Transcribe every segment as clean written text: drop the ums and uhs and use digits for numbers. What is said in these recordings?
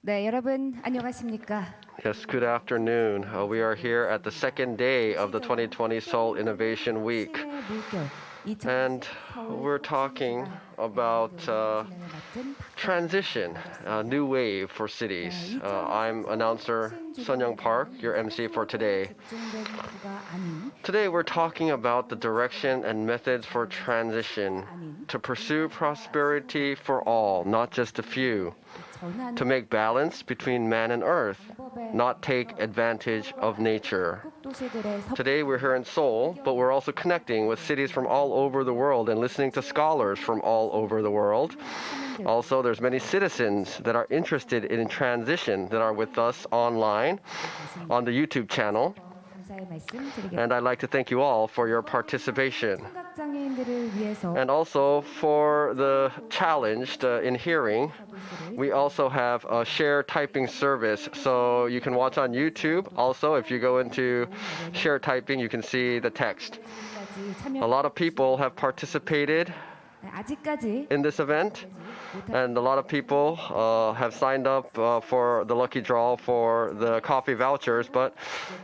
네, 여러분 안녕하십니까? Yes, good afternoon. We are here at the second day of the 2020 Seoul Innovation Week. And we're talking about transition, a new wave for cities. I'm announcer Sun Young Park, your MC for today. Today we're talking about the direction and methods for transition to pursue prosperity for all, not just a few. To make balance between man and earth, not take advantage of nature. Today we're here in Seoul, but we're also connecting with cities from all over the world and listening to scholars from all over the world. Also, there's many citizens that are interested in transition that are with us online on the YouTube channel. And I'd like to thank you all for your participation. And also for the challenged in hearing, we also have a share typing service. So you can watch on YouTube. Also, if you go into share typing, you can see the text. A lot of people have participated in this event, and a lot of people have signed up for the lucky draw for the coffee vouchers. But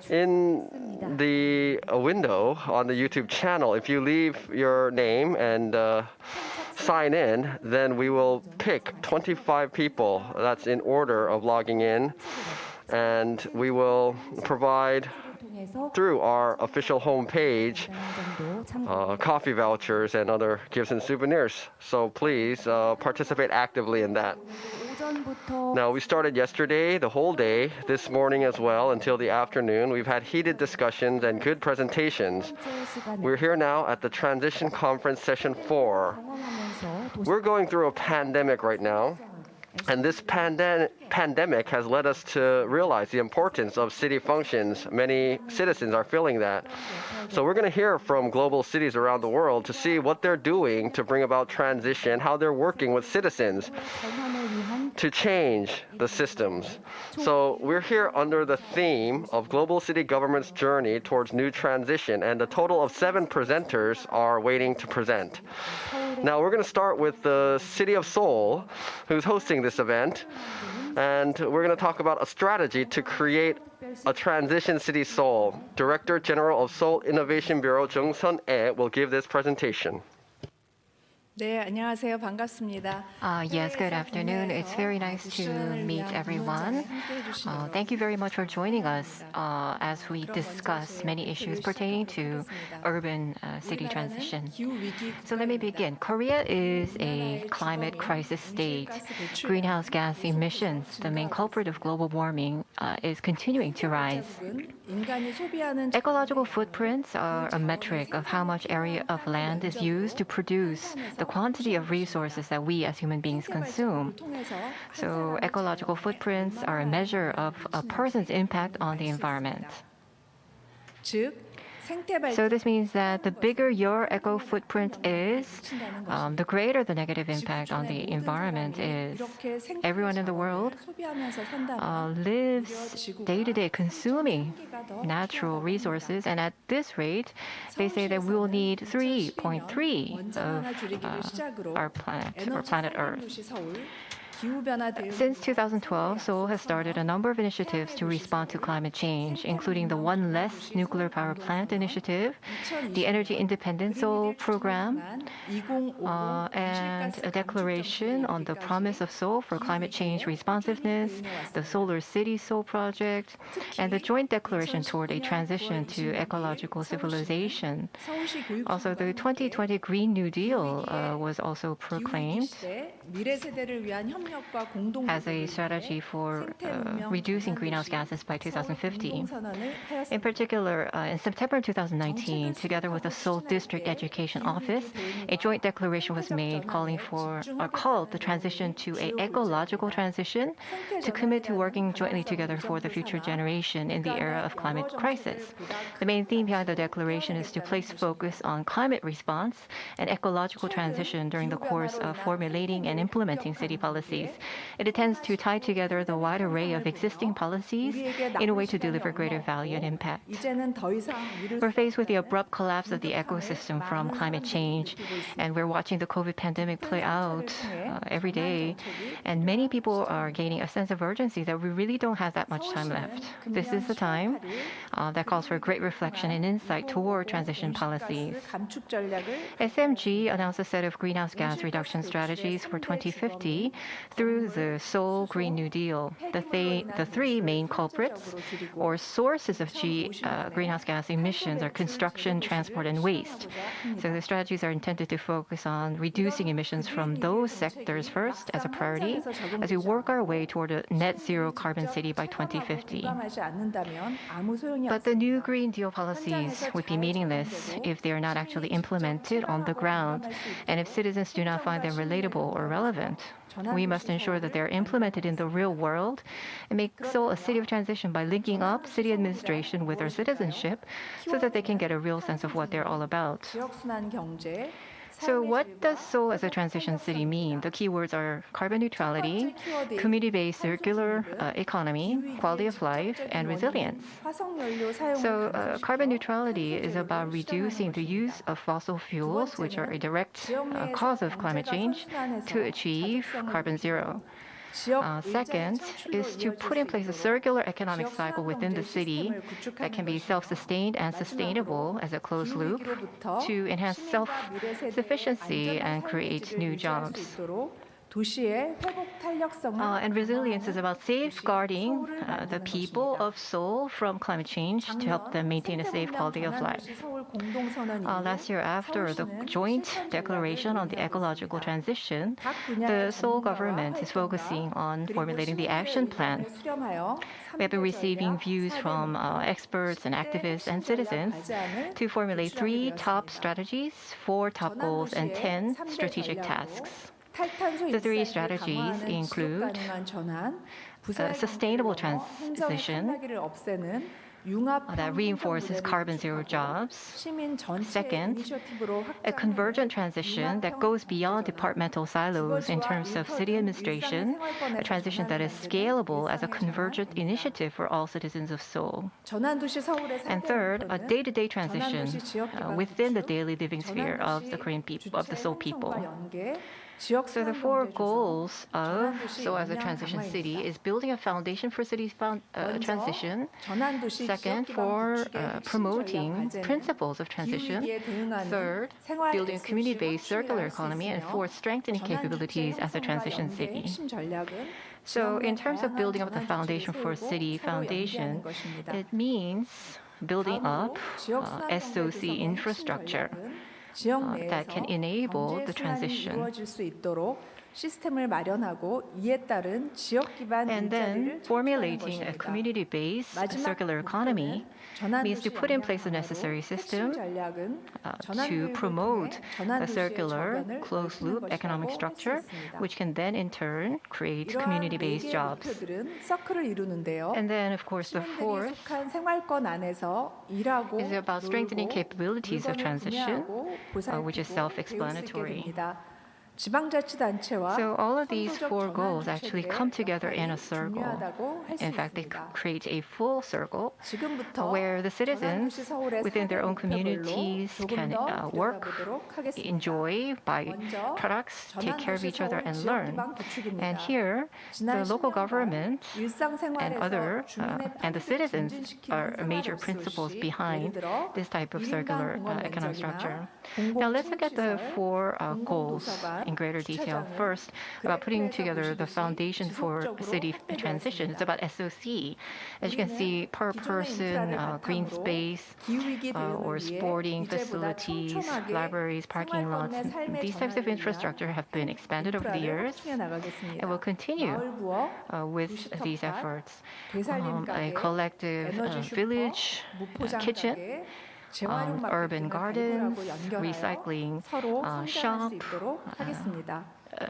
in the window on the YouTube channel, if you leave your name and sign in, then we will pick 25 people. That's in order of logging in, and we will provide through our official homepage coffee vouchers and other gifts and souvenirs. So please participate actively in that. Now, we started yesterday, the whole day, this morning as well, until the afternoon. We've had heated discussions and good presentations. We're here now at the Transition Conference Session 4. We're going through a pandemic right now. And this pandemic has led us to realize the importance of city functions. Many citizens are feeling that. So we're going to hear from global cities around the world to see what they're doing to bring about transition, how they're working with citizens to change the systems. So we're here under the theme of Global City Government's Journey Towards New Transition, and a total of 7 presenters are waiting to present. Now we're going to start with the City of Seoul, who's hosting this event, and we're going to talk about a strategy to create a transition city Seoul. Director General of Seoul Innovation Bureau Jung Sun-ae will give this presentation. 네, 안녕하세요. 반갑습니다. Yes, good afternoon. It's very nice to meet everyone. Thank you very much for joining us as we discuss many issues pertaining to urban city transition. So let me begin. Korea is a climate crisis state. Greenhouse gas emissions, the main culprit of global warming, is continuing to rise. Ecological footprints are a metric of how much area of land is used to produce the quantity of resources that we as human beings consume. So ecological footprints are a measure of a person's impact on the environment. So this means that the bigger your eco footprint is, the greater the negative impact on the environment is. Everyone in the world lives day to day consuming natural resources, and at this rate, they say that we will need 3.3 of our planet, or planet Earth. Since 2012, Seoul has started a number of initiatives to respond to climate change, including the One Less Nuclear Power Plant Initiative, the Energy Independent Seoul Program, and a declaration on the promise of Seoul for climate change responsiveness, the Solar City Seoul Project, and the joint declaration toward a transition to ecological civilization. Also, the 2020 Green New Deal was also proclaimed as a strategy for reducing greenhouse gases by 2050. In particular, in September 2019, together with the Seoul District Education Office, a joint declaration was made called the transition to an ecological transition to commit to working jointly together for the future generation in the era of climate crisis. The main theme behind the declaration is to place focus on climate response and ecological transition during the course of formulating and implementing city policies policies. It intends to tie together the wide array of existing policies in a way to deliver greater value and impact. We're faced with the abrupt collapse of the ecosystem from climate change, and we're watching the COVID pandemic play out every day. And many people are gaining a sense of urgency that we really don't have that much time left. This is the time that calls for great reflection and insight toward transition policies. SMG announced a set of greenhouse gas reduction strategies for 2050 through the Seoul Green New Deal. The three main culprits or sources of greenhouse gas emissions are construction, transport, and waste. So the strategies are intended to focus on reducing emissions from those sectors first as a priority as we work our way toward a net zero carbon city by 2050. But the new Green Deal policies would be meaningless if they are not actually implemented on the ground and if citizens do not find them relatable or relevant. We must ensure that they are implemented in the real world and make Seoul a city of transition by linking up city administration with our citizenship so that they can get a real sense of what they're all about. So what does Seoul as a transition city mean? The keywords are carbon neutrality, community-based circular economy, quality of life, and resilience. So carbon neutrality is about reducing the use of fossil fuels, which are a direct cause of climate change, to achieve carbon zero. Second is to put in place a circular economic cycle within the city that can be self-sustained and sustainable as a closed loop to enhance self-sufficiency and create new jobs. And resilience is about safeguarding the people of Seoul from climate change to help them maintain a safe quality of life. Last year, after the joint declaration on the ecological transition, the Seoul government is focusing on formulating the action plan. We have been receiving views from experts and activists and citizens to formulate 3 top strategies, 4 top goals, and 10 strategic tasks. The 3 strategies include sustainable transition that reinforces carbon zero jobs. Second, a convergent transition that goes beyond departmental silos in terms of city administration, a transition that is scalable as a convergent initiative for all citizens of Seoul. And third, a day-to-day transition within the daily living sphere of the Seoul people. So the 4 goals of Seoul as a transition city is building a foundation for city's transition. Second, for promoting principles of transition. Third, building a community-based circular economy. And fourth, strengthening capabilities as a transition city. So in terms of building up the foundation for city foundation, it means building up SOC infrastructure that can enable the transition. And then formulating a community-based circular economy means to put in place the necessary system to promote a circular closed-loop economic structure, which can then in turn create community-based jobs. And then, of course, the fourth is about strengthening capabilities of transition, which is self-explanatory. So all of these 4 goals actually come together in a circle. In fact, they create a full circle where the citizens within their own communities can work, enjoy, buy products, take care of each other, and learn. And here, the local government and the citizens are major principles behind this type of circular economic structure. Now let's look at the 4 goals in greater detail. First, about putting together the foundation for city transition. It's about SOC. As you can see, per person, green space, or sporting facilities, libraries, parking lots. These types of infrastructure have been expanded over the years and will continue with these efforts. A collective village kitchen, urban gardens, recycling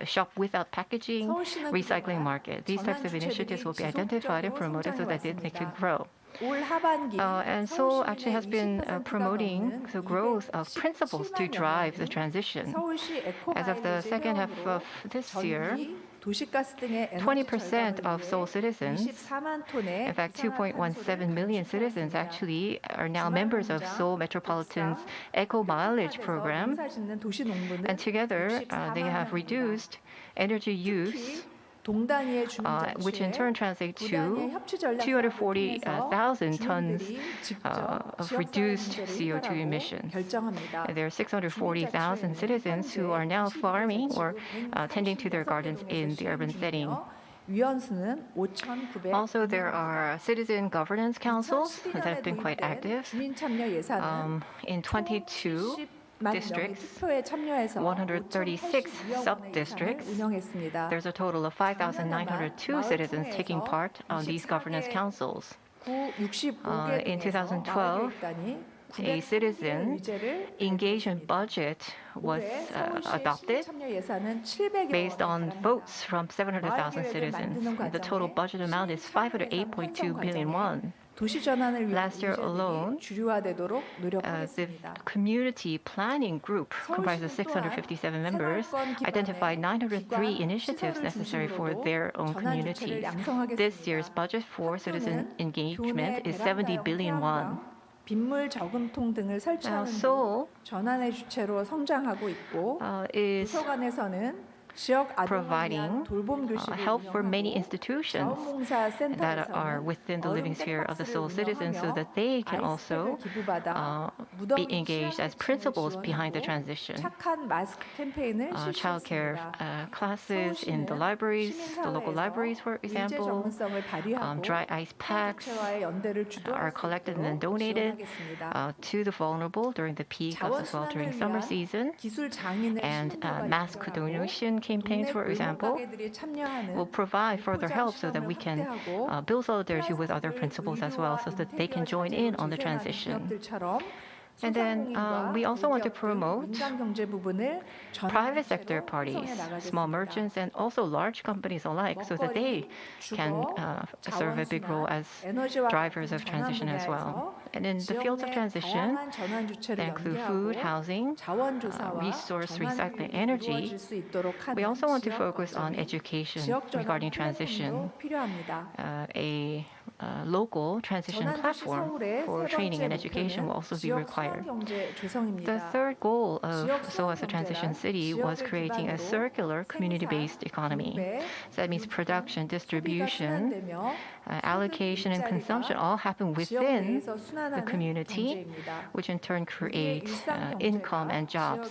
shop without packaging, recycling market. These types of initiatives will be identified and promoted so that they can grow. And Seoul actually has been promoting the growth of principles to drive the transition. As of the second half of this year, 도시가스 등의 에너지 20% 절감을 of Seoul 위해 citizens, 24만 톤의 in fact, 이산화탄소를 2.17 million citizens 감축하였습니다. actually are now members of Seoul Metropolitan's Eco Mileage program. 농사 짓는 도시 농부는 And together, they 64만 have 명입니다. reduced energy use, 특히 동단위의 which in 주민자치에 turn translates 구단위의 to 협치 전략 240,000 tons 주민들이 직접 of 지역사회 reduced 문제를 CO2 해결하고 emissions. 결정합니다. There are 640,000 citizens who are now farming or tending to their gardens in the urban setting. 위원수는 5,900. Also, there are citizen governance councils that have been quite active. 주민 참여 예산은 In 22 districts, 136 sub-districts, 운영했습니다. there's a total of 5,902 citizens taking part on these governance councils. In 2012, a citizen engagement budget was adopted based on votes from 700,000 citizens. The total budget amount is 508.2 billion won. Last year alone, the community planning group, comprised of 657 members, identified 903 initiatives necessary for their own communities. This year's budget for citizen engagement is 70 billion won. 빗물 저금통 등을 설치하는 Seoul 전환의 주체로 성장하고 있고 is 도서관에서는 지역 providing 아동을 위한 돌봄 교실을 help for many 운영하고 institutions 자원봉사 that are 센터에서는 within the living sphere of the Seoul citizens so that they can also be engaged as principals behind the transition. 착한 마스크 캠페인을 Childcare 실시했습니다. classes in the libraries, the local libraries, for 일제 example, 전문성을 발휘하고 dry ice packs 주체와의 연대를 are 주도할 수 collected and then 있도록 donated 지원하겠습니다. to the vulnerable during the peak of the sweltering summer season. 기술 장인의 And 신고가 mask 있도록 donation campaigns, for example, will provide further help so that we can build solidarity with other principals as well so that they can join in on the transition. And then we also want to promote private sector parties, small merchants, and also large companies alike so that they can serve a big role as drivers of transition as well. And in the fields of transition, that include food, housing, resource recycling, energy, we also want to focus on education regarding transition. A local transition platform for training and education will also be required. The third goal of Seoul as a transition city was creating a circular community-based economy. So that means production, distribution, allocation, and consumption all happen within the community, which in turn creates income and jobs.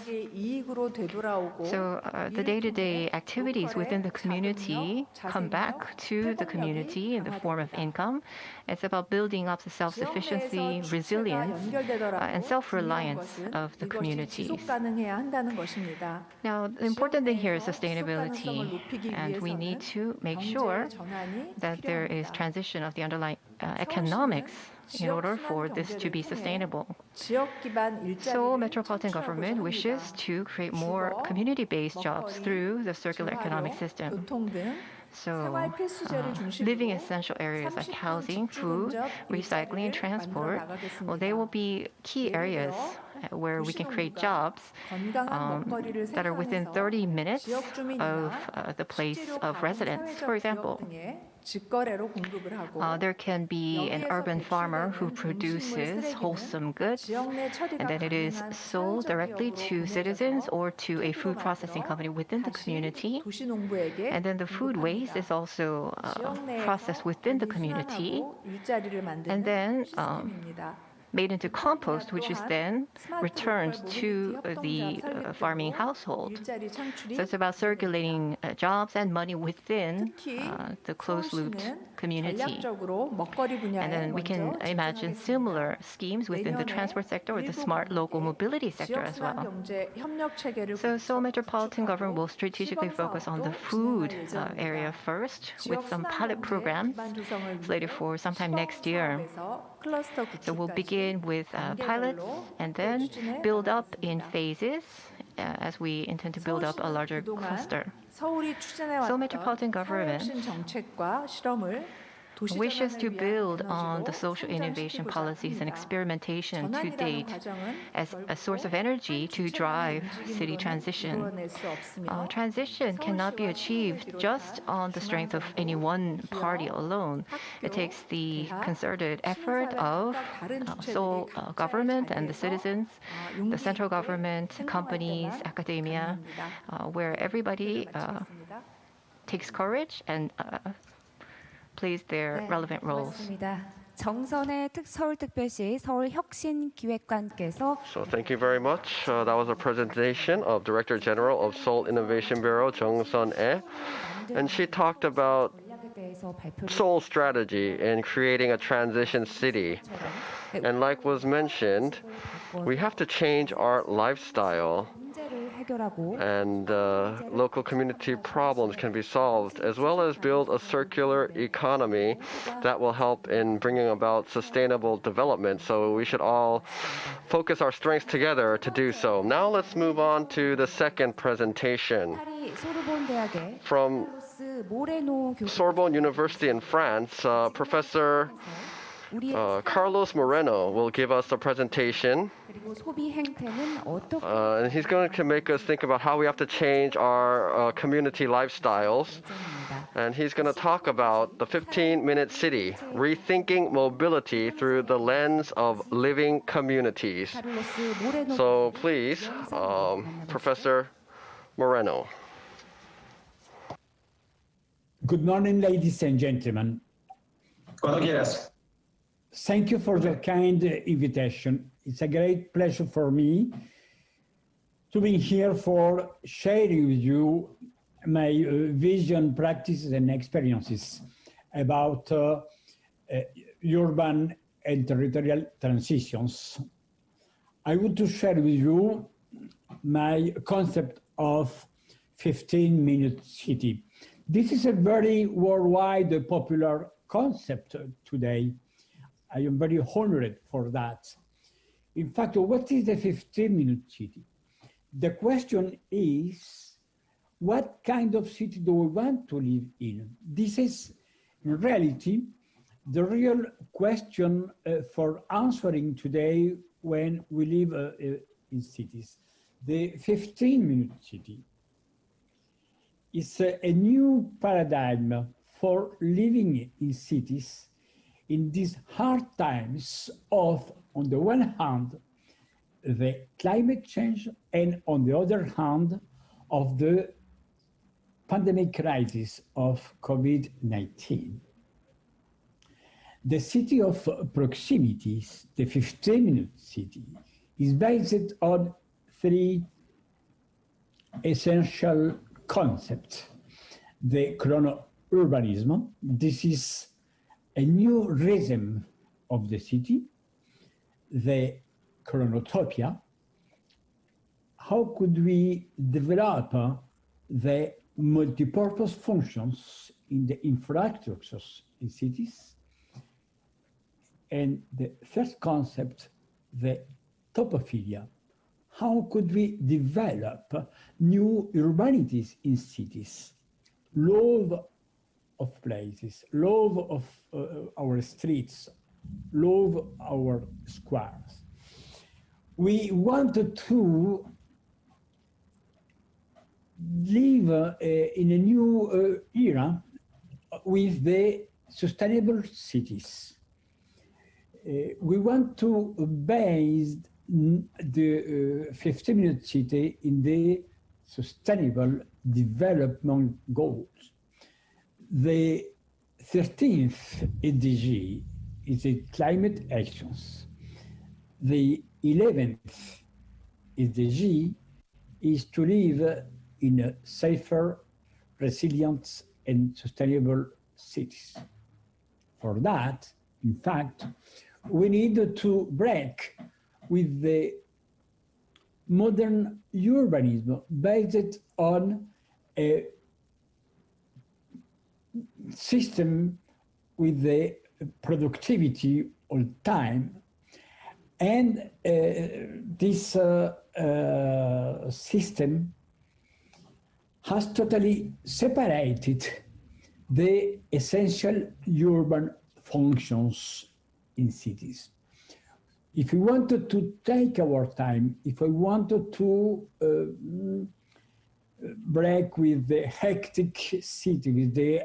So the day-to-day activities within the community come back to the community in the form of income. It's about building up the self-sufficiency, resilience, and self-reliance of the communities. Now, the important thing here is sustainability, and we need to make sure that there is transition of the underlying economics in order for this to be sustainable. Seoul metropolitan government wishes to create more community-based jobs through the circular economic system. So, living essential areas like housing, food, recycling, and transport, well, they will be key areas where we can create jobs that are within 30 minutes of the place of residence. For example, there can be an urban farmer who produces wholesome goods, and then it is sold directly to citizens or to a food processing company within the community. And then the food waste is also processed within the community, and then made into compost, which is then returned to the farming household. So it's about circulating jobs and money within the closed-looped community. And then we can imagine similar schemes within the transport sector or the smart local mobility sector as well. So Seoul Metropolitan Government will strategically focus on the food area first with some pilot programs slated for sometime next year. So we'll begin with pilots and then build up in phases as we intend to build up a larger cluster. Seoul Metropolitan Government wishes to build on the social innovation policies and experimentation to date as a source of energy to drive city transition. Transition cannot be achieved just on the strength of any one party alone. It takes the concerted effort of Seoul government and the citizens, the central government, companies, academia, where everybody takes courage and plays their relevant roles. 정선의 서울특별시 서울혁신기획관께서 So thank you very much. That was a presentation of Director General of Seoul Innovation Bureau, Jung Sun-e. And she talked about Seoul's strategy in creating a transition city. And like was mentioned, we have to change our lifestyle, and local community problems can be solved, as well as build a circular economy that will help in bringing about sustainable development. So we should all focus our strengths together to do so. Now let's move on to the second presentation. From Sorbonne University in France, Professor Carlos Moreno will give us a presentation. And he's going to make us think about how we have to change our community lifestyles. And he's going to talk about the 15-minute city, rethinking mobility through the lens of living communities. So please, Professor Moreno. Good morning, ladies and gentlemen. Cuando quieras. Thank you for the kind invitation. It's a great pleasure for me to be here for sharing with you my vision, practices, and experiences about urban and territorial transitions. I want to share with you my concept of 15-minute city. This is a very worldwide popular concept today. I am very honored for that. In fact, what is the 15-minute city? The question is, what kind of city do we want to live in? This is, in reality, the real question for answering today when we live in cities. The 15-minute city is a new paradigm for living in cities in these hard times of, on the one hand, the climate change, and on the other hand, of the pandemic crisis of COVID-19. The city of proximities, the 15-minute city, is based on three essential concepts. The chrono-urbanism, this is a new rhythm of the city. The chronotopia, how could we develop the multipurpose functions in the infrastructures in cities? And the first concept, the topophilia, how could we develop new urbanities in cities? Love of places, love of our streets, love our squares. We wanted to live in a new era with the sustainable cities. We want to base the 15-minute city in the sustainable development goals. The 13th SDG is the climate actions. The 11th SDG is to live in a safer, resilient, and sustainable cities. For that, in fact, we need to break with the modern urbanism based on a system with the productivity all time. And this system has totally separated the essential urban functions in cities. If we wanted to take our time, if we wanted to break with the hectic city, with the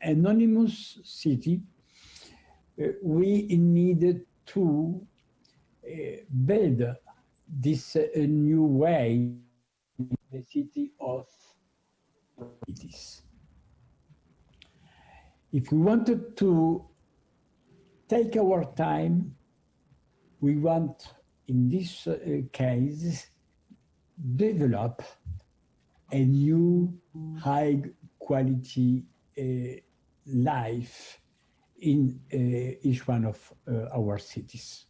anonymous city, we needed to build this new way, the city of cities. If we wanted to take our time, we want, in this case, develop a new high quality life in each one of our cities.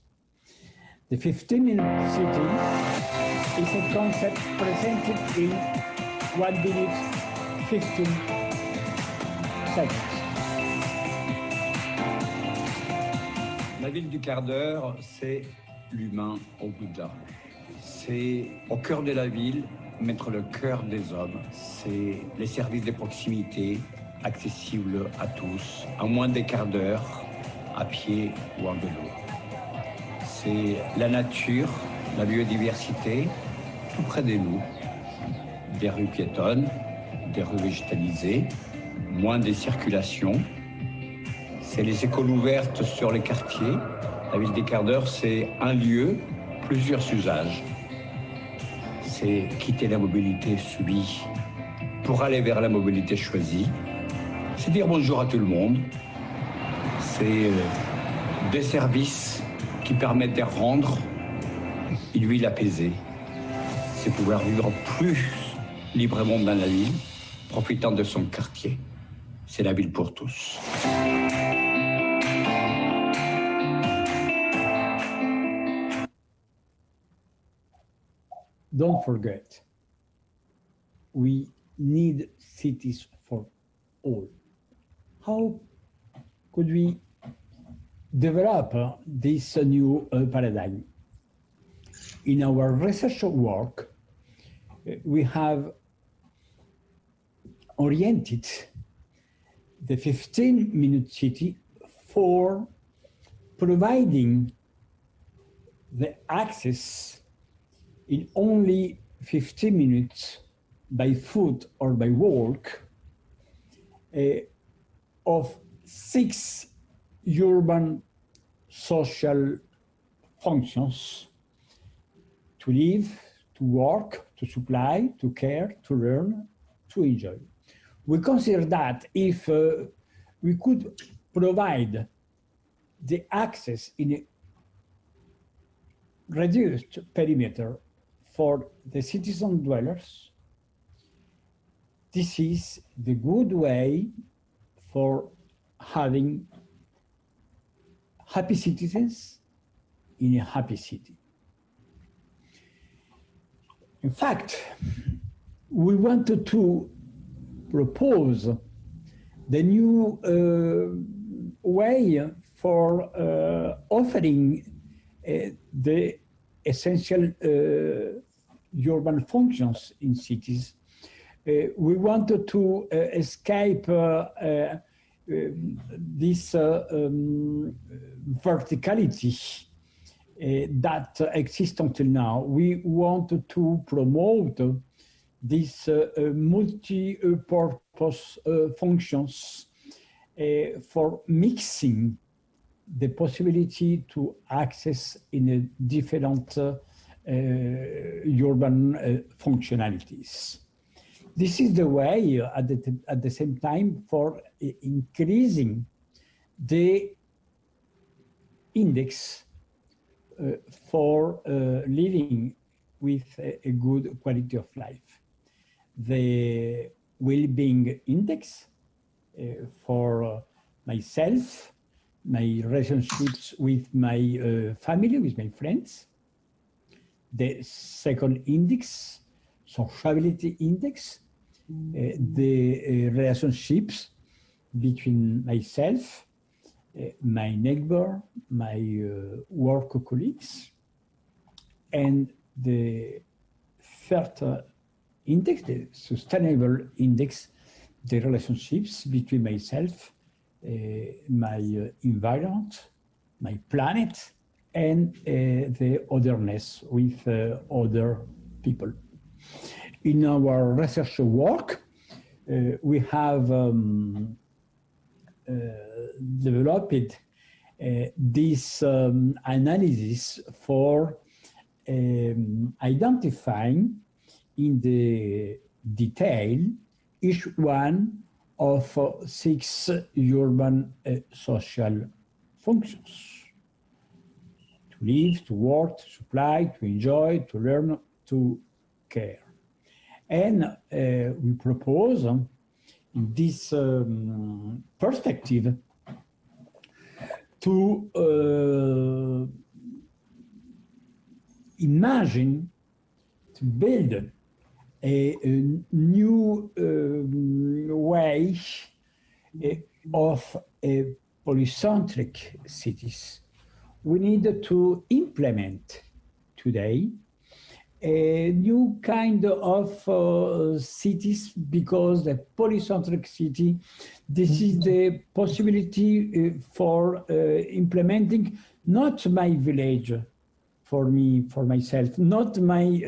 The 15-minute city is a concept presented in 1 minute 15 seconds. La ville du quart d'heure, c'est l'humain au bout de la rue. C'est au cœur de la ville, mettre le cœur des hommes. C'est les services de proximité accessibles à tous, à moins des quarts d'heure, à pied ou en vélo. C'est la nature, la biodiversité, tout près de nous. Des rues piétonnes, des rues végétalisées, moins de circulation. C'est les écoles ouvertes sur les quartiers. La ville des quarts d'heure, c'est un lieu, plusieurs usages. C'est quitter la mobilité subie pour aller vers la mobilité choisie. C'est dire bonjour à tout le monde. C'est des services qui permettent de rendre une ville apaisée. C'est pouvoir vivre plus librement dans la ville, profitant de son quartier. C'est la ville pour tous. Don't forget, we need cities for all. How could we develop this new paradigm? In our research work, we have oriented the 15-minute city for providing the access in only 15 minutes by foot or by walk of 6 urban social functions: to live, to work, to supply, to care, to learn, to enjoy. We consider that if we could provide the access in a reduced perimeter for the citizen dwellers, this is the good way for having happy citizens in a happy city. In fact, we wanted to propose the new way for offering the essential urban functions in cities. We wanted to escape this verticality that exists until now. We wanted to promote these multi-purpose functions for mixing the possibility to access in a different urban functionalities. This is the way, at the same time, for increasing the index for living with a good quality of life. The well-being index for myself, my relationships with my family, with my friends. The second index, sociability index, the relationships between myself, my neighbor, my work colleagues, and the third index, the sustainable index, the relationships between myself, my environment, my planet, and the otherness with other people. In our research work, we have developed this analysis for identifying in the detail each one of 6 urban social functions: to live, to work, to supply, to enjoy, to learn, to care. And we propose in this perspective to imagine, to build a new way of polycentric cities. We need to implement today a new kind of cities, because the polycentric city, this is the possibility for implementing not my village for me, for myself, not my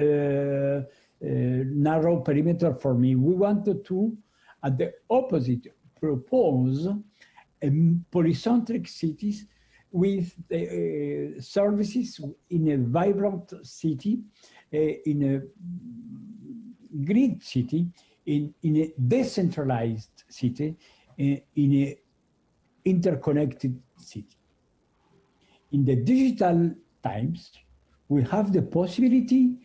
narrow perimeter for me. We wanted to, at the opposite, propose polycentric cities with services in a vibrant city, in a grid city, in a decentralized city, in an interconnected city. In the digital times, we have the possibility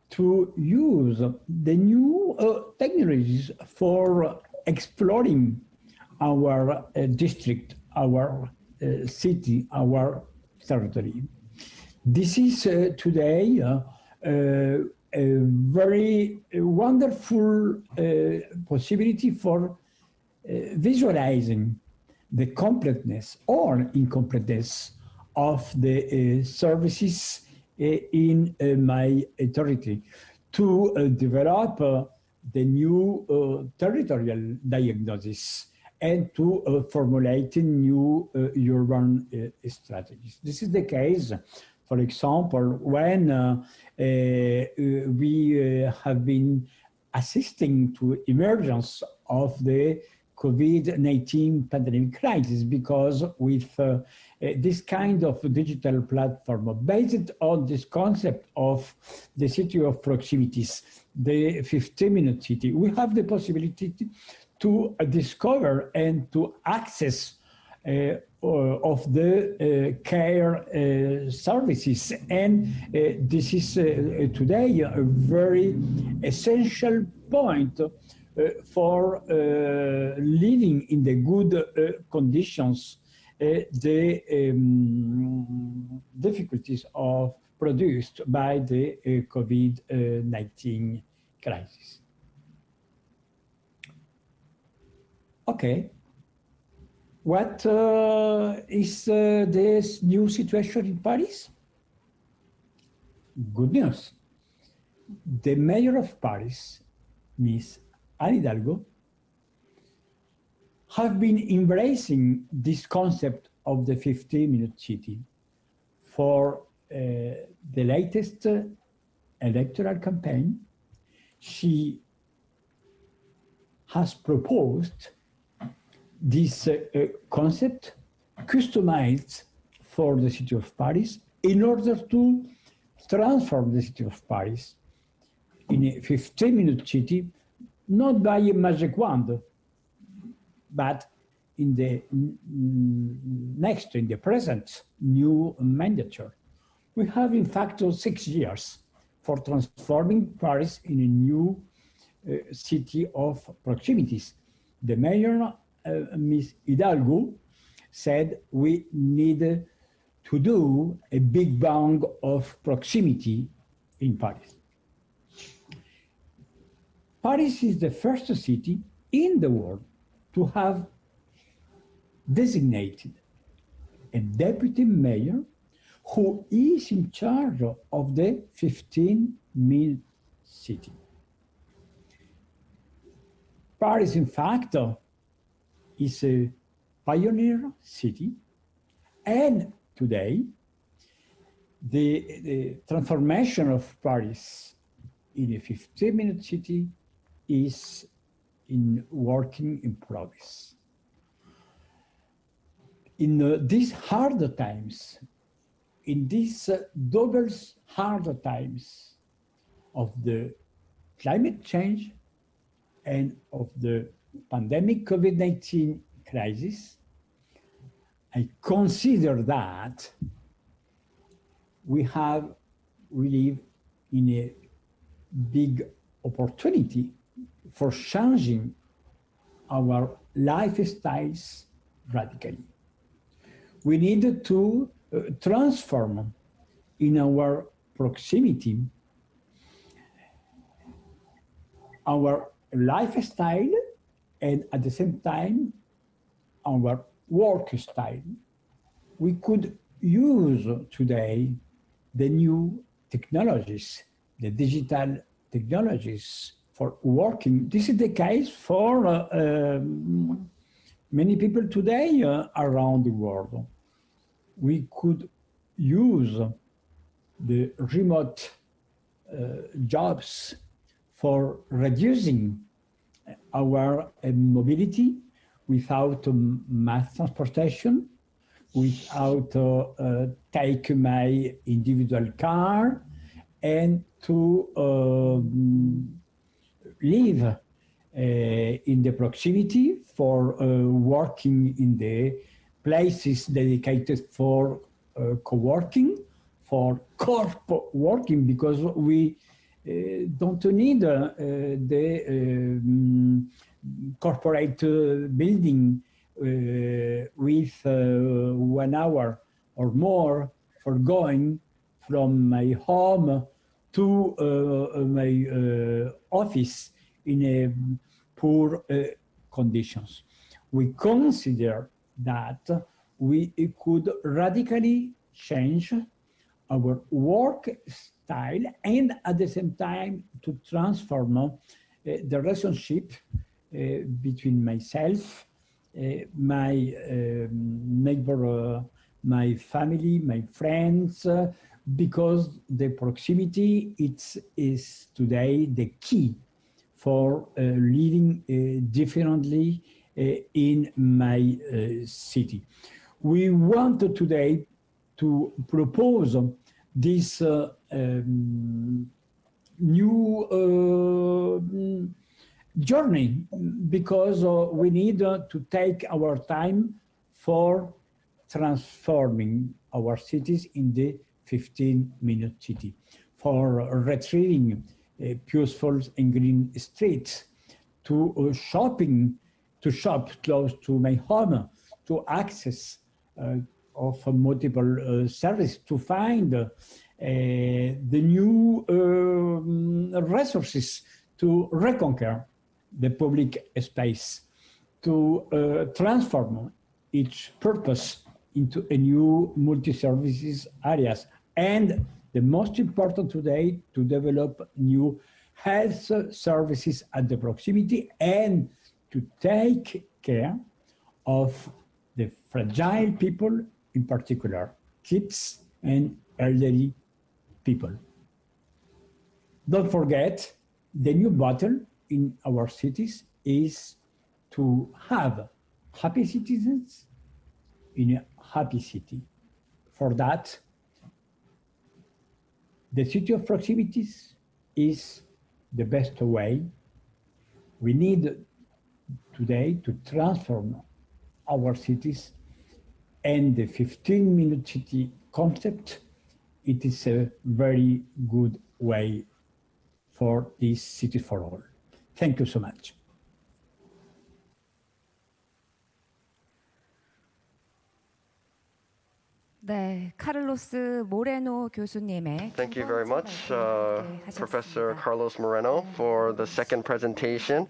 to use the new technologies for exploring our district, our city, our territory. This is today a very wonderful possibility for visualizing the completeness or incompleteness of the services in my territory, to develop the new territorial diagnosis and to formulate new urban strategies. This is the case, for example, when we have been assisting to emergence of the COVID-19 pandemic crisis, because with this kind of digital platform based on this concept of the city of proximities, the 15-minute city, we have the possibility to discover and to access of the care services. And this is today a very essential point for living in the good conditions, the difficulties produced by the COVID-19 crisis. Okay. What is this new situation in Paris? Good news. The mayor of Paris, Miss Anne Hidalgo, have been embracing this concept of the 15-minute city for the latest electoral campaign. She has proposed this concept customized for the city of Paris in order to transform the city of Paris in a 15-minute city, not by a magic wand, but in the in the present new mandature. We have in fact 6 years for transforming Paris in a new city of proximities. The mayor, Ms. Hidalgo, said we need to do a big bang of proximity in Paris. Paris is the first city in the world to have designated a deputy mayor who is in charge of the 15-minute city. Paris, in fact, is a pioneer city, and today the transformation of Paris in a 15-minute city is working in progress. In these hard times, in these double hard times of the climate change and of the pandemic COVID-19 crisis, I consider that we live in a big opportunity for changing our lifestyles radically. We need to transform in our proximity our lifestyle and at the same time our work style. We could use today the new technologies, the digital technologies for working. This is the case for many people today around the world. We could use the remote jobs for reducing our mobility without mass transportation, without take my individual car, and to live in the proximity for working in the places dedicated for co-working, for corp working, because we don't need the corporate building with 1 hour or more for going from my home to my office in a poor conditions. We consider that we could radically change our work style and at the same time to transform the relationship between myself, my neighbor, my family, my friends, because the proximity is today the key for living differently in my city. We want today to propose this new journey because we need to take our time for transforming our cities in the 15-minute city, for retrieving peaceful and green streets, to shop close to my home, to access of multiple services, to find the new resources to reconquer the public space, to transform its purpose into a new multi-services areas. And the most important today, to develop new health services at the proximity and to take care of the fragile people, in particular, kids and elderly people. Don't forget, the new battle in our cities is to have happy citizens in a happy city. For that, the city of proximities is the best way. We need today to transform our cities, and the 15-minute city concept, it is a very good way for this city for all. Thank you so much. 네, 카를로스 모레노 교수님의 Thank you very much, Professor Carlos Moreno, for the second presentation.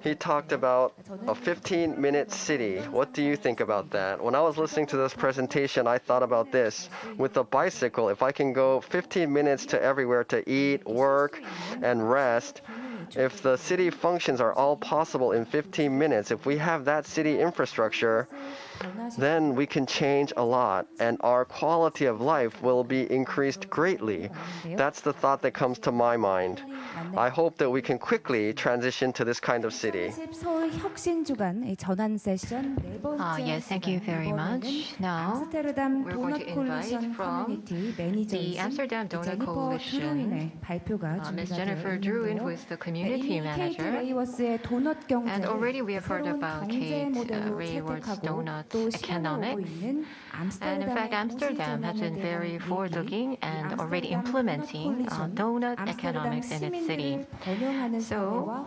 He talked about a 15-minute city. What do you think about that? When I was listening to this presentation, I thought about this. With a bicycle, if I can go 15 minutes to everywhere to eat, work, and rest, If the city functions are all possible in 15 minutes, if we have that city infrastructure, then we can change a lot and our quality of life will be increased greatly. That's the thought that comes to my mind. I hope that we can quickly transition to this kind of city. 서울 혁신 주간 전환 세션 네 번째 Yes, thank you very much. Now, 암스테르담 we're going 도넛 to 콜리션 invite from 커뮤니티 the 매니저이신 Amsterdam Donut 제니퍼 Coalition, 드루인의 발표가 Ms. 준비가 Jennifer 되어 Druin, 있는데요. who is the community 이미 KT manager. 레이워스의 도넛 And already we 경제를 have heard 새로운 about 경제 Kate 모델로 Raworth's 채택하고 donut 또 실현해 오고 economics. 있는 And in fact, Amsterdam has been very forward-looking and already implementing donut economics in its city. So,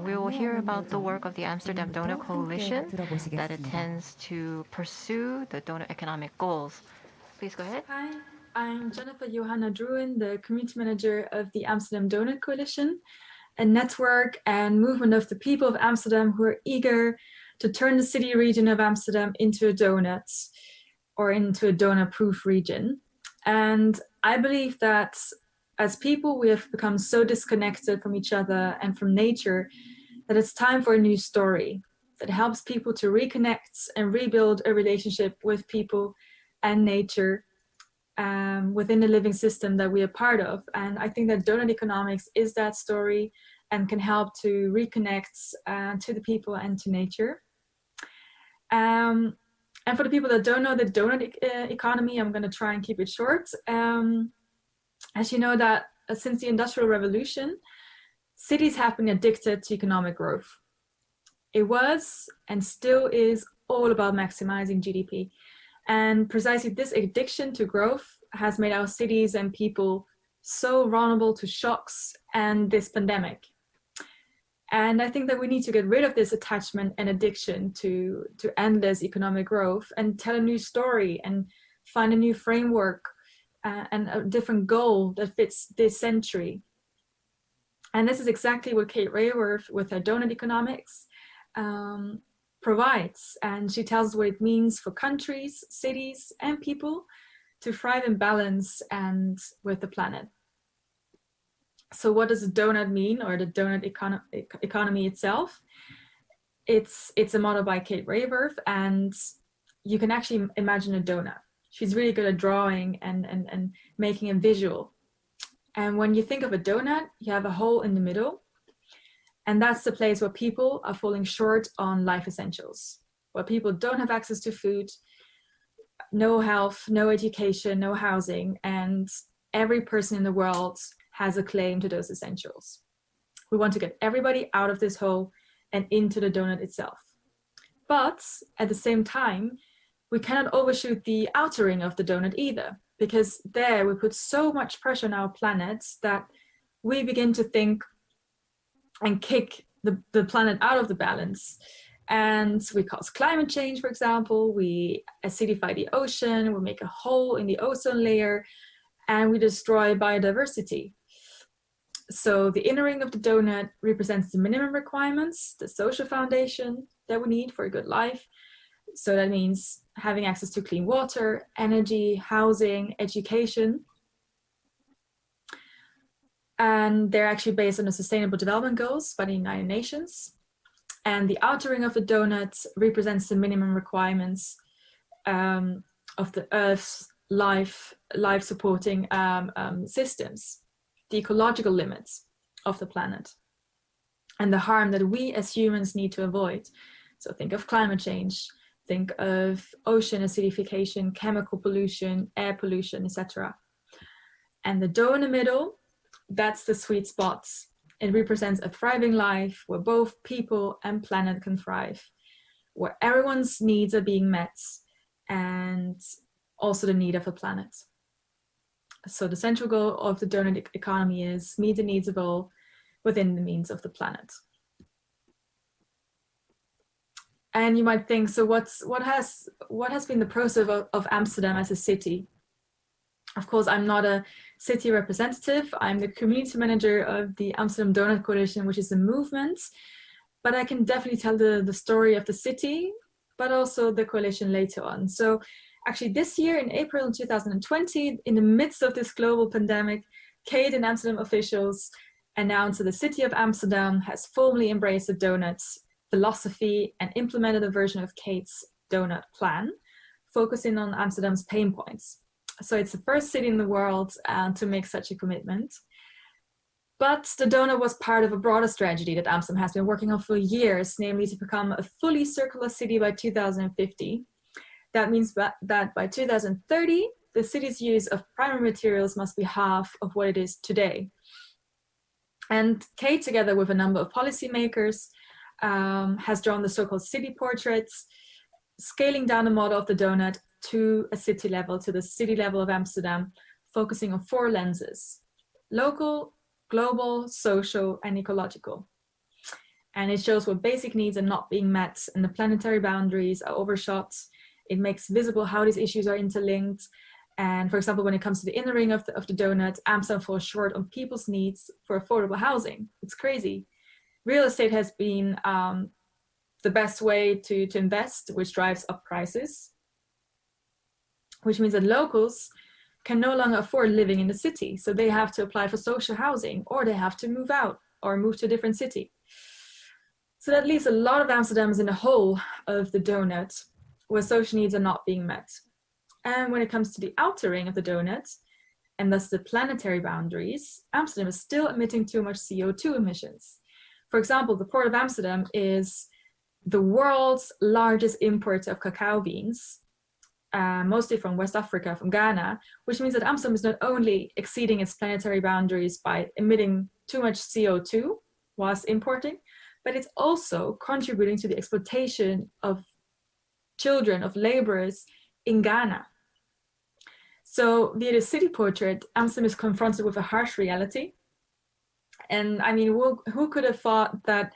we will hear about the work of the Amsterdam Donut Coalition that intends to pursue the donut economic goals. Please go ahead. Hi, I'm Jennifer Johanna Druin, the community manager of the Amsterdam Donut Coalition, a network and movement of the people of Amsterdam who are eager to turn the city region of Amsterdam into a donut or into a donut-proof region. And I believe that as people, we have become so disconnected from each other and from nature that it's time for a new story that helps people to reconnect and rebuild a relationship with people and nature within the living system that we are part of. And I think that donut economics is that story and can help to reconnect to the people and to nature. And for the people that don't know the donut economy, I'm going to try and keep it short. As you know that since the Industrial Revolution, cities have been addicted to economic growth. It was and still is all about maximizing GDP. And precisely this addiction to growth has made our cities and people so vulnerable to shocks and this pandemic. And I think that we need to get rid of this attachment and addiction to endless economic growth and tell a new story and find a new framework and a different goal that fits this century. And this is exactly what Kate Raworth with her donut economics provides. And she tells us what it means for countries, cities, and people to thrive in balance and with the planet. So what does a donut mean, or the donut economy itself? It's a model by Kate Raworth, and you can actually imagine a donut. She's really good at drawing and making a visual. And when you think of a donut, you have a hole in the middle, and that's the place where people are falling short on life essentials, where people don't have access to food, no health, no education, no housing, and every person in the world has a claim to those essentials. We want to get everybody out of this hole and into the donut itself. But at the same time, we cannot overshoot the outer ring of the donut either, because there we put so much pressure on our planet that we begin to think and kick the planet out of the balance. And we cause climate change, for example, we acidify the ocean, we make a hole in the ozone layer, and we destroy biodiversity. So the inner ring of the donut represents the minimum requirements, the social foundation that we need for a good life. So that means having access to clean water, energy, housing, education. And they're actually based on the Sustainable Development Goals by the United Nations. And the outer ring of the donut represents the minimum requirements of the Earth's life-supporting systems, the ecological limits of the planet, and the harm that we as humans need to avoid. So think of climate change, think of ocean acidification, chemical pollution, air pollution, etc. And the dough in the middle, that's the sweet spot. It represents a thriving life where both people and planet can thrive, where everyone's needs are being met, and also the need of the planet. So the central goal of the donut economy is meet the needs of all within the means of the planet. And you might think, so what has been the process of Amsterdam as a city? Of course, I'm not a city representative. I'm the community manager of the Amsterdam Donut Coalition, which is a movement. But I can definitely tell the story of the city, but also the coalition later on. So actually this year in April 2020, in the midst of this global pandemic, Kate and Amsterdam officials announced that the city of Amsterdam has formally embraced the donuts philosophy and implemented a version of Kate's donut plan, focusing on Amsterdam's pain points. So it's the first city in the world to make such a commitment. But the donut was part of a broader strategy that Amsterdam has been working on for years, namely to become a fully circular city by 2050. That means that by 2030, the city's use of primary materials must be half of what it is today. And Kate, together with a number of policymakers, has drawn the so-called city portraits, scaling down the model of the donut to a city level, to the city level of Amsterdam, focusing on 4 lenses: local, global, social, and ecological. And it shows what basic needs are not being met and the planetary boundaries are overshot. It makes visible how these issues are interlinked. And for example, when it comes to the inner ring of the donut, Amsterdam falls short on people's needs for affordable housing. It's crazy. Real estate has been the best way to invest, which drives up prices, which means that locals can no longer afford living in the city. So they have to apply for social housing, or they have to move out or move to a different city. So that leaves a lot of Amsterdamers in the hole of the donut, where social needs are not being met. And when it comes to the outer ring of the donut, and thus the planetary boundaries, Amsterdam is still emitting too much CO2 emissions. For example, the Port of Amsterdam is the world's largest importer of cacao beans, mostly from West Africa, from Ghana, which means that Amsterdam is not only exceeding its planetary boundaries by emitting too much CO2 whilst importing, but it's also contributing to the exploitation of children, of laborers in Ghana. So via the city portrait, Amsterdam is confronted with a harsh reality. And I mean, who could have thought that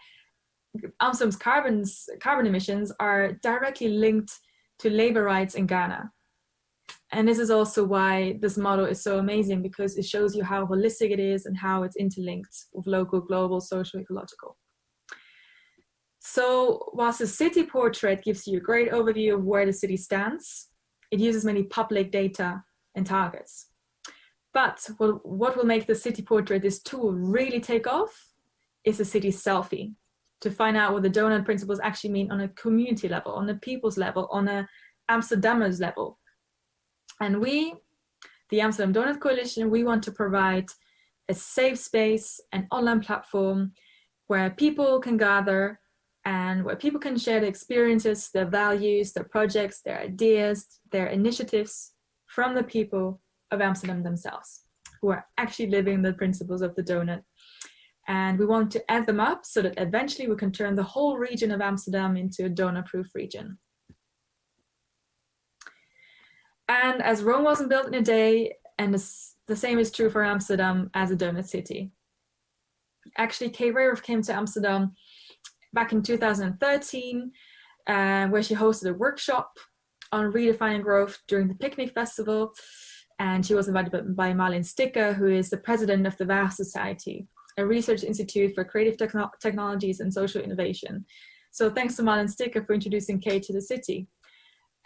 Amsterdam's carbon emissions are directly linked to labor rights in Ghana? And this is also why this model is so amazing, because it shows you how holistic it is and how it's interlinked with local, global, social, ecological. So whilst the city portrait gives you a great overview of where the city stands, it uses many public data and targets. But what will make the city portrait, this tool, really take off is a city selfie, to find out what the donut principles actually mean on a community level, on a people's level, on a Amsterdammers level. And we, the Amsterdam Donut Coalition, we want to provide a safe space, an online platform where people can gather and where people can share their experiences, their values, their projects, their ideas, their initiatives from the people of Amsterdam themselves, who are actually living the principles of the donut. And we want to add them up so that eventually we can turn the whole region of Amsterdam into a donut-proof region. And as Rome wasn't built in a day, and the same is true for Amsterdam as a donut city. Actually, Kay Raworth came to Amsterdam back in 2013, where she hosted a workshop on redefining growth during the Picnic Festival. And she was invited by Malin Stikke, who is the president of the Waag Society, a research institute for creative technologies and social innovation. So thanks to Malin Stikke for introducing Kay to the city.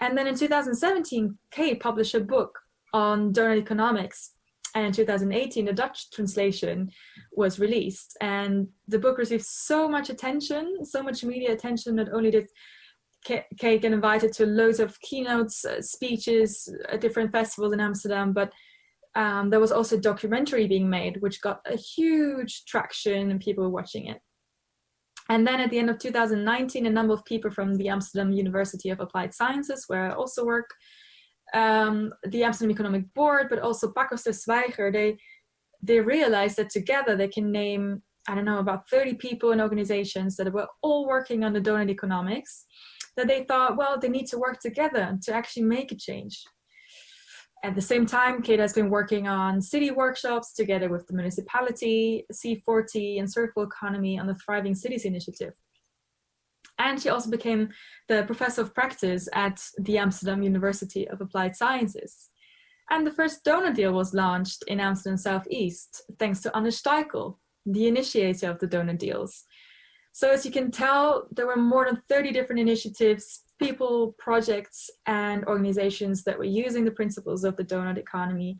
And then in 2017, Kay published a book on donut economics. And in 2018, the Dutch translation was released. And the book received so much attention, so much media attention. Not only did Kay get invited to loads of keynotes, speeches at different festivals in Amsterdam, but there was also a documentary being made, which got a huge traction and people were watching it. And then at the end of 2019, a number of people from the Amsterdam University of Applied Sciences, where I also work, the Amsterdam Economic Board, but also Pakkers de Zwijger, they realized that together they can name, I don't know, about 30 people and organizations that were all working on the donut economics, that they thought, well, they need to work together to actually make a change. At the same time, Kate has been working on city workshops together with the municipality, C40 and Circle Economy on the Thriving Cities Initiative. And she also became the professor of practice at the Amsterdam University of Applied Sciences. And the first donut deal was launched in Amsterdam Southeast, thanks to Anders Steikel, the initiator of the donut deals. So as you can tell, there were more than 30 different initiatives, people, projects, and organizations that were using the principles of the donut economy,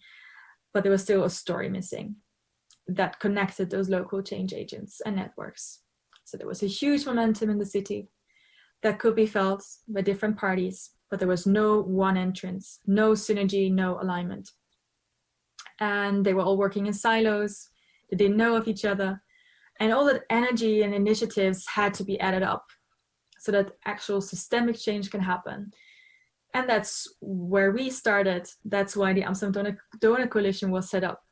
but there was still a story missing. that connected those local change agents and networks. So there was a huge momentum in the city that could be felt by different parties, but there was no one entrance, no synergy, no alignment. And they were all working in silos, they didn't know of each other, and all that energy and initiatives had to be added up so that actual systemic change can happen. And that's where we started. That's why the Amsterdam Donor Coalition was set up,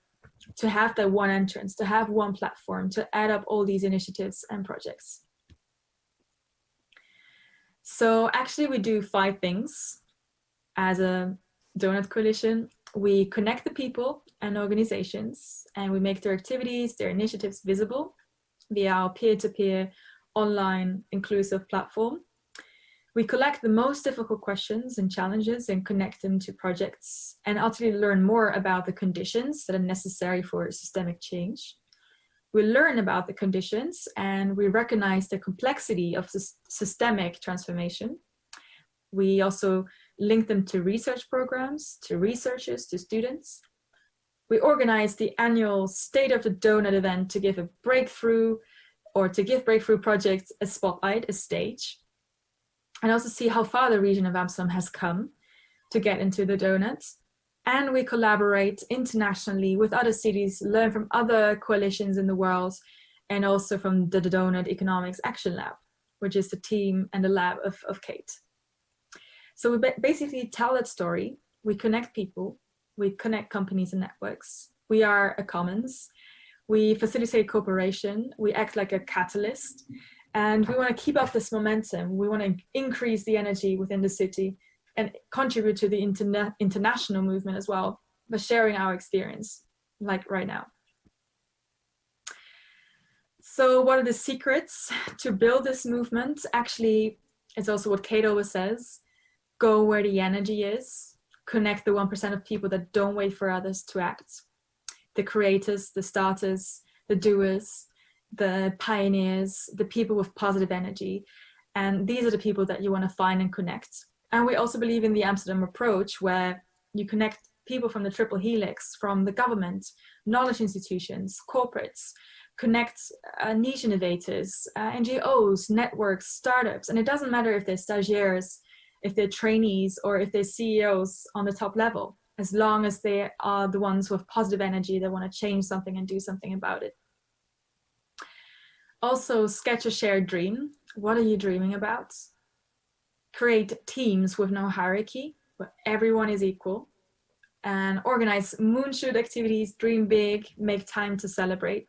to have that one entrance, to have one platform, to add up all these initiatives and projects. So actually we do 5 things as a donut coalition. We connect the people and organizations, and we make their activities, their initiatives visible via our peer-to-peer online inclusive platform. We collect the most difficult questions and challenges and connect them to projects, and ultimately learn more about the conditions that are necessary for systemic change. We learn about the conditions and we recognize the complexity of systemic transformation. We also link them to research programs, to researchers, to students. We organize the annual State of the Donut event to give a breakthrough, or to give breakthrough projects a spotlight, a stage, and also see how far the region of Amsterdam has come to get into the donuts. And we collaborate internationally with other cities, learn from other coalitions in the world, and also from the Donut Economics Action Lab, which is the team and the lab of Kate. So we basically tell that story. We connect people, we connect companies and networks. We are a commons. We facilitate cooperation. We act like a catalyst. And we want to keep up this momentum. We want to increase the energy within the city and contribute to the international movement as well by sharing our experience, like right now. So what are the secrets to build this movement? Actually, it's also what Kate always says: go where the energy is, connect the 1% of people that don't wait for others to act. The creators, the starters, the doers, the pioneers, the people with positive energy. And these are the people that you want to find and connect. And we also believe in the Amsterdam approach, where you connect people from the triple helix, from the government, knowledge institutions, corporates, connect niche innovators, NGOs, networks, startups. And it doesn't matter if they're stagiaires, if they're trainees, or if they're CEOs on the top level, as long as they are the ones with positive energy that want to change something and do something about it. Also, sketch a shared dream. What are you dreaming about? Create teams with no hierarchy, where everyone is equal, and organize moonshoot activities, dream big, make time to celebrate.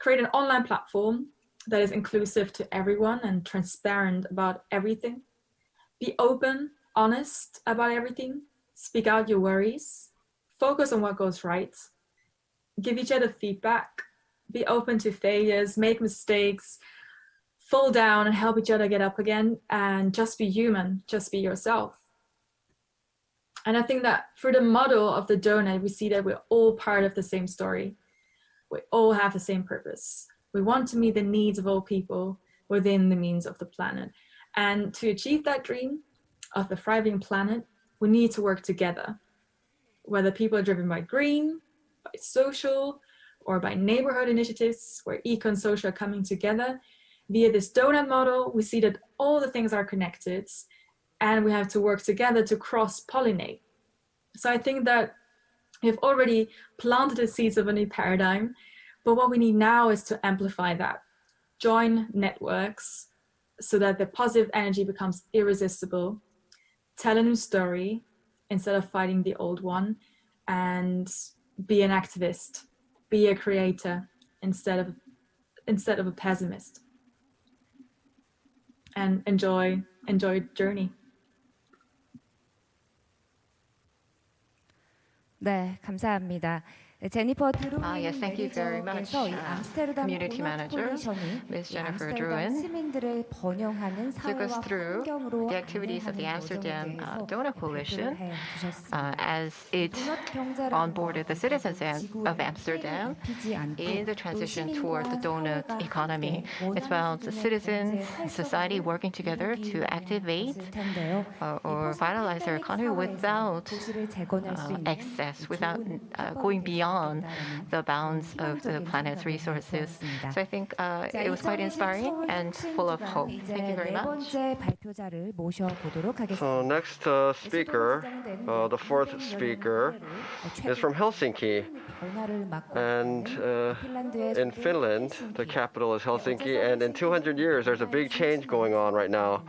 Create an online platform that is inclusive to everyone and transparent about everything. Be open, honest about everything. Speak out your worries. Focus on what goes right. Give each other feedback. Be open to failures, make mistakes, fall down and help each other get up again, and just be human, just be yourself. And I think that through the model of the donut, we see that we're all part of the same story. We all have the same purpose. We want to meet the needs of all people within the means of the planet. And to achieve that dream of the thriving planet, we need to work together. Whether people are driven by green, by social, or by neighborhood initiatives where eco and social are coming together, via this donut model, we see that all the things are connected and we have to work together to cross-pollinate. So I think that we've already planted the seeds of a new paradigm, but what we need now is to amplify that. Join networks so that the positive energy becomes irresistible. Tell a new story instead of fighting the old one, and be an activist, be a creator instead of a pessimist. And enjoy the journey. 네, 감사합니다. 제니퍼 드루인 Yes, thank you very much, 매니저께서 이 암스테르담 Community 도넛 Manager, 콜리션이 Ms. 이 Jennifer 암스테르담 Druin, 시민들을 번영하는 took us 사회와 through 환경으로 the activities of the 안내하는 Amsterdam 여정에 대해서 Donor 발표를 Coalition 해 주셨습니다. as it 도넛 경제라는 onboarded the citizens 지구에 of Amsterdam 입히지 않고 in the 또 transition toward the 시민과 donut 사회가 economy. 함께 It's 원하는 about the 수준의 citizens, 경제 society 활성화를 working together to 이루기 activate 위한 것일 텐데요. or 이 vitalize their 포스트 economy 팬데믹 사회에서 without 도시를 재건할 수 있는 excess, without 좋은 해법이 going 되지 beyond the bounds of the planet's resources. So I think it was quite inspiring and full of hope. Thank you very much. So next speaker, the fourth speaker, is from Helsinki. And in Finland, the capital is Helsinki, and in 200 years, there's a big change going on right now.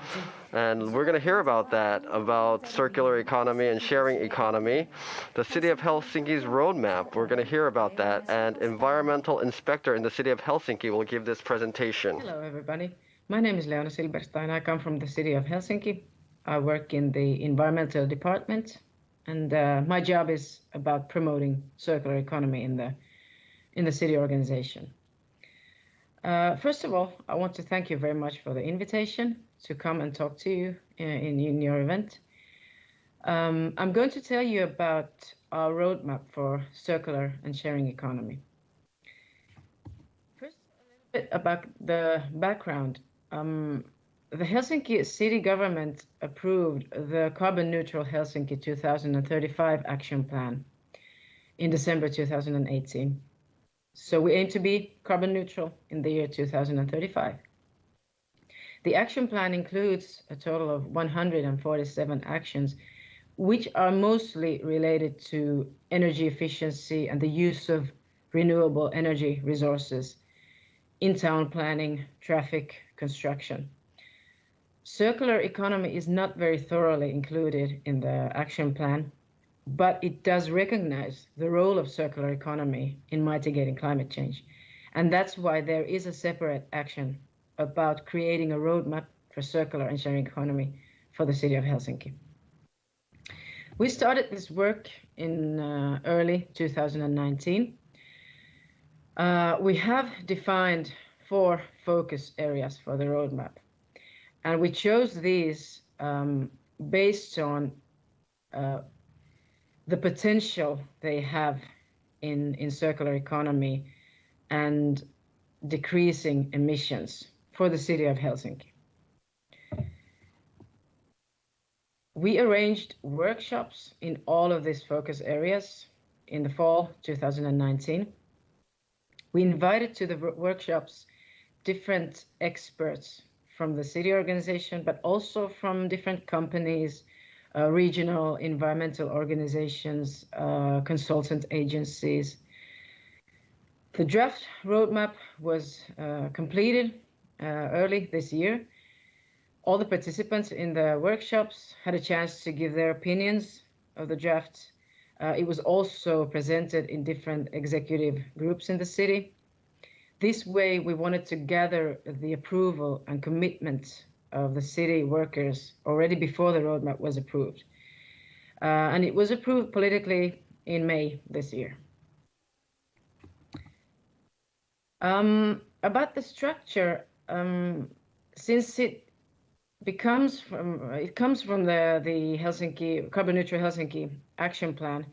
And we're going to hear about that, about circular economy and sharing economy. The city of Helsinki's roadmap, we're going to hear about that. And environmental inspector in the city of Helsinki will give this presentation. Hello, everybody. My name is Leona Silberstein. I come from the city of Helsinki. I work in the environmental department, and my job is about promoting circular economy in the city organization. First of all, I want to thank you very much for the invitation to come and talk to you in your event. I'm going to tell you about our roadmap for circular and sharing economy. First, a little bit about the background. The Helsinki city government approved the Carbon Neutral Helsinki 2035 action plan in December 2018. So we aim to be carbon neutral in the year 2035. The action plan includes a total of 147 actions, which are mostly related to energy efficiency and the use of renewable energy resources in town planning, traffic, construction. Circular economy is not very thoroughly included in the action plan, but it does recognize the role of circular economy in mitigating climate change. And that's why there is a separate action about creating a roadmap for circular and sharing economy for the city of Helsinki. We started this work in early 2019. We have defined 4 focus areas for the roadmap. And we chose these based on the potential they have in circular economy and decreasing emissions for the city of Helsinki. We arranged workshops in all of these focus areas in the fall 2019. We invited to the workshops different experts from the city organization, but also from different companies, regional environmental organizations, consultant agencies. The draft roadmap was completed early this year. All the participants in the workshops had a chance to give their opinions of the draft. It was also presented in different executive groups in the city. This way, we wanted to gather the approval and commitment of the city workers already before the roadmap was approved. And it was approved politically in May this year. About the structure, since it comes from the Helsinki Carbon Neutral Helsinki action plan.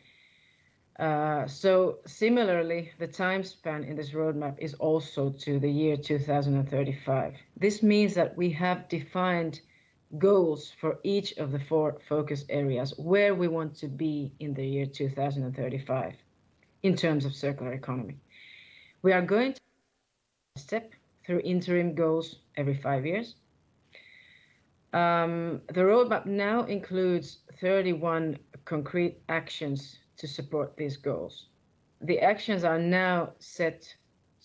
So similarly, the time span in this roadmap is also to the year 2035. This means that we have defined goals for each of the 4 focus areas where we want to be in the year 2035 in terms of circular economy. We are going to step through interim goals every 5 years. The roadmap now includes 31 concrete actions to support these goals. The actions are now set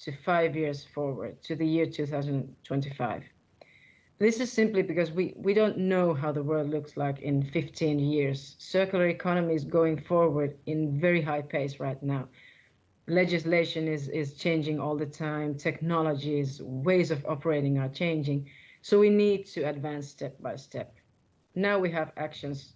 to 5 years forward, to the year 2025. This is simply because we don't know how the world looks like in 15 years. Circular economy is going forward in very high pace right now. Legislation is changing all the time. Technologies, ways of operating are changing. So we need to advance step by step. Now we have actions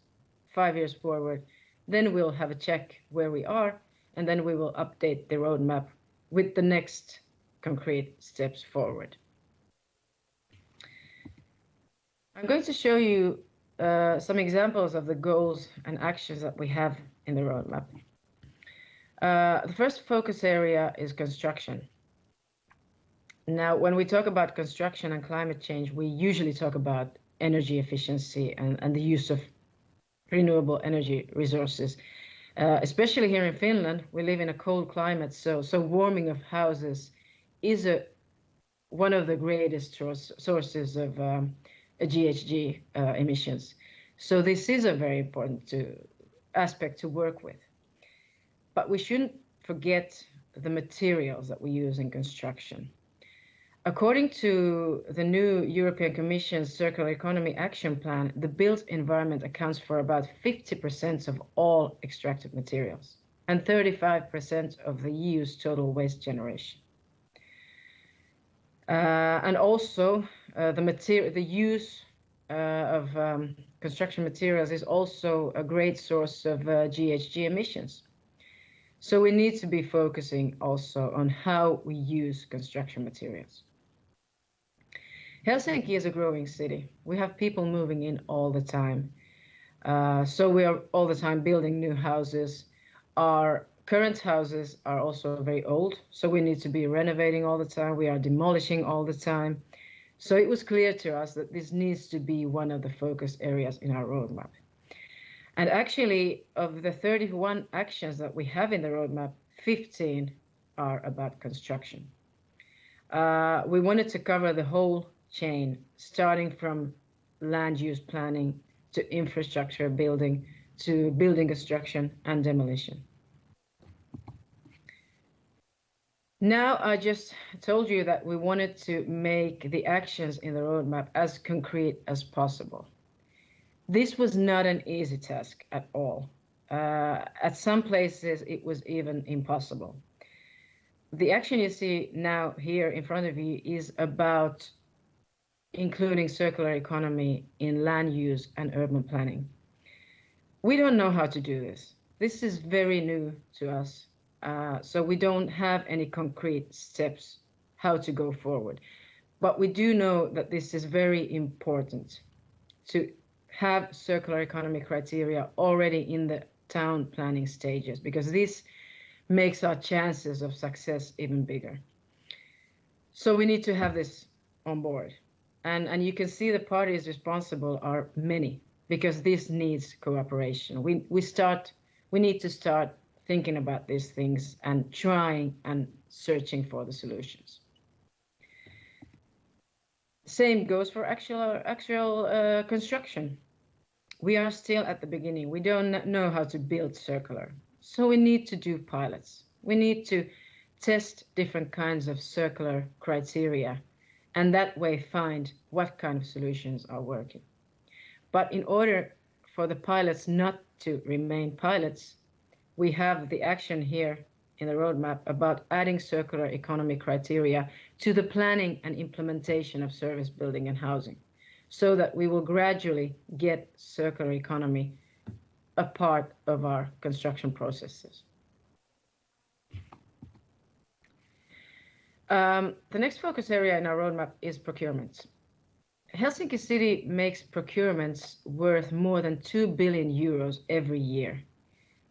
5 years forward. Then we'll have a check where we are, and then we will update the roadmap with the next concrete steps forward. I'm going to show you some examples of the goals and actions that we have in the roadmap. The first focus area is construction. Now, when we talk about construction and climate change, we usually talk about energy efficiency and the use of renewable energy resources. Especially here in Finland, we live in a cold climate, so warming of houses is one of the greatest sources of GHG emissions. So this is a very important aspect to work with. But we shouldn't forget the materials that we use in construction. According to the new European Commission's Circular Economy Action Plan, the built environment accounts for about 50% of all extracted materials and 35% of the EU's total waste generation. And also, the use of construction materials is also a great source of GHG emissions. So we need to be focusing also on how we use construction materials. Helsinki is a growing city. We have people moving in all the time. So we are all the time building new houses. Our current houses are also very old, so we need to be renovating all the time. We are demolishing all the time. So it was clear to us that this needs to be one of the focus areas in our roadmap. And actually, of the 31 actions that we have in the roadmap, 15 are about construction. We wanted to cover the whole chain, starting from land use planning to infrastructure building to building construction and demolition. Now, I just told you that we wanted to make the actions in the roadmap as concrete as possible. This was not an easy task at all. At some places, it was even impossible. The action you see now here in front of you is about including circular economy in land use and urban planning. We don't know how to do this. This is very new to us. So we don't have any concrete steps how to go forward. But we do know that this is very important to have circular economy criteria already in the town planning stages, because this makes our chances of success even bigger. So we need to have this on board. And you can see the parties responsible are many, because this needs cooperation. We need to start thinking about these things and trying and searching for the solutions. Same goes for actual construction. We are still at the beginning. We don't know how to build circular. So we need to do pilots. We need to test different kinds of circular criteria and that way find what kind of solutions are working. But in order for the pilots not to remain pilots, we have the action here in the roadmap about adding circular economy criteria to the planning and implementation of service building and housing, so that we will gradually get circular economy a part of our construction processes. The next focus area in our roadmap is procurement. Helsinki City makes procurements worth more than 2 billion euros every year.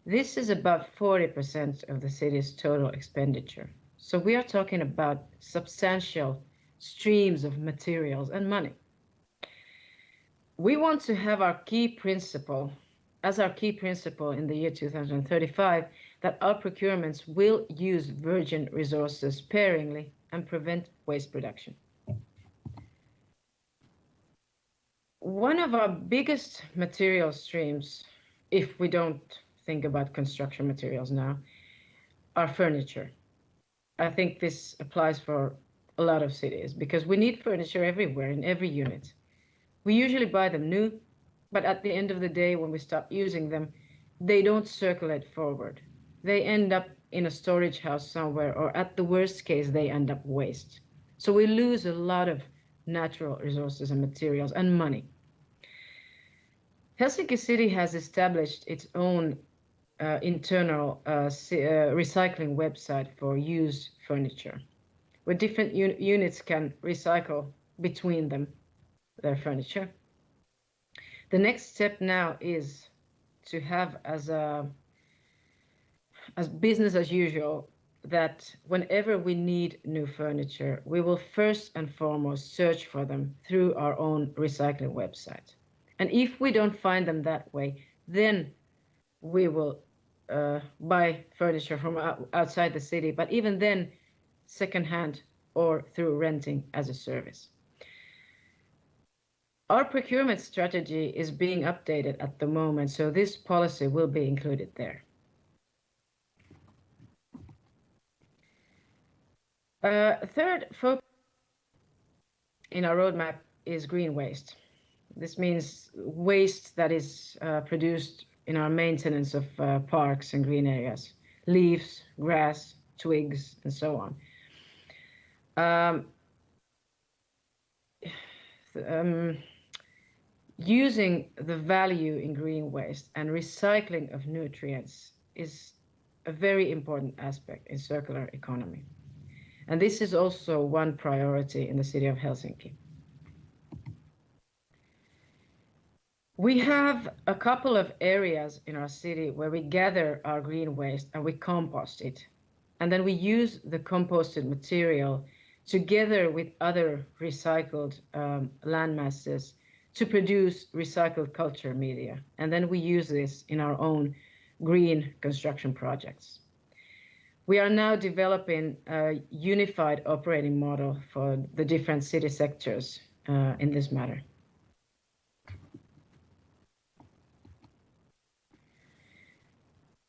This is about 40% of the city's total expenditure. So we are talking about substantial streams of materials and money. We want to have our key principle in the year 2035, that our procurements will use virgin resources sparingly and prevent waste production. One of our biggest material streams, if we don't think about construction materials now, are furniture. I think this applies for a lot of cities because we need furniture everywhere in every unit. We usually buy them new, but at the end of the day, when we stop using them, they don't circulate forward. They end up in a storage house somewhere, or at the worst case, they end up waste. So we lose a lot of natural resources and materials and money. Helsinki City has established its own internal recycling website for used furniture, where different units can recycle between them their furniture. The next step now is to have as business as usual, that whenever we need new furniture, we will first and foremost search for them through our own recycling website. And if we don't find them that way, then we will buy furniture from outside the city, but even then, secondhand or through renting as a service. Our procurement strategy is being updated at the moment, so this policy will be included there. Third focus in our roadmap is green waste. This means waste that is produced in our maintenance of parks and green areas, leaves, grass, twigs, and so on. Using the value in green waste and recycling of nutrients is a very important aspect in circular economy. And this is also one priority in the city of Helsinki. We have a couple of areas in our city where we gather our green waste and we compost it. And then we use the composted material together with other recycled land masses to produce recycled culture media. And then we use this in our own green construction projects. We are now developing a unified operating model for the different city sectors in this matter.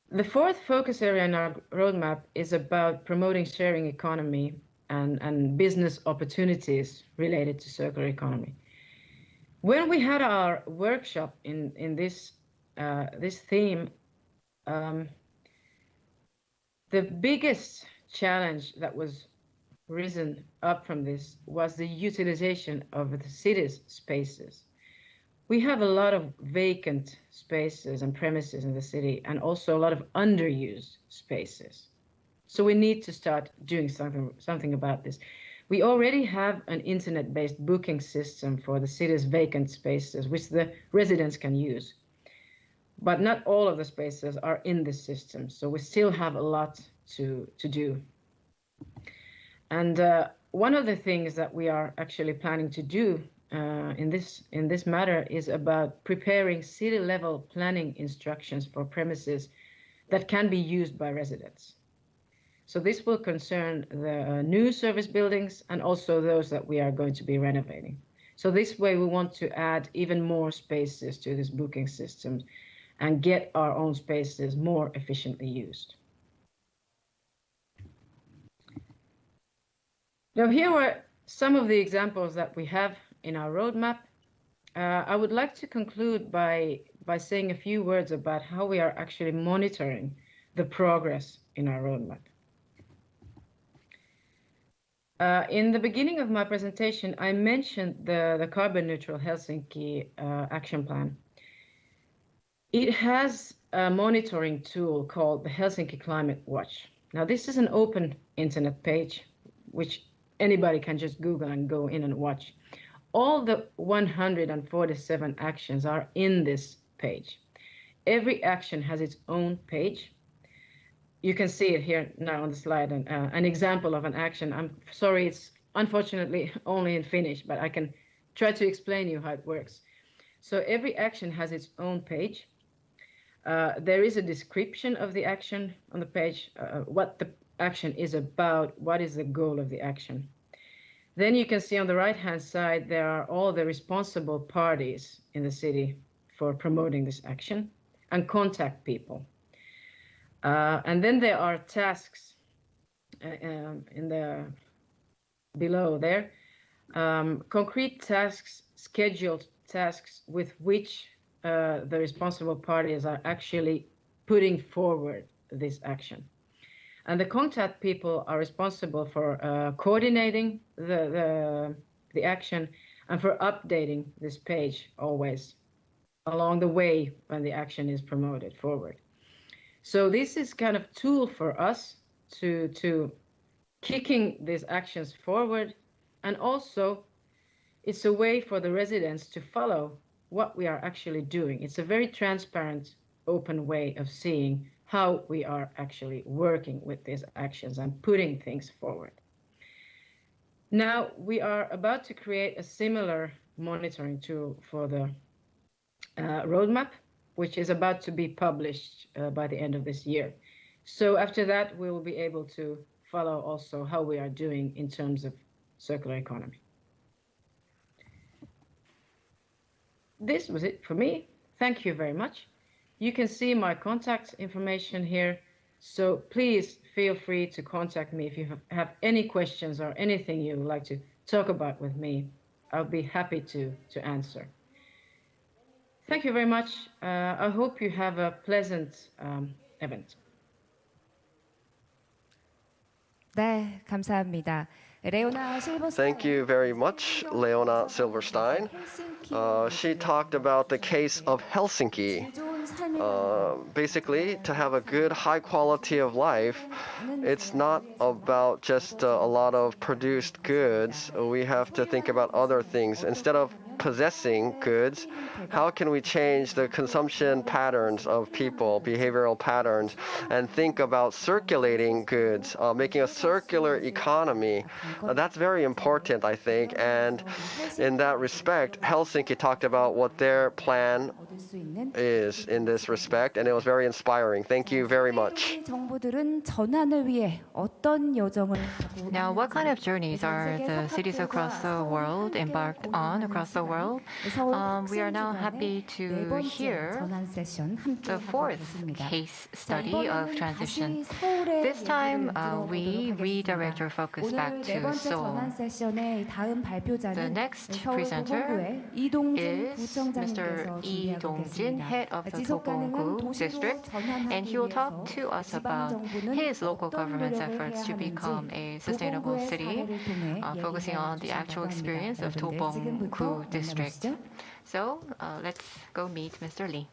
The fourth focus area in our roadmap is about promoting sharing economy and business opportunities related to circular economy. When we had our workshop in this theme, the biggest challenge that was risen up from this was the utilization of the city's spaces. We have a lot of vacant spaces and premises in the city, and also a lot of underused spaces. So we need to start doing something about this. We already have an internet-based booking system for the city's vacant spaces, which the residents can use. But not all of the spaces are in this system, so we still have a lot to do. And one of the things that we are actually planning to do in this matter is about preparing city-level planning instructions for premises that can be used by residents. So this will concern the new service buildings and also those that we are going to be renovating. So this way we want to add even more spaces to this booking system and get our own spaces more efficiently used. Now here were some of the examples that we have in our roadmap. I would like to conclude by saying a few words about how we are actually monitoring the progress in our roadmap. In the beginning of my presentation, I mentioned the carbon neutral Helsinki action plan. It has a monitoring tool called the Helsinki Climate Watch. Now this is an open internet page, which anybody can just Google and go in and watch. All the 147 actions are in this page. Every action has its own page. You can see it here now on the slide, and an example of an action. I'm sorry, it's unfortunately only in Finnish, but I can try to explain you how it works. So every action has its own page. There is a description of the action on the page, what the action is about, what is the goal of the action. Then you can see on the right-hand side, there are all the responsible parties in the city for promoting this action and contact people. And then there are tasks in the below there, concrete tasks, scheduled tasks with which the responsible parties are actually putting forward this action. And the contact people are responsible for coordinating the action and for updating this page always along the way when the action is promoted forward. So this is kind of tool for us to kicking these actions forward, and also it's a way for the residents to follow what we are actually doing. It's a very transparent, open way of seeing how we are actually working with these actions and putting things forward. Now we are about to create a similar monitoring tool for the roadmap, which is about to be published by the end of this year. So after that, we will be able to follow also how we are doing in terms of circular economy. This was it for me. Thank you very much. You can see my contact information here. So please feel free to contact me if you have any questions or anything you would like to talk about with me. I'll be happy to answer. Thank you very much. I hope you have a pleasant event. 네, 감사합니다. 레오나 실버스타인. Thank you very much, Leona Silverstein. She talked about the case of Helsinki. Basically, to have a good, high quality of life, it's not about just a lot of produced goods. We have to think about other things. Instead of possessing goods, how can we change the consumption patterns of people, behavioral patterns, and think about circulating goods, making a circular economy? That's very important, I think. And in that respect, Helsinki talked about what their plan is in this respect, and it was very inspiring. Thank you very much. Now, what kind of journeys are the cities across the world embarked on across the world? We are now happy to hear the fourth case study of transition. This time, we redirect our focus back to Seoul. The next presenter is Mr. Lee Dong-jin, head of the Dobong-gu district, and he will talk to us about his local government's efforts to become a sustainable city, focusing on the actual experience of Dobong-gu district. So let's go meet Mr. Lee.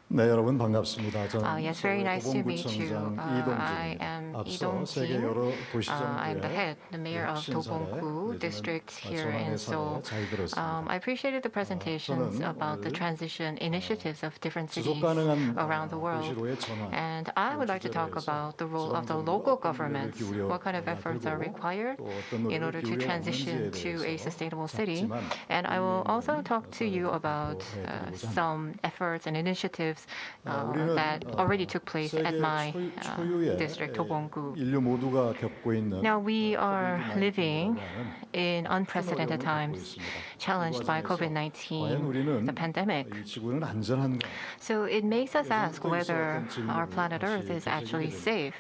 네, 여러분 반갑습니다. 저는 yes, very nice to meet you. 도봉구청장 I am 앞서 세계 여러 I'm the head, the mayor of 혁신 사례, Dobong-gu district here in Seoul. 잘 들었습니다. I appreciated the presentations about the transition initiatives of different cities 지속 가능한 around the world. 도시로의 전환, And I would like to talk about the role of the local governments, what kind of efforts are required in order to transition to a sustainable city. And I will also talk to you about some efforts and initiatives that already took place at my district, Dobong-gu. 인류 모두가 겪고 있는 Now we are living in unprecedented times, challenged by COVID-19, the pandemic. 이 지구는 안전한가? So it makes us ask whether our planet Earth is actually safe.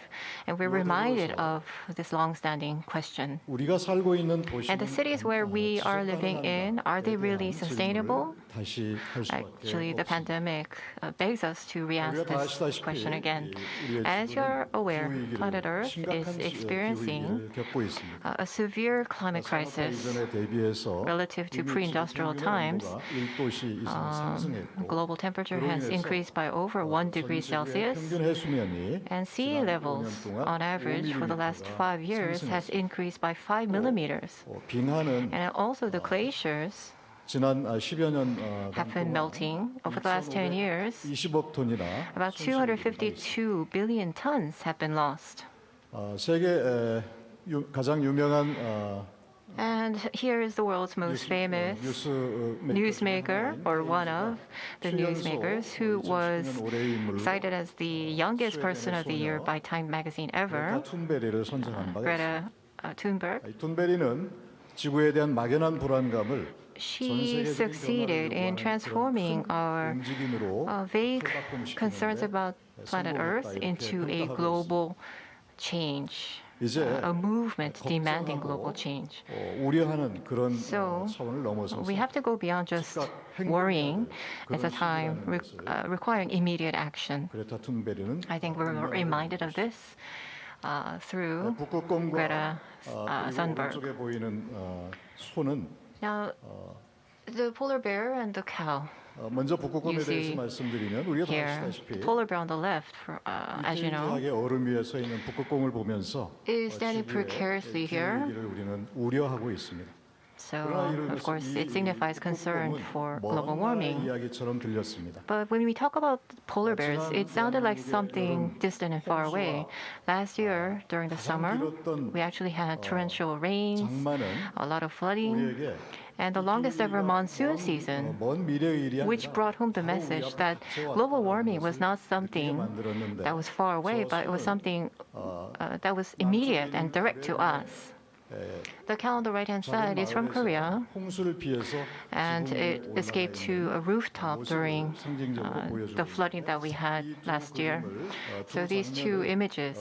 And we're reminded of this long-standing question. 우리가 살고 있는 And the cities where we are living in, are they really sustainable? 다시 할 수밖에 Actually, the pandemic begs us to re-ask 우리가 다 this 아시다시피 question again. 우리의 As you're aware, 기후위기를 planet Earth is 심각한 experiencing 기후위기를 겪고 있습니다. a severe climate crisis 이전에 대비해서 relative to pre-industrial times. 1도씨 이상 상승했고 Global temperature has increased by over 1 degree Celsius, 평균 해수면이 and sea levels, on average, for the last 5 years, has increased by 5 millimeters. 빙하는 And also the glaciers 지난 10여 년 have been melting over the last 10 years. 20억 톤이나 About 252 billion tons have been lost. 세계 가장 유명한 And here is the world's most famous newsmaker, or one of the newsmakers, who was cited as the youngest person of the year by Time magazine ever, 툰베리를 선정한 바가 Greta Thunberg. 툰베리는 지구에 대한 막연한 불안감을 She succeeded in transforming our vague concerns about planet Earth into a global change, a movement demanding global change. 우려하는 그런 So 차원을 넘어서서 we have to go beyond just worrying at a time requiring immediate action. 그레타 툰베리는 I think we're reminded of this through 북극곰과 Greta Thunberg. 오른쪽에 보이는 소는 Now, the polar bear and the cow. 먼저 북극곰에 You 대해서 see 말씀드리면 우리가 다 Here, 아시다시피 the polar bear on the left, as you know, 이태리하게 얼음 위에 서 있는 북극곰을 보면서 is standing precariously here. 기후위기를 우리는 우려하고 있습니다. So, of course, it signifies concern for global warming. 이야기처럼 들렸습니다. But when we talk about polar bears, it sounded like something distant and far away. Last year, during the summer, we actually had torrential rains, 장마는 a lot of flooding, 우리에게 and the longest ever monsoon season, which brought home the message that global warming was not something that was far away, but it was something that was immediate and direct to us. The cow on the right-hand side is from Korea, and it escaped to a rooftop during the flooding that we had last year. So these two images,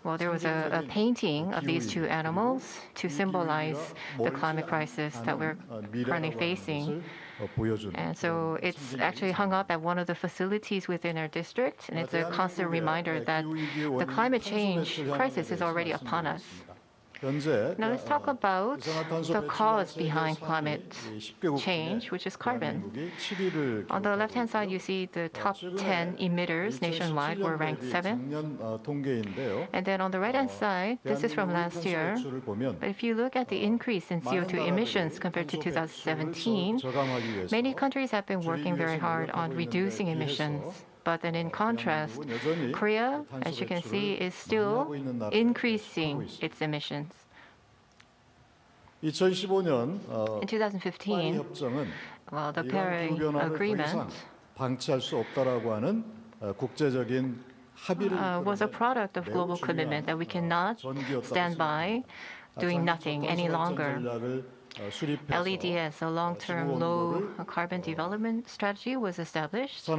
well, there was a painting of these two animals to symbolize the climate crisis that we're currently facing. And so it's actually hung up at one of the facilities within our district, and it's a constant reminder that the climate change crisis is already upon us. Now let's talk about the cause behind climate change, which is carbon. On the left-hand side, you see the top 10 emitters nationwide were ranked 7th. And then on the right-hand side, this is from last year. But if you look at the increase in CO2 emissions compared to 2017, many countries have been working very hard on reducing emissions. But then in contrast, Korea, as you can see, is still increasing its emissions. In 2015, well, the Paris Agreement was a product of global commitment that we cannot stand by doing nothing any longer. LEDS, a long-term low carbon development strategy, was established to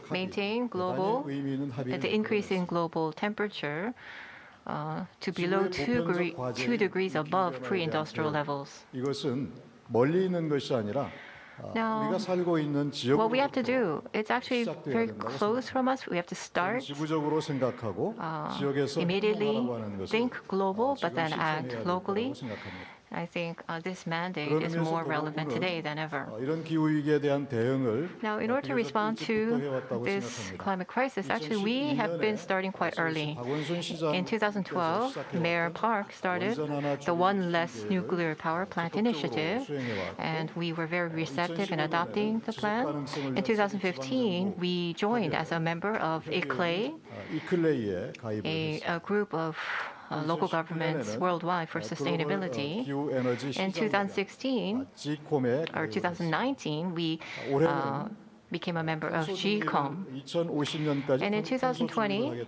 maintain the increase in global temperature to below 2 degrees above pre-industrial levels. Now, what we have to do, it's actually very close from us. We have to start immediately think global, but then act locally. I think this mandate is more relevant today than ever. Now, in order to respond to this climate crisis, actually, we have been starting quite early. In 2012, Mayor Park started the One Less Nuclear Power Plant initiative, and we were very receptive in adopting the plan. In 2015, we joined as a member of ICLEI, a group of local governments worldwide for sustainability. In 2019, we became a member of GCOM. And in 2020,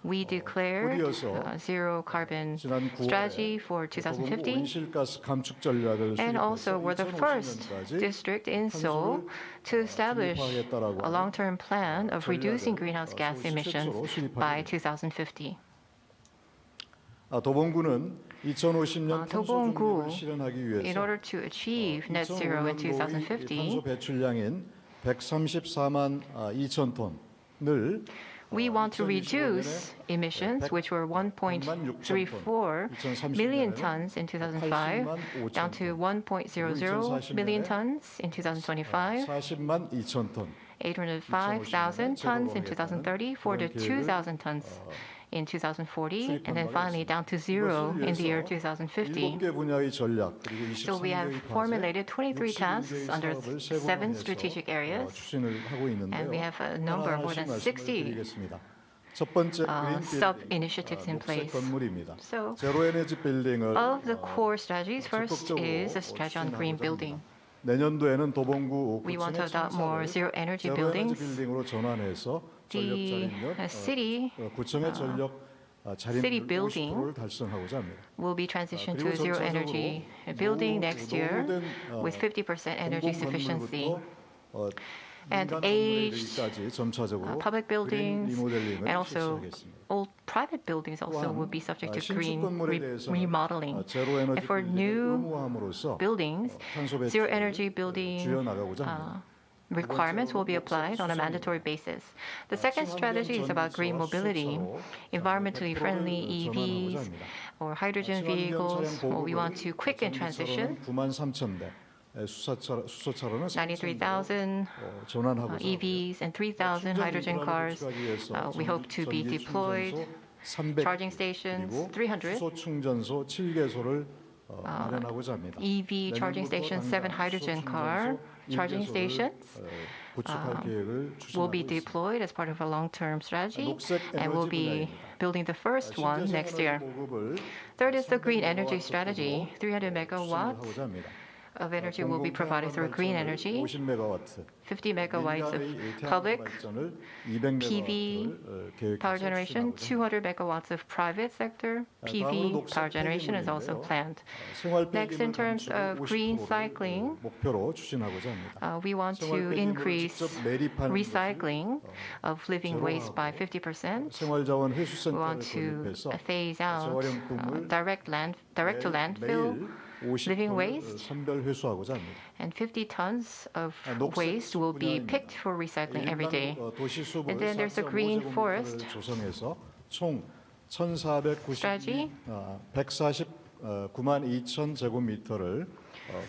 we declared zero carbon strategy for 2050, and also we're the first district in Seoul to establish a long-term plan of reducing greenhouse gas emissions by 2050. 도봉구는 2050년 도봉구, 실현하기 in order to achieve net zero in 2050, 탄소 배출량인 134만 2천 톤을 we want to reduce emissions, which were 1.34 million tons in 2005, down to 1.00 million tons in 2025, 805,000 tons in 2030, 42,000 tons in 2040, and then finally down to zero in the year 2050. So we have formulated 23 tasks under 7 strategic areas, and we have a number of more than 60 sub-initiatives in place. So of the core strategies, first is a strategy on green building. We want to adopt more zero-energy buildings. The city building will be transitioned to a zero-energy building next year with 50% energy sufficiency. And aged public buildings and also old private buildings also will be subject to green remodeling. And for new buildings, zero-energy building requirements will be applied on a mandatory basis. The second strategy is about green mobility, environmentally friendly EVs or hydrogen vehicles. Well, we want to quicken transition. 93,000 EVs and 3,000 hydrogen cars we hope to be deployed. Charging stations, 300. EV charging stations, 7 hydrogen car charging stations 구축할 계획을 will be 추진하고 있습니다. deployed as part of a long-term strategy, 녹색 and we'll 에너지 be 분야입니다. building the first one 신재생 next 에너지 year. 보급을 Third is the green 300 energy 메가와트 strategy. 급으로 300 추진을 megawatts 하고자 합니다. of energy will be provided through green energy, 50 메가와트, 50 megawatts of 민간의 public 발전을 200 PV 메가와트를 power 계획해서 generation, 추진하고자 200 합니다. megawatts of private sector PV 녹색 power generation is also 폐기물인데요. planned. 생활 Next, in 폐기물 terms of 감축을 green 50%를 cycling, 목표로 추진하고자 합니다. we want 생활 to 폐기물을 increase 직접 매립하는 recycling 것을 of living waste by 제로하고 50%. 생활자원 We want 회수센터를 to 건립해서 phase out 재활용품을 direct to landfill 매일 living 50톤을 waste, 선별 회수하고자 합니다. and 50 tons of 녹색 waste will be 분야입니다. picked for recycling every day. 도시 수을 And then there's a green forest 4.5제곱미터를 조성해서 총 1,492 strategy. 149만 2천 제곱미터를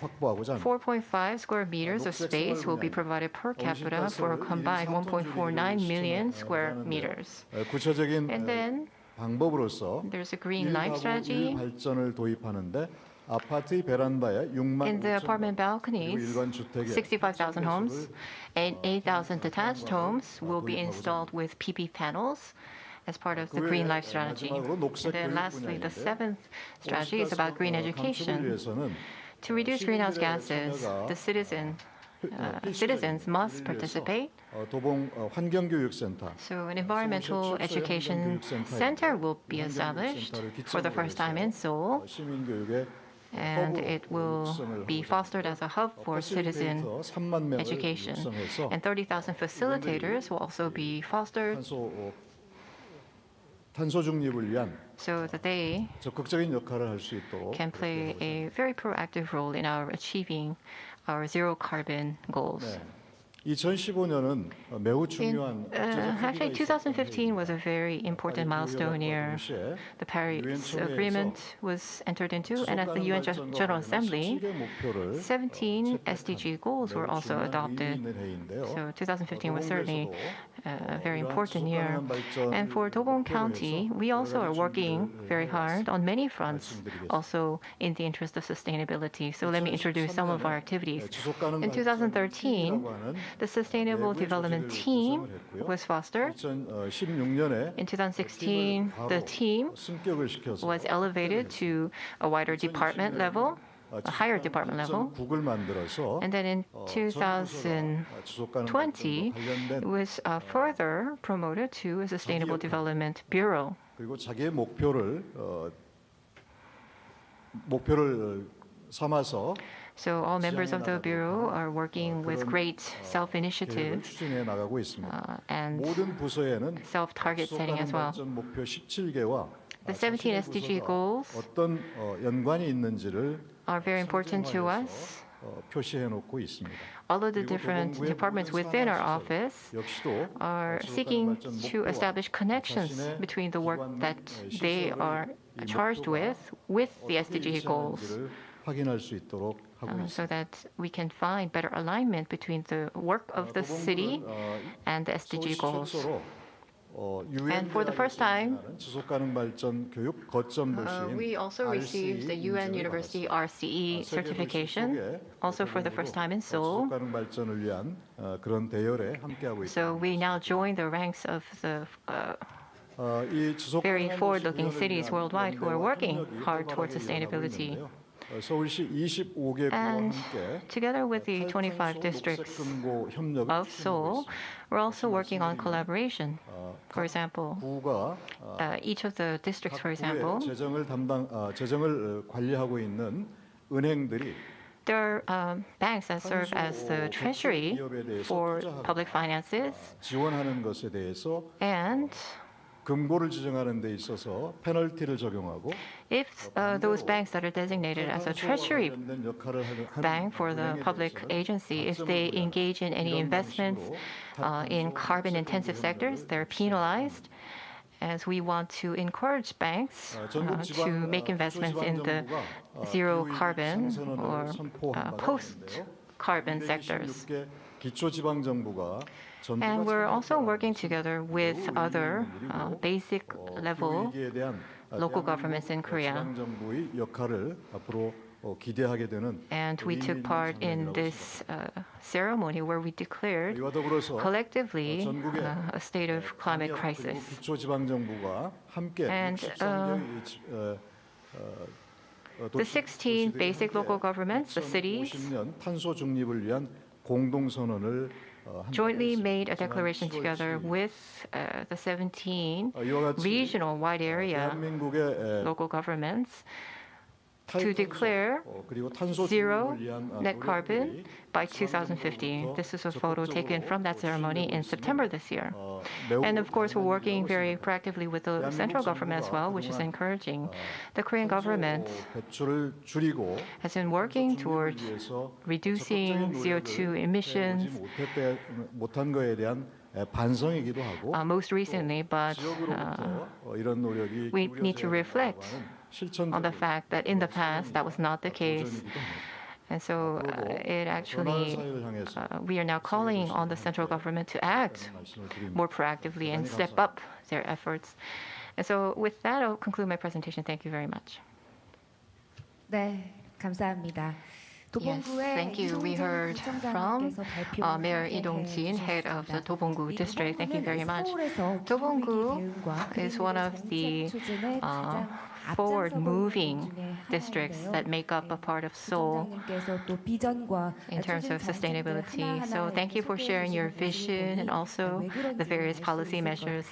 확보하고자 합니다. 4.5 square meters of space will be provided per capita for a combined 1.49 million square meters. 구체적인 And then 방법으로서 there's a green life strategy. 발전을 도입하는데 아파트 베란다에 6만 In the 5천 apartment balconies, 일반 주택에 65,000 homes and 8,000 detached homes will be installed with PP panels as part of the green life strategy. And then lastly, the seventh strategy is about green education. To reduce greenhouse gases, the citizens must participate. 도봉 환경교육센터 So an environmental education center will be established for the first time in Seoul, 시민교육에 and it will be fostered as a hub for citizen education. And 30,000 facilitators will also be fostered 탄소 중립을 위한 so that they 적극적인 역할을 할 수 있도록 can play a very proactive role in our achieving our zero carbon goals. 2015년은 매우 중요한 Actually, 2015 was a very important milestone year. The Paris Agreement was entered into, and at the UN General Assembly, 17 SDG goals were also adopted. So 2015 was certainly a very important year. And for Dobong County, we also are working very hard on many fronts, also in the interest of sustainability. So let me introduce some of our activities. In 2013, the Sustainable Development Team was fostered. In 2016, the team was elevated to a wider department level, a higher department level. And then in 2020, it was further promoted to a Sustainable Development Bureau. 그리고 자기의 목표를 삼아서 So all members of the Bureau are working with great self-initiative 추진해 나가고 있습니다. and 모든 부서에는 self-target setting as well. 목표 17개와 The 17 SDG goals 어떤 연관이 있는지를 are very important to us. 표시해 놓고 있습니다. All of the different departments within our office are seeking to establish connections between the work that they are charged with the SDG goals, 확인할 수 있도록 하고 있습니다. so that we can find better alignment between the work of the city and the SDG goals. And for the first time, we also received the UN University RCE certification, also for the first time in Seoul. So we now join the ranks of the very forward-looking cities worldwide who are working hard towards sustainability. And together with the 25 districts of Seoul, we're also working on collaboration. For example, each of the districts, for example, 재정을 관리하고 있는 은행들이 there are banks that serve as the treasury for public finances, 지원하는 것에 대해서 and 금고를 지정하는 데 있어서 페널티를 적용하고 if those banks that are designated as a treasury bank for the public agency, if they engage in any investments in carbon-intensive sectors, they're penalized. As we want to encourage banks to make investments in the zero carbon or post-carbon sectors. And we're also working together with other basic level local governments in Korea. 지방정부의 역할을 앞으로 기대하게 되는 And we took part in this ceremony where we declared 이와 더불어서 collectively 전국의 a state of climate 광역 crisis. 그리고 기초지방정부가 함께 And 63개의 the 16 basic local governments, the cities, 2050년 탄소 중립을 위한 공동선언을 jointly made a declaration together with the 17 regional wide area 대한민국의 local governments to declare zero net carbon by 2050. This is a photo taken from that ceremony in September this year. And of course, we're working very proactively with the central government as well, which is encouraging. The Korean government has been working towards reducing CO2 emissions most recently, but we need to reflect on the fact that in the past that was not the case. And so it actually, we are now calling on the central government to act more proactively and step up their efforts. And so with that, I'll conclude my presentation. Thank you very much. 네, 감사합니다. Yes, thank you. We heard from Mayor Lee Dong-jin, head of the Dobong-gu district. Thank you very much. Dobong-gu is one of the forward-moving districts that make up a part of Seoul in terms of sustainability. So thank you for sharing your vision and also the various policy measures.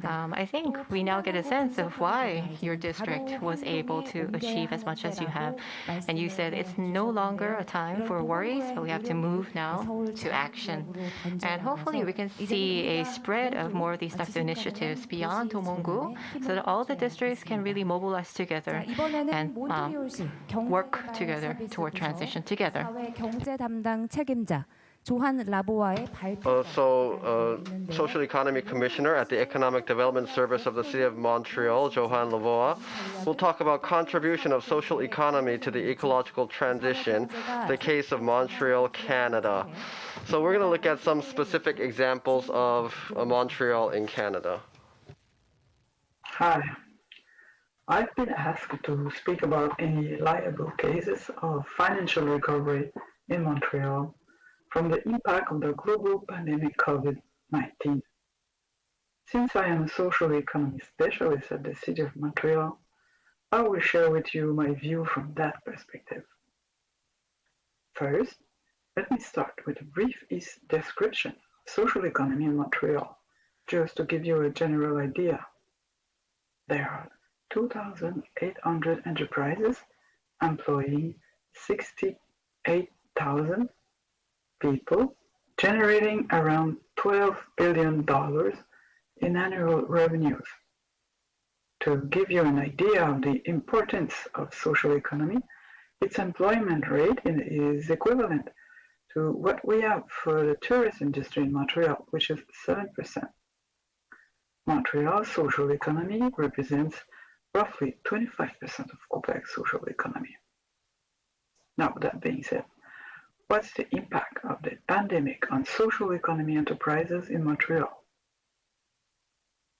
I think we now get a sense of why your district was able to achieve as much as you have. And you said it's no longer a time for worries, but we have to move now to action. And hopefully we can see a spread of more of these types of initiatives beyond Dobong-gu so that all the districts can really mobilize together and work together toward transition together. 경제 담당 책임자 조한 라보아의 발표. Social Economy Commissioner at the Economic Development Service of the City of Montreal, Johan Lavoie, will talk about contribution of social economy to the ecological transition, the case of Montreal, Canada. So we're going to look at some specific examples of Montreal in Canada. Hi. I've been asked to speak about any reliable cases of financial recovery in Montreal from the impact of the global pandemic COVID-19. Since I am a social economy specialist at the City of Montreal, I will share with you my view from that perspective. First, let me start with a brief description of social economy in Montreal, just to give you a general idea. There are 2,800 enterprises employing 68,000 people, generating around $12 billion in annual revenues. To give you an idea of the importance of social economy, its employment rate is equivalent to what we have for the tourist industry in Montreal, which is 7%. Montreal's social economy represents roughly 25% of Quebec's social economy. Now, that being said, what's the impact of the pandemic on social economy enterprises in Montreal?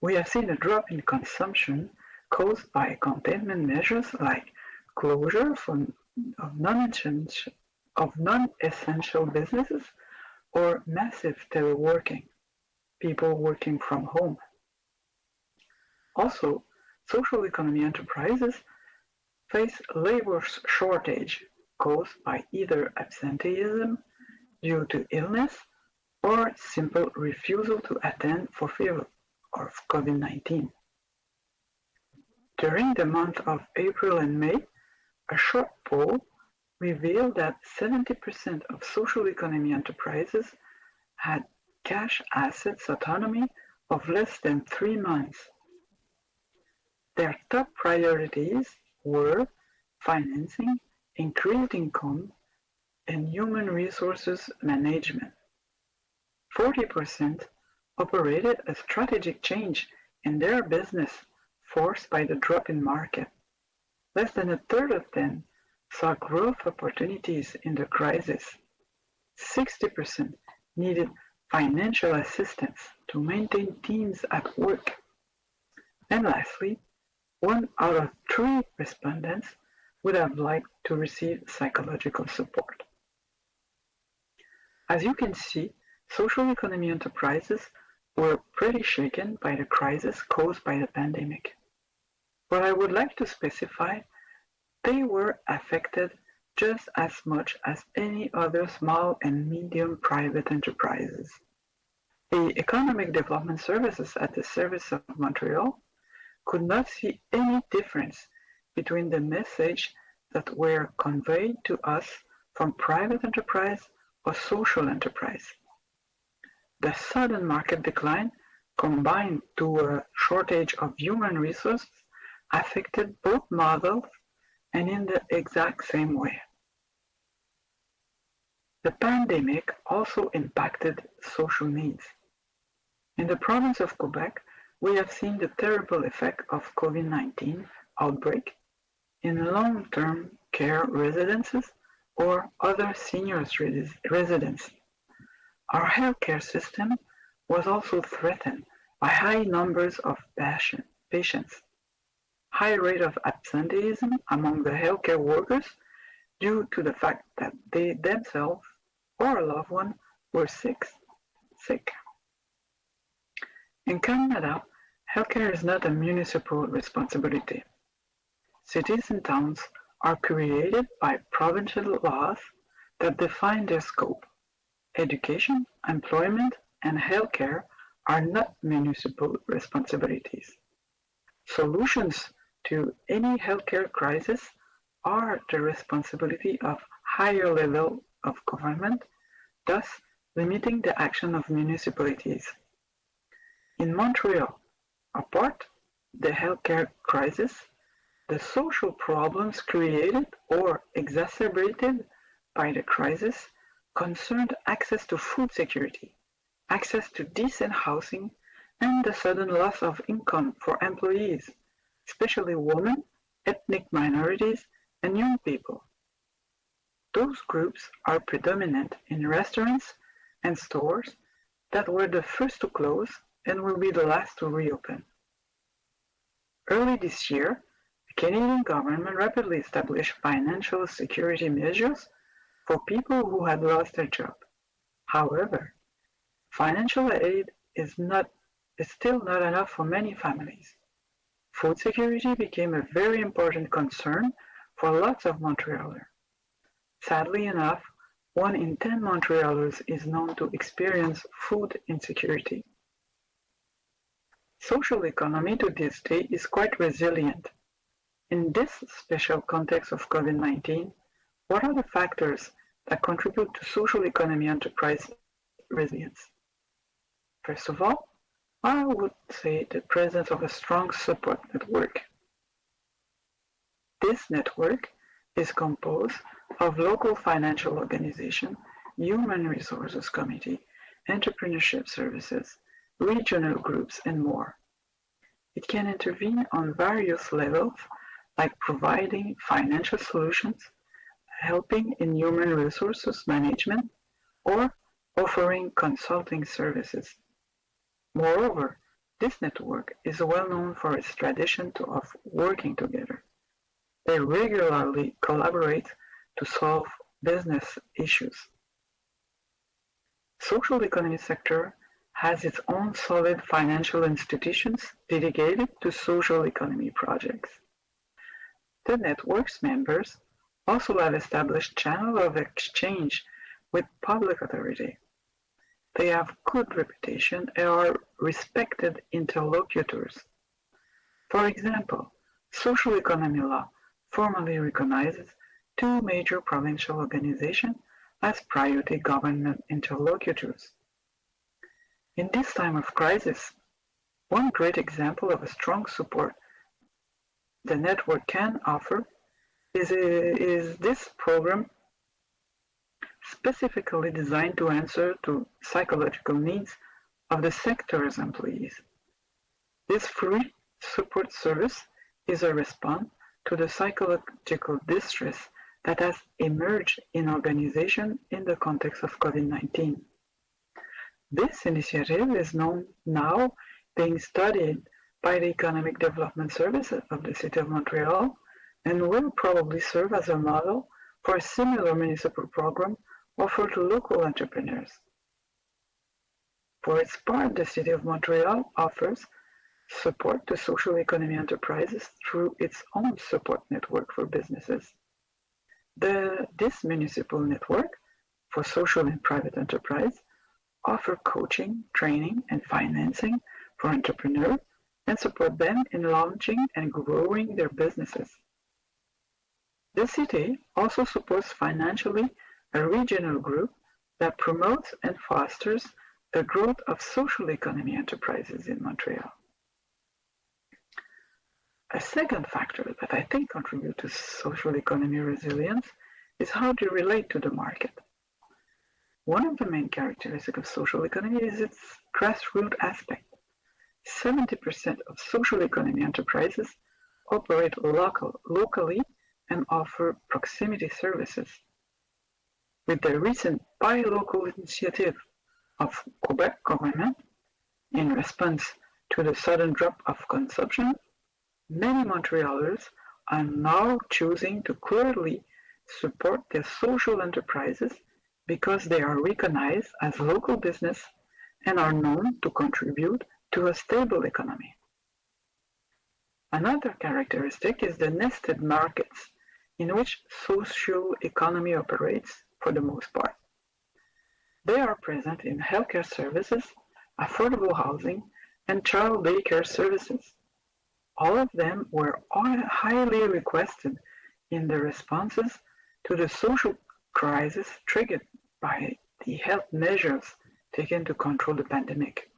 We have seen a drop in consumption caused by containment measures like closure of non-essential businesses or massive teleworking, people working from home. Also, social economy enterprises face labor shortage caused by either absenteeism due to illness or simple refusal to attend for fear of COVID-19. During the month of April and May, a short poll revealed that 70% of social economy enterprises had cash assets autonomy of less than 3 months. Their top priorities were financing, increased income, and human resources management. 40% operated a strategic change in their business forced by the drop in market. Less than a third of them saw growth opportunities in the crisis. 60% needed financial assistance to maintain teams at work. And lastly, 1 out of 3 respondents would have liked to receive psychological support. As you can see, social economy enterprises were pretty shaken by the crisis caused by the pandemic. But I would like to specify they were affected just as much as any other small and medium private enterprises. The Economic Development Services at the Service of Montreal could not see any difference between the message that were conveyed to us from private enterprise or social enterprise. The sudden market decline combined to a shortage of human resources affected both models and in the exact same way. The pandemic also impacted social needs. In the province of Quebec, we have seen the terrible effect of COVID-19 outbreak in long-term care residences or other seniors' residences. Our healthcare system was also threatened by high numbers of patients, high rate of absenteeism among the healthcare workers due to the fact that they themselves or a loved one were sick. In Canada, healthcare is not a municipal responsibility. Cities and towns are created by provincial laws that define their scope. Education, employment, and healthcare are not municipal responsibilities. Solutions to any healthcare crisis are the responsibility of higher level of government, thus limiting the action of municipalities. In Montreal, apart the healthcare crisis, the social problems created or exacerbated by the crisis concerned access to food security, access to decent housing, and the sudden loss of income for employees, especially women, ethnic minorities, and young people. Those groups are predominant in restaurants and stores that were the first to close and will be the last to reopen. Early this year, the Canadian government rapidly established financial security measures for people who had lost their job. However, financial aid is still not enough for many families. Food security became a very important concern for lots of Montrealers. Sadly enough, 1 in 10 Montrealers is known to experience food insecurity. Social economy to this day is quite resilient. In this special context of COVID-19, what are the factors that contribute to social economy enterprise resilience? First of all, I would say the presence of a strong support network. This network is composed of local financial organizations, human resources committee, entrepreneurship services, regional groups, and more. It can intervene on various levels, like providing financial solutions, helping in human resources management, or offering consulting services. Moreover, this network is well known for its tradition of working together. They regularly collaborate to solve business issues. Social economy sector has its own solid financial institutions dedicated to social economy projects. The network's members also have established channels of exchange with public authority. They have good reputation and are respected interlocutors. For example, social economy law formally recognizes 2 major provincial organizations as priority government interlocutors. In this time of crisis, one great example of a strong support the network can offer is this program specifically designed to answer to psychological needs of the sector's employees. This free support service is a response to the psychological distress that has emerged in organizations in the context of COVID-19. This initiative is now being studied by the Economic Development Service of the City of Montreal and will probably serve as a model for a similar municipal program offered to local entrepreneurs. For its part, the City of Montreal offers support to social economy enterprises through its own support network for businesses. This municipal network for social and private enterprise offer coaching, training, and financing for entrepreneurs and support them in launching and growing their businesses. The city also supports financially a regional group that promotes and fosters the growth of social economy enterprises in Montreal. A second factor that I think contributes to social economy resilience is how they relate to the market. One of the main characteristics of social economy is its grassroots aspect. 70% of social economy enterprises operate locally and offer proximity services. With the recent Buy Local initiative of Quebec government in response to the sudden drop of consumption, many Montrealers are now choosing to clearly support their social enterprises because they are recognized as local business and are known to contribute to a stable economy. Another characteristic is the nested markets in which social economy operates for the most part. They are present in healthcare services, affordable housing, and child daycare services. All of them were highly requested in the responses to the social crisis triggered by the health measures taken to control the pandemic.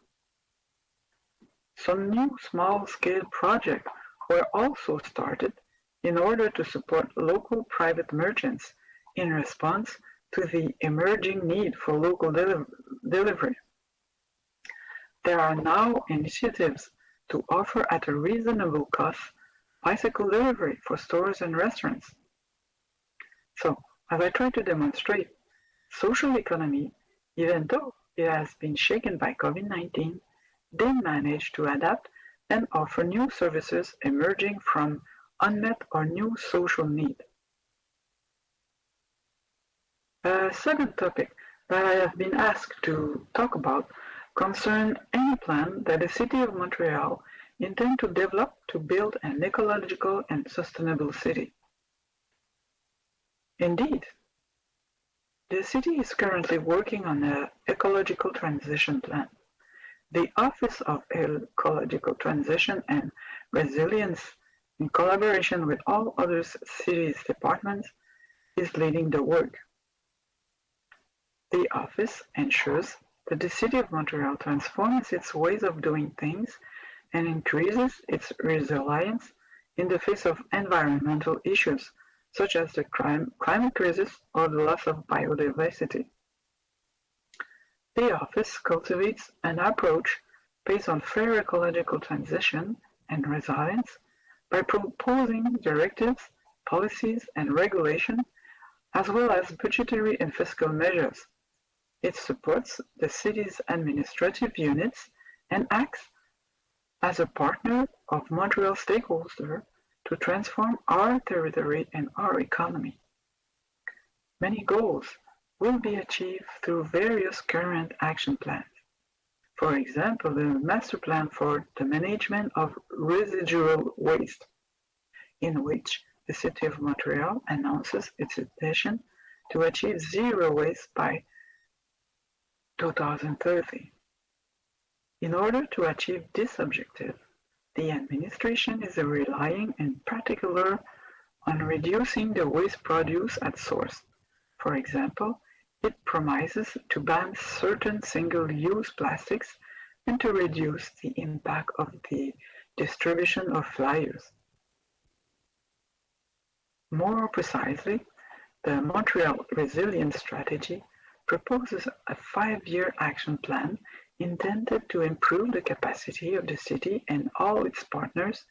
Some new small-scale projects were also started in order to support local private merchants in response to the emerging need for local delivery. There are now initiatives to offer at a reasonable cost bicycle delivery for stores and restaurants. So, as I try to demonstrate, social economy, even though it has been shaken by COVID-19, did manage to adapt and offer new services emerging from unmet or new social need. A second topic that I have been asked to talk about concerns any plan that the City of Montreal intends to develop to build an ecological and sustainable city. Indeed, the city is currently working on an ecological transition plan. The Office of Ecological Transition and Resilience, in collaboration with all other cities' departments, is leading the work. The office ensures that the City of Montreal transforms its ways of doing things and increases its resilience in the face of environmental issues, such as the climate crisis or the loss of biodiversity. The office cultivates an approach based on fair ecological transition and resilience by proposing directives, policies, and regulations, as well as budgetary and fiscal measures. It supports the city's administrative units and acts as a partner of Montreal stakeholders to transform our territory and our economy. Many goals will be achieved through various current action plans. For example, the Master Plan for the Management of Residual Waste, in which the City of Montreal announces its intention to achieve zero waste by 2030. In order to achieve this objective, the administration is relying in particular on reducing the waste produced at source. For example, it promises to ban certain single-use plastics and to reduce the impact of the distribution of flyers. More precisely, the Montreal Resilience Strategy proposes a 5-year action plan intended to improve the capacity of the city and all its partners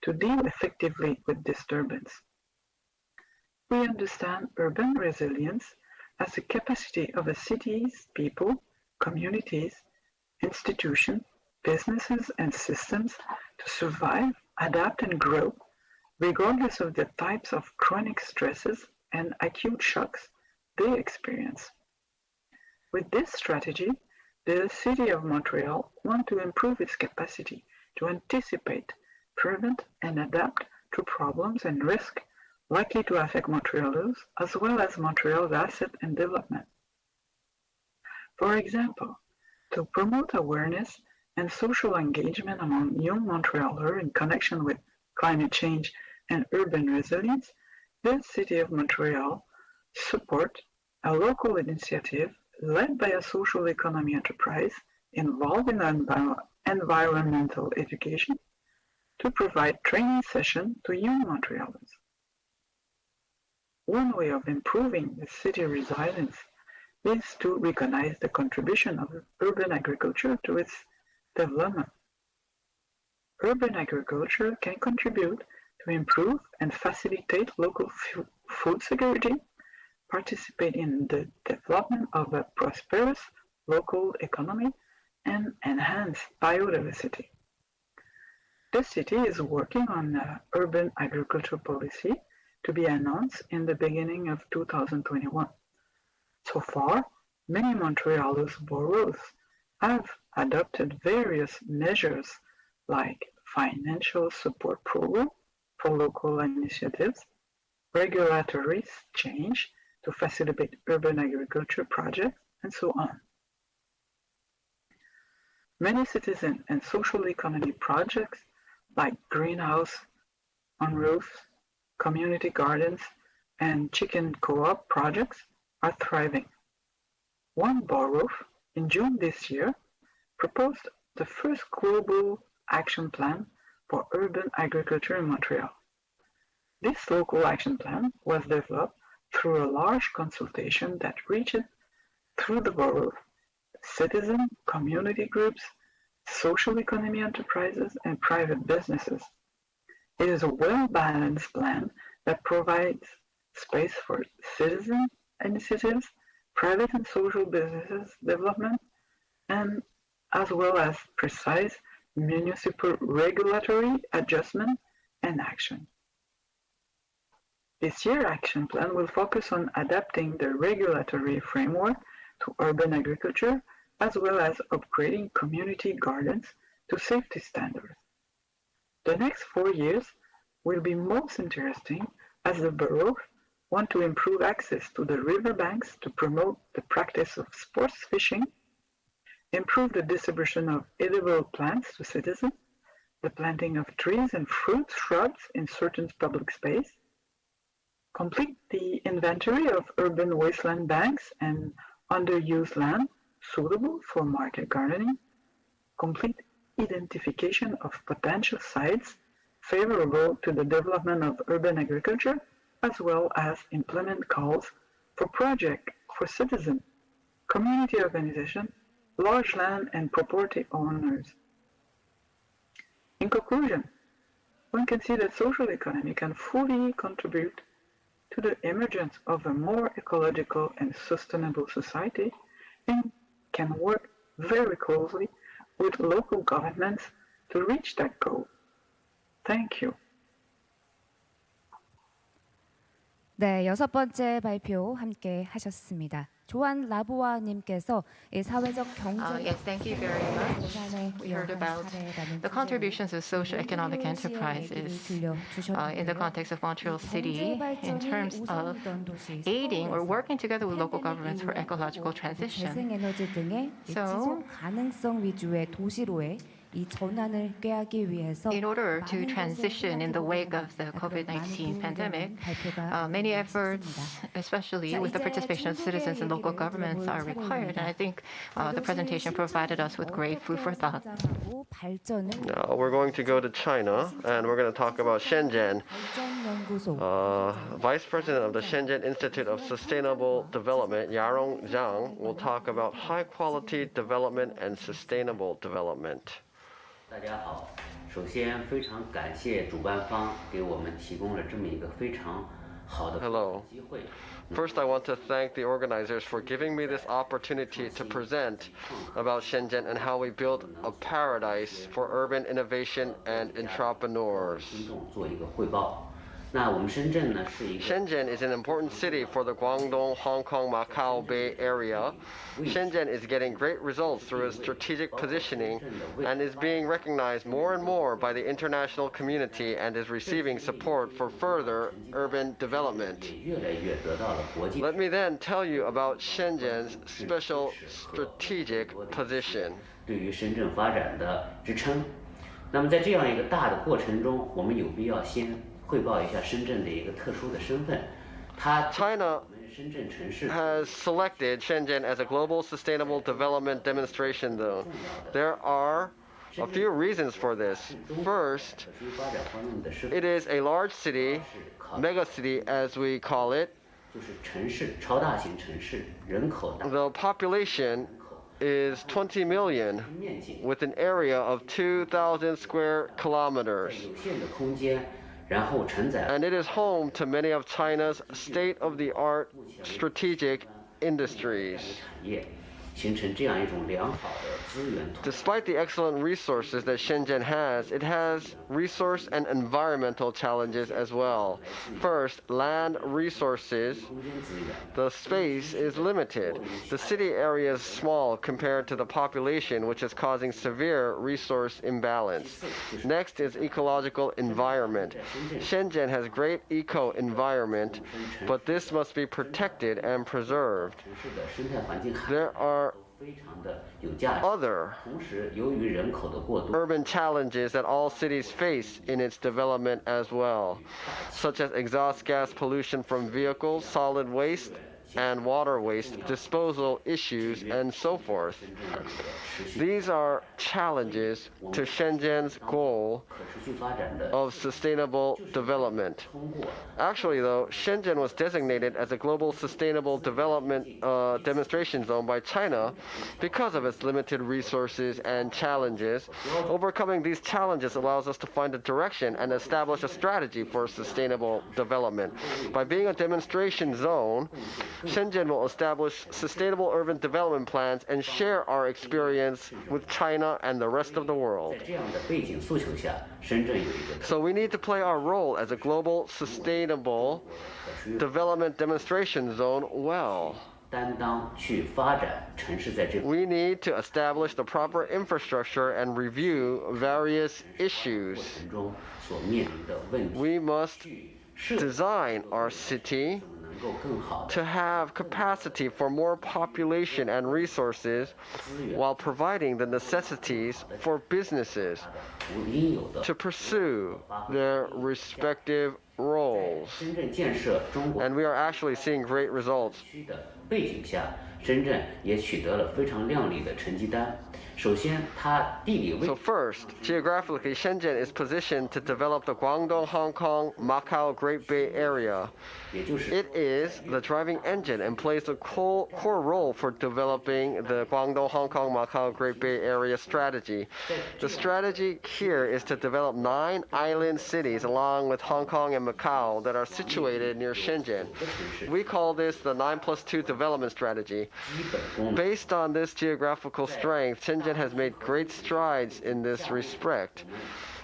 to deal effectively with disturbance. We understand urban resilience as the capacity of a city's people, communities, institutions, businesses, and systems to survive, adapt, and grow, regardless of the types of chronic stresses and acute shocks they experience. With this strategy, the City of Montreal wants to improve its capacity to anticipate, prevent, and adapt to problems and risks likely to affect Montrealers, as well as Montreal's asset and development. For example, to promote awareness and social engagement among young Montrealers in connection with climate change and urban resilience, the City of Montreal support a local initiative led by a social economy enterprise involved in environmental education to provide training sessions to young Montrealers. One way of improving the city resilience is to recognize the contribution of urban agriculture to its development. Urban agriculture can contribute to improve and facilitate local food security, participate in the development of a prosperous local economy, and enhance biodiversity. The city is working on an urban agriculture policy to be announced in the beginning of 2021. So far, many Montreal's boroughs have adopted various measures like financial support program for local initiatives, regulatory change to facilitate urban agriculture projects, and so on. Many citizen and social economy projects like greenhouse on roofs, community gardens, and chicken co-op projects are thriving. One borough in June this year proposed the first global action plan for urban agriculture in Montreal. This local action plan was developed through a large consultation that reached through the borough, citizen, community groups, social economy enterprises, and private businesses. It is a well-balanced plan that provides space for citizen initiatives, private and social businesses development, and as well as precise municipal regulatory adjustment and action. This year's action plan will focus on adapting the regulatory framework to urban agriculture, as well as upgrading community gardens to safety standards. The next 4 years will be most interesting as the borough want to improve access to the riverbanks to promote the practice of sports fishing, improve the distribution of edible plants to citizens, the planting of trees and fruit shrubs in certain public space, complete the inventory of urban wasteland banks and underused land suitable for market gardening, complete identification of potential sites favorable to the development of urban agriculture, as well as implement calls for projects for citizens, community organizations, large land and property owners. In conclusion, one can see that social economy can fully contribute to the emergence of a more ecological and sustainable society and can work very closely with local governments to reach that goal. Thank you. 네, 6번째 발표 함께 하셨습니다. 조한 라보아님께서 사회적 경제 Yes, thank you very much. We heard about the contributions of socio-economic enterprises in the context of Montreal City in terms of aiding or working together with local governments for ecological transition. 재생에너지 등의 지속 가능성 위주의 도시로의 이 전환을 꾀하기 위해서 In order to transition in the wake of the COVID-19 pandemic, many efforts, especially with the participation of citizens and local governments, are required. And I think the presentation provided us with great food for thought. Now we're going to go to China, and we're going to talk about Shenzhen. Vice President of the Shenzhen Institute of Sustainable Development, Yarong Zhang, will talk about high-quality development and sustainable development. 大家好，首先非常感谢主办方给我们提供了这么一个非常 Hello. First, I want to thank the organizers for giving me this opportunity to present about Shenzhen and how we built a paradise for urban innovation and entrepreneurs. Shenzhen is an important city for the Guangdong, Hong Kong, Macau Bay Area. Shenzhen is getting great results through its strategic positioning and is being recognized more and more by the international community and is receiving support for further urban development. Let me then tell you about Shenzhen's special strategic position. 对于深圳发展的支撑。那么在这样一个大的过程中，我们有必要先汇报一下深圳的一个特殊的身份。China has selected Shenzhen as a global sustainable development demonstration zone. There are a few reasons for this. First, it is a large city, mega city as we call it. The population is 20 million with an area of 2,000 square kilometers. And it is home to many of China's state-of-the-art strategic industries. Despite the excellent resources that Shenzhen has, it has resource and environmental challenges as well. First, land resources. The space is limited. The city area is small compared to the population, which is causing severe resource imbalance. Next is ecological environment. Shenzhen has great eco-environment, but this must be protected and preserved. There are other urban challenges that all cities face in its development as well, such as exhaust gas pollution from vehicles, solid waste, and water waste disposal issues, and so forth. These are challenges to Shenzhen's goal of sustainable development. Actually, though, Shenzhen was designated as a global sustainable development demonstration zone by China because of its limited resources and challenges. Overcoming these challenges allows us to find a direction and establish a strategy for sustainable development. By being a demonstration zone, Shenzhen will establish sustainable urban development plans and share our experience with China and the rest of the world. So we need to play our role as a global sustainable development demonstration zone well. We need to establish the proper infrastructure and review various issues. We must design our city to have capacity for more population and resources while providing the necessities for businesses to pursue their respective roles. And we are actually seeing great results. So first, geographically, Shenzhen is positioned to develop the Guangdong, Hong Kong, Macau Great Bay Area. It is the driving engine and plays a core role for developing the Guangdong, Hong Kong, Macau Great Bay Area strategy. The strategy here is to develop 9 island cities along with Hong Kong and Macau that are situated near Shenzhen. We call this the 9+2 development strategy. Based on this geographical strength, Shenzhen has made great strides in this respect.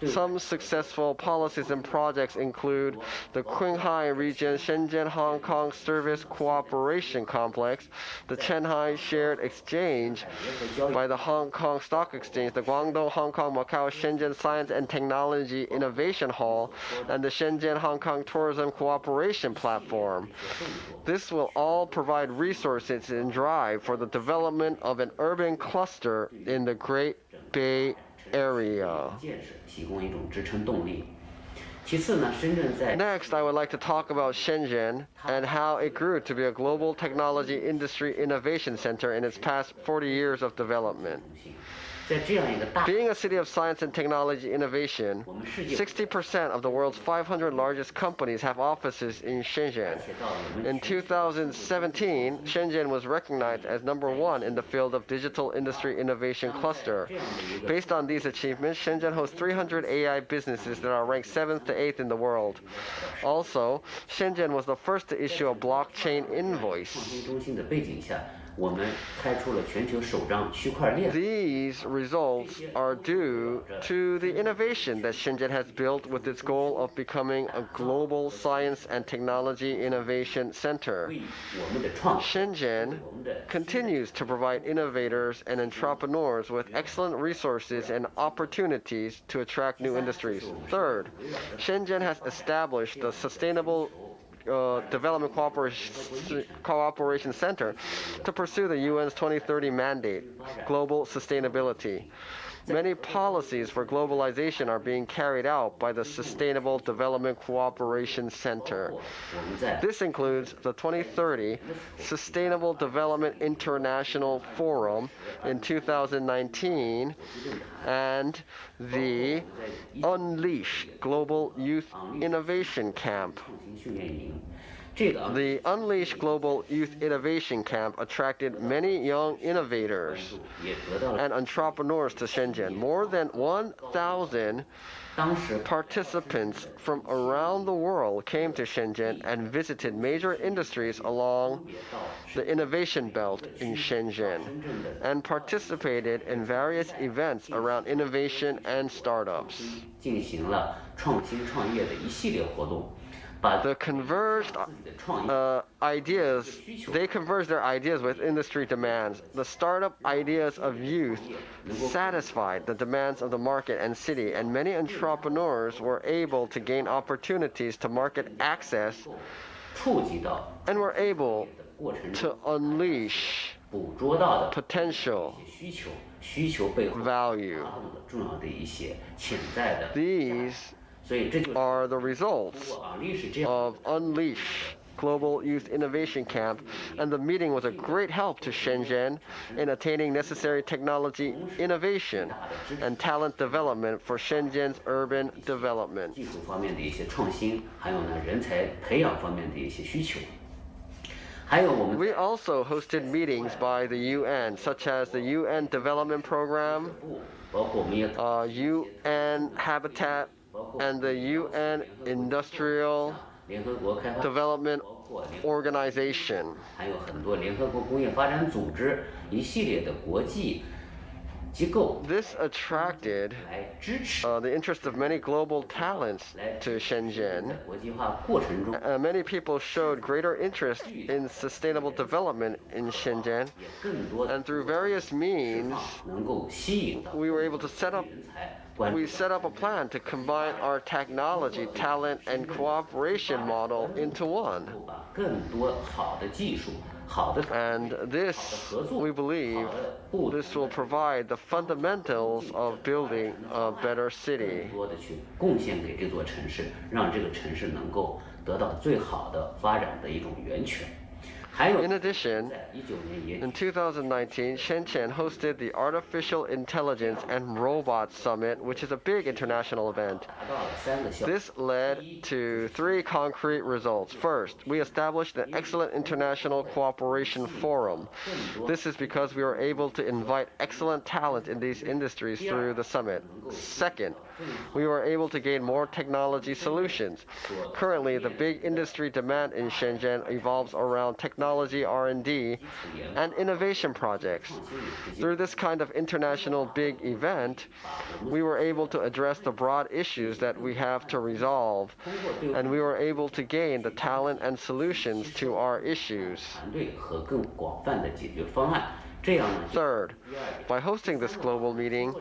Some successful policies and projects include the Qinghai Region Shenzhen-Hong Kong Service Cooperation Complex, the Qianhai Shared Exchange by the Hong Kong Stock Exchange, the Guangdong Hong Kong Macau Shenzhen Science and Technology Innovation Hall, and the Shenzhen-Hong Kong Tourism Cooperation Platform. This will all provide resources and drive for the development of an urban cluster in the Great Bay Area. Next, I would like to talk about Shenzhen and how it grew to be a global technology industry innovation center in its past 40 years of development. Being a city of science and technology innovation, 60% of the world's 500 largest companies have offices in Shenzhen. In 2017, Shenzhen was recognized as #1 in the field of digital industry innovation cluster. Based on these achievements, Shenzhen hosts 300 AI businesses that are ranked 7th to 8th in the world. Also, Shenzhen was the first to issue a blockchain invoice. These results are due to the innovation that Shenzhen has built with its goal of becoming a global science and technology innovation center. Shenzhen continues to provide innovators and entrepreneurs with excellent resources and opportunities to attract new industries. Third, Shenzhen has established the Sustainable Development Cooperation Center to pursue the UN's 2030 mandate, global sustainability. Many policies for globalization are being carried out by the Sustainable Development Cooperation Center. This includes the 2030 Sustainable Development International Forum in 2019 and the Unleash Global Youth Innovation Camp. The Unleash Global Youth Innovation Camp attracted many young innovators and entrepreneurs to Shenzhen. More than 1,000 participants from around the world came to Shenzhen and visited major industries along the innovation belt in Shenzhen and participated in various events around innovation and startups. They converged their ideas with industry demands. The startup ideas of youth satisfied the demands of the market and city, and many entrepreneurs were able to gain opportunities to market access and were able to unleash potential value. These are the results of Unleash Global Youth Innovation Camp, and the meeting was a great help to Shenzhen in attaining necessary technology innovation and talent development for Shenzhen's urban development. We also hosted meetings by the UN, such as the UN Development Program, UN Habitat, and the UN Industrial Development Organization. This attracted the interest of many global talents to Shenzhen. Many people showed greater interest in sustainable development in Shenzhen, and through various means, we were able to set up a plan to combine our technology, talent, and cooperation model into one. And this, we believe, this will provide the fundamentals of building a better city. In addition, in 2019, Shenzhen hosted the Artificial Intelligence and Robots Summit, which is a big international event. This led to 3 concrete results. First, we established an excellent international cooperation forum. This is because we were able to invite excellent talent in these industries through the summit. Second, we were able to gain more technology solutions. Currently, the big industry demand in Shenzhen evolves around technology R&D and innovation projects. Through this kind of international big event, we were able to address the broad issues that we have to resolve, and we were able to gain the talent and solutions to our issues. Third, by hosting this global meeting,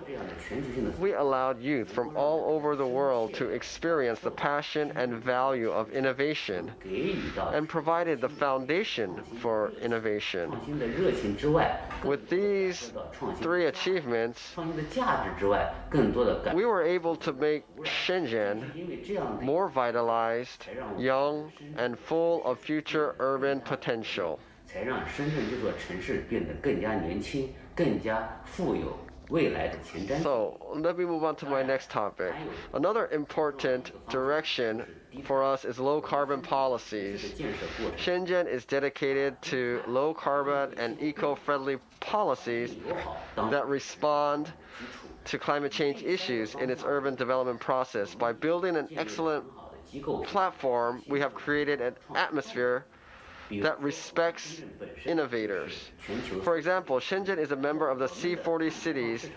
we allowed youth from all over the world to experience the passion and value of innovation and provided the foundation for innovation. With these 3 achievements, we were able to make Shenzhen more vitalized, young, and full of future urban potential. So let me move on to my next topic. Another important direction for us is low carbon policies. Shenzhen is dedicated to low carbon and eco-friendly policies that respond to climate change issues in its urban development process. By building an excellent platform, we have created an atmosphere that respects innovators. For example, Shenzhen is a member of the C40 cities,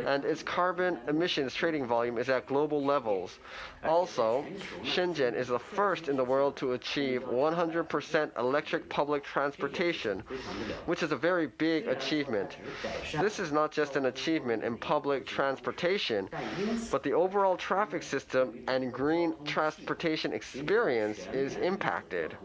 and its carbon emissions trading volume is at global levels. Also, Shenzhen is the first in the world to achieve 100% electric public transportation, which is a very big achievement. This is not just an achievement in public transportation, but the overall traffic system and green transportation experience is impacted.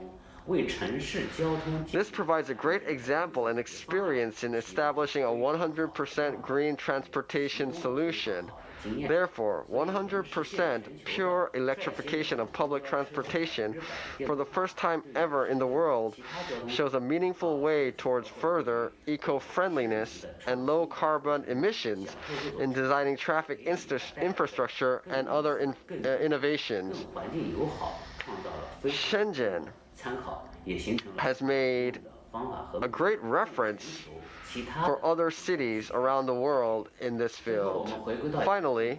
This provides a great example and experience in establishing a 100% green transportation solution. Therefore, 100% pure electrification of public transportation for the first time ever in the world shows a meaningful way towards further eco-friendliness and low carbon emissions in designing traffic infrastructure and other innovations. Shenzhen has made a great reference for other cities around the world in this field. Finally,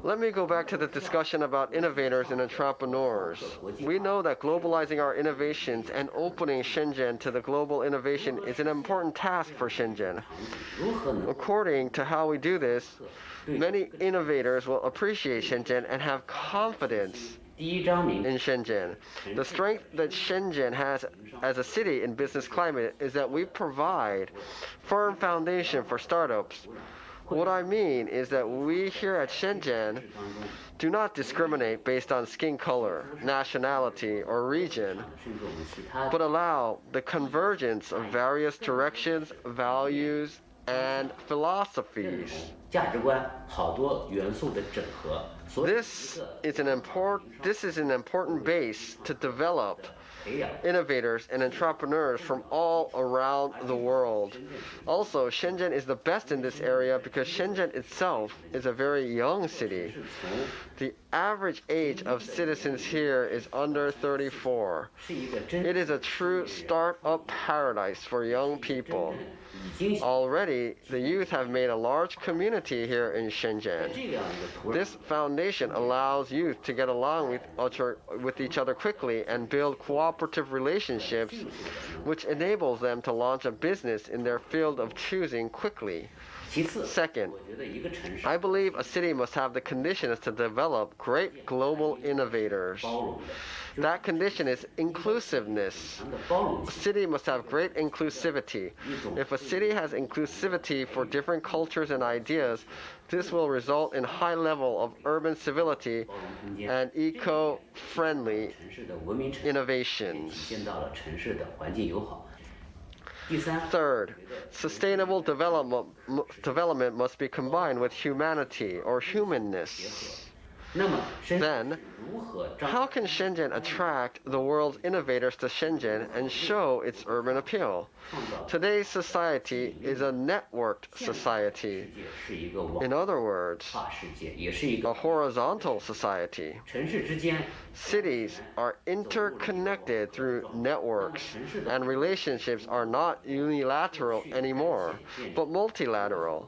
let me go back to the discussion about innovators and entrepreneurs. We know that globalizing our innovations and opening Shenzhen to the global innovation is an important task for Shenzhen. According to how we do this, many innovators will appreciate Shenzhen and have confidence in Shenzhen. The strength that Shenzhen has as a city in business climate is that we provide firm foundation for startups. What I mean is that we here at Shenzhen do not discriminate based on skin color, nationality, or region, but allow the convergence of various directions, values, and philosophies. This is an important base to develop innovators and entrepreneurs from all around the world. Also, Shenzhen is the best in this area because Shenzhen itself is a very young city. The average age of citizens here is under 34. It is a true start-up paradise for young people. Already, the youth have made a large community here in Shenzhen. This foundation allows youth to get along with each other quickly and build cooperative relationships, which enables them to launch a business in their field of choosing quickly. Second, I believe a city must have the conditions to develop great global innovators. That condition is inclusiveness. A city must have great inclusivity. If a city has inclusivity for different cultures and ideas, this will result in high level of urban civility and eco-friendly innovations. Third, sustainable development must be combined with humanity or humanness. Then, how can Shenzhen attract the world's innovators to Shenzhen and show its urban appeal? Today's society is a networked society. In other words, a horizontal society. Cities are interconnected through networks, and relationships are not unilateral anymore, but multilateral.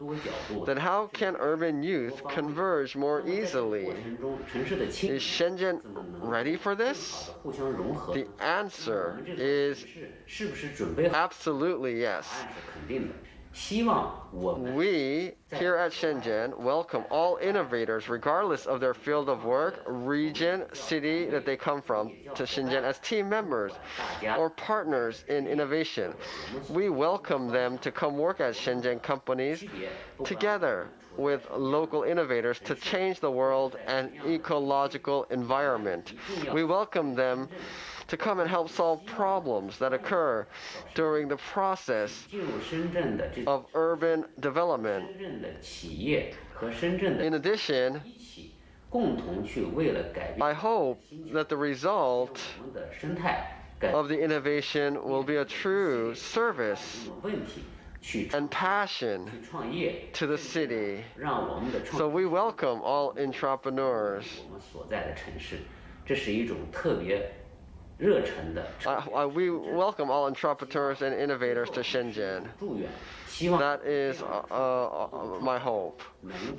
Then how can urban youth converge more easily? Is Shenzhen ready for this? The answer is absolutely yes. We here at Shenzhen welcome all innovators regardless of their field of work, region, city that they come from to Shenzhen as team members or partners in innovation. We welcome them to come work at Shenzhen companies together with local innovators to change the world and ecological environment. We welcome them to come and help solve problems that occur during the process of urban development. In addition, I hope that the result of the innovation will be a true service and passion to the city. So we welcome all entrepreneurs. We welcome all entrepreneurs and innovators to Shenzhen. That is my hope.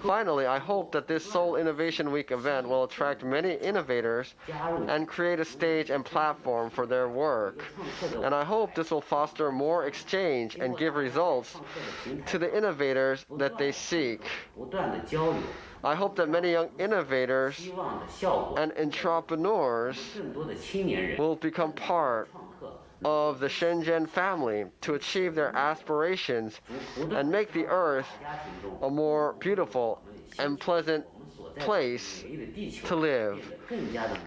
Finally, I hope that this Seoul Innovation Week event will attract many innovators and create a stage and platform for their work. And I hope this will foster more exchange and give results to the innovators that they seek. I hope that many young innovators and entrepreneurs will become part of the Shenzhen family to achieve their aspirations and make the earth a more beautiful and pleasant place to live.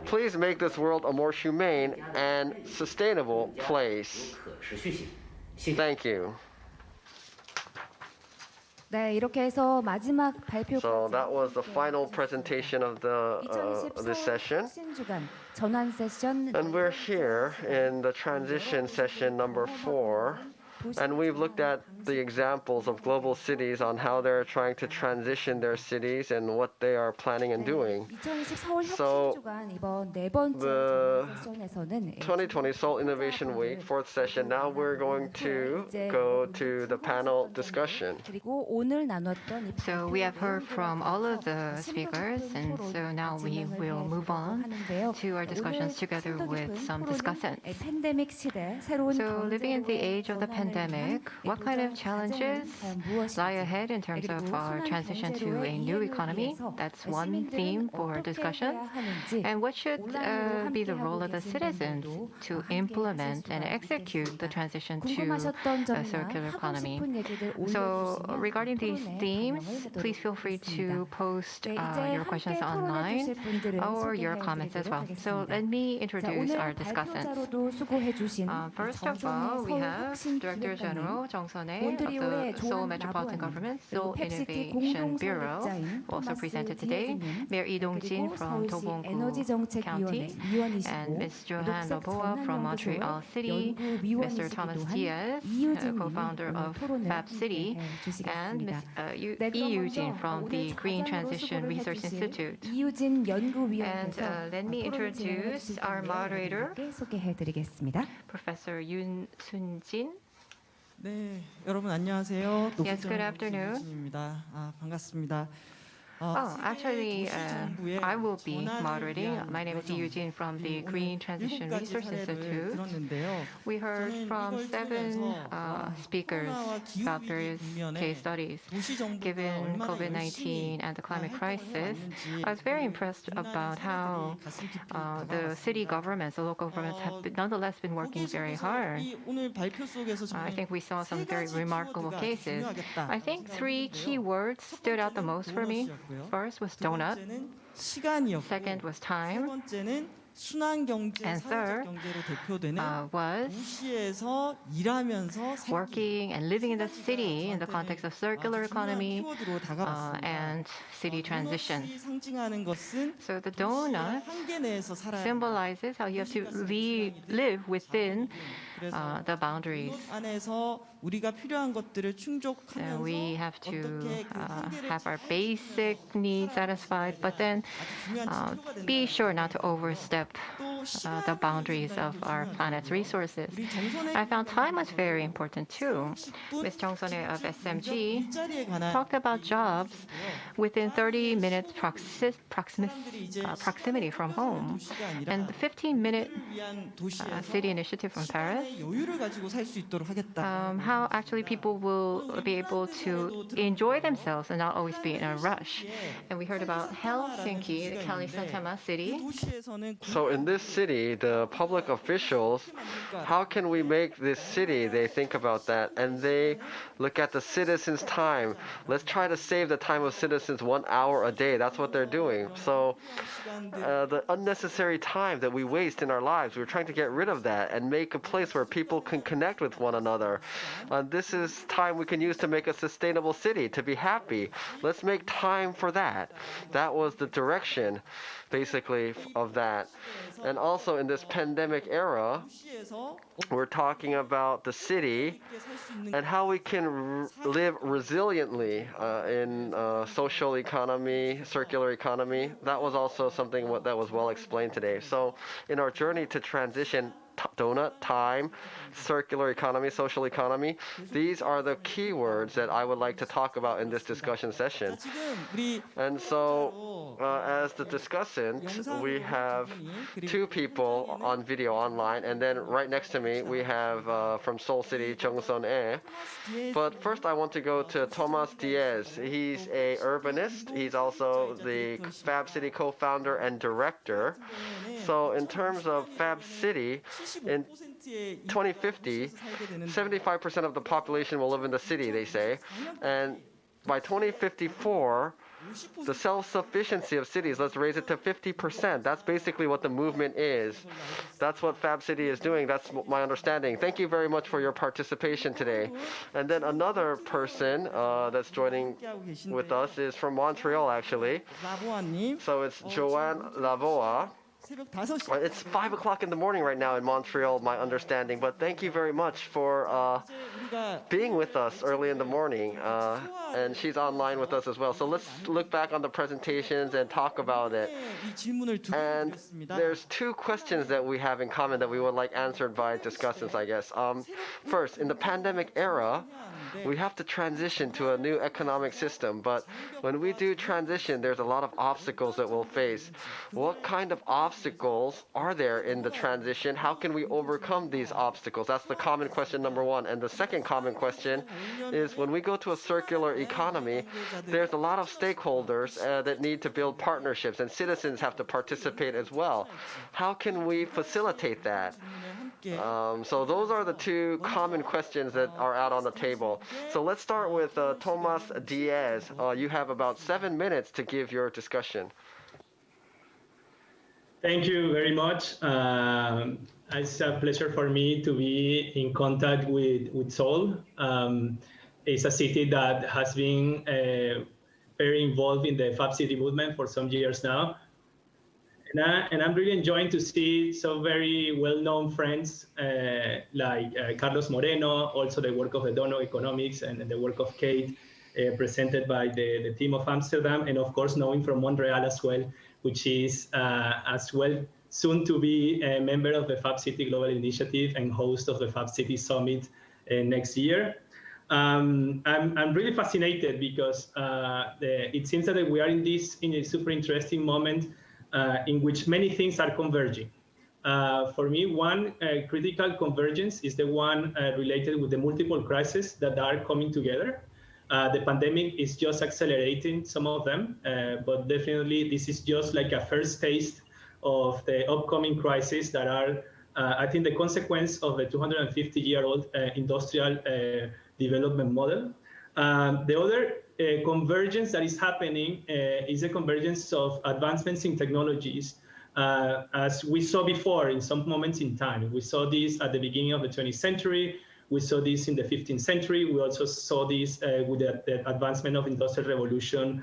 Please make this world a more humane and sustainable place. Thank you. 네, 이렇게 해서 마지막 발표. So that was the final presentation of this session. 전환 세션. And we're here in the transition session number 4. And we've looked at the examples of global cities on how they're trying to transition their cities and what they are planning and doing. So the 2020 Seoul Innovation Week, 4th session, now we're going to go to the panel discussion. So we have heard from all of the speakers, and so now we will move on to our discussions together with some discussants. So living in the age of the pandemic, what kind of challenges lie ahead in terms of our transition to a new economy? That's one theme for discussion. And what should be the role of the citizens to implement and execute the transition to a circular economy? So regarding these themes, please feel free to post your questions online or your comments as well. So let me introduce our discussants. First of all, we have Director General Jung Sun-hae of the Seoul Metropolitan Government Seoul Innovation Bureau, also presented today. Mayor Lee Dong-jin from Dobong-gu County, and Ms. Johanne Loboa from Montreal City, Mr. Thomas Diaz, co-founder of Fab City, and Ms. Lee Eugene from the Green Transition Research Institute. And let me introduce our moderator, Professor Yoon Sun-jin. 네, 여러분 안녕하세요. Yes, good afternoon. 입니다. 반갑습니다. Actually, I will be moderating. My name is Eugene from the Green Transition Research Institute. We heard from 7 speakers about various case studies. Given COVID-19 and the climate crisis, I was very impressed about how the city governments, the local governments have nonetheless been working very hard. I think we saw some very remarkable cases. I think 3 key words stood out the most for me. First was donut. Second was time. And third was working and living in the city in the context of circular economy and city transition. So the donut symbolizes how you have to live within the boundaries. We have to have our basic needs satisfied, but then be sure not to overstep the boundaries of our planet's resources. I found time was very important too. Ms. Jung Sun-hae of SMG talked about jobs within 30 minutes proximity from home, and the 15-minute city initiative from Paris, how actually people will be able to enjoy themselves and not always be in a rush. And we heard about Helsinki, the Kalisatama city. So in this city, the public officials, how can we make this city? They think about that and they look at the citizens' time. Let's try to save the time of citizens 1 hour a day. That's what they're doing. So the unnecessary time that we waste in our lives, we're trying to get rid of that and make a place where people can connect with one another. This is time we can use to make a sustainable city, to be happy. Let's make time for that. That was the direction, basically, of that. And also in this pandemic era, we're talking about the city and how we can live resiliently in social economy, circular economy. That was also something that was well explained today. So in our journey to transition, donut, time, circular economy, social economy, these are the keywords that I would like to talk about in this discussion session. And so as the discussant, we have two people on video online, and then right next to me we have from Seoul City, Jungsun-e. But first I want to go to Tomas Diaz. He's a urbanist. He's also the Fab City co-founder and director. So in terms of Fab City, in 2050, 75% of the population will live in the city, they say. And by 2054, the self-sufficiency of cities, let's raise it to 50%. That's basically what the movement is. That's what Fab City is doing. That's my understanding. Thank you very much for your participation today. And then another person that's joining with us is from Montreal, actually. So it's Joanne Lavoie. It's 5 o'clock in the morning right now in Montreal, my understanding, but thank you very much for being with us early in the morning, and she's online with us as well. So let's look back on the presentations and talk about it. And there's two questions that we have in common that we would like answered by discussants, I guess. First, in the pandemic era, we have to transition to a new economic system, but when we do transition, there's a lot of obstacles that we'll face. What kind of obstacles are there in the transition? How can we overcome these obstacles? That's the common question number one. And the second common question is, when we go to a circular economy, there's a lot of stakeholders that need to build partnerships, and citizens have to participate as well. How can we facilitate that? So those are the two common questions that are out on the table. So let's start with Tomas Diaz. You have about 7 minutes to give your discussion. Thank you very much. It's a pleasure for me to be in contact with Seoul. It's a city that has been very involved in the Fab City movement for some years now. And I'm really enjoying to see some very well-known friends like Carlos Moreno, also the work of the Dono Economics and the work of Kate, presented by the team of Amsterdam, and of course knowing from Montreal as well, which is as well soon to be a member of the Fab City Global Initiative and host of the Fab City Summit next year. I'm really fascinated because it seems that we are in a super interesting moment in which many things are converging. For me, one critical convergence is the one related with the multiple crises that are coming together. The pandemic is just accelerating some of them, but definitely this is just like a first taste of the upcoming crises that are, I think, the consequence of the 250-year-old industrial development model. The other convergence that is happening is a convergence of advancements in technologies, as we saw before in some moments in time. We saw this at the beginning of the 20th century. We saw this in the 15th century. We also saw this with the advancement of Industrial Revolution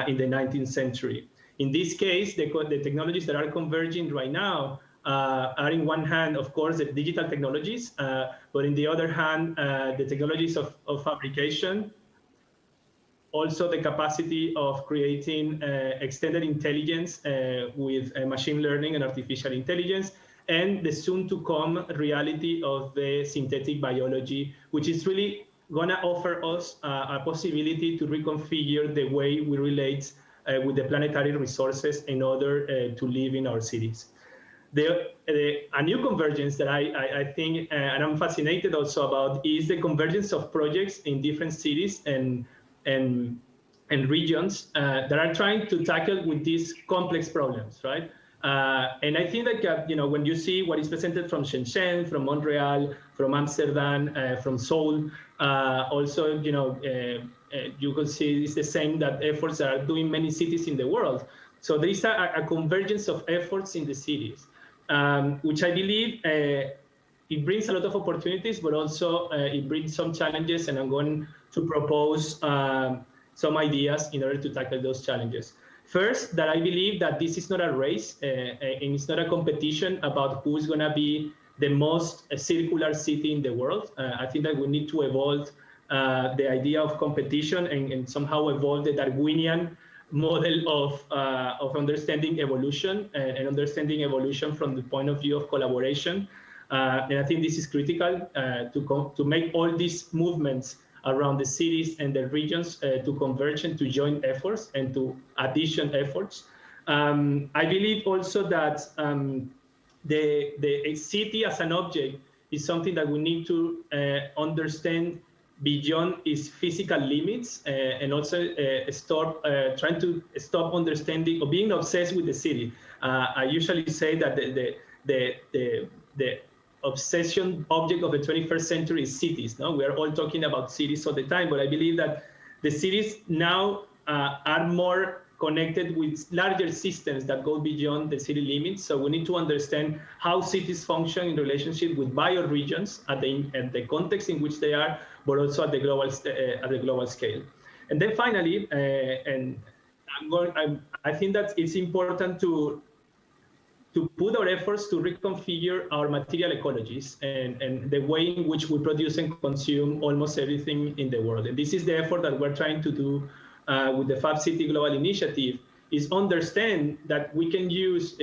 in the 19th century. In this case, the technologies that are converging right now are in one hand, of course, the digital technologies, but in the other hand, the technologies of fabrication, also the capacity of creating extended intelligence with machine learning and artificial intelligence, and the soon-to-come reality of the synthetic biology, which is really going to offer us a possibility to reconfigure the way we relate with the planetary resources in order to live in our cities. A new convergence that I think, and I'm fascinated also about, is the convergence of projects in different cities and regions that are trying to tackle with these complex problems, right? And I think that when you see what is presented from Shenzhen, from Montreal, from Amsterdam, from Seoul, also you can see it's the same that efforts that are doing many cities in the world. So there is a convergence of efforts in the cities, which I believe it brings a lot of opportunities, but also it brings some challenges, and I'm going to propose some ideas in order to tackle those challenges. First, that I believe that this is not a race and it's not a competition about who's going to be the most circular city in the world. I think that we need to evolve the idea of competition and somehow evolve the Darwinian model of understanding evolution and understanding evolution from the point of view of collaboration. And I think this is critical to make all these movements around the cities and the regions to converge and to join efforts and to addition efforts. I believe also that the city as an object is something that we need to understand beyond its physical limits and also trying to stop understanding or being obsessed with the city. I usually say that the obsession object of the 21st century is cities. No, we are all talking about cities all the time, but I believe that the cities now are more connected with larger systems that go beyond the city limits. So we need to understand how cities function in relationship with bioregions at the context in which they are, but also at the global scale. And then finally, and I think that it's important to put our efforts to reconfigure our material ecologies and the way in which we produce and consume almost everything in the world. And this is the effort that we're trying to do with the Fab City Global Initiative, is understand that we can use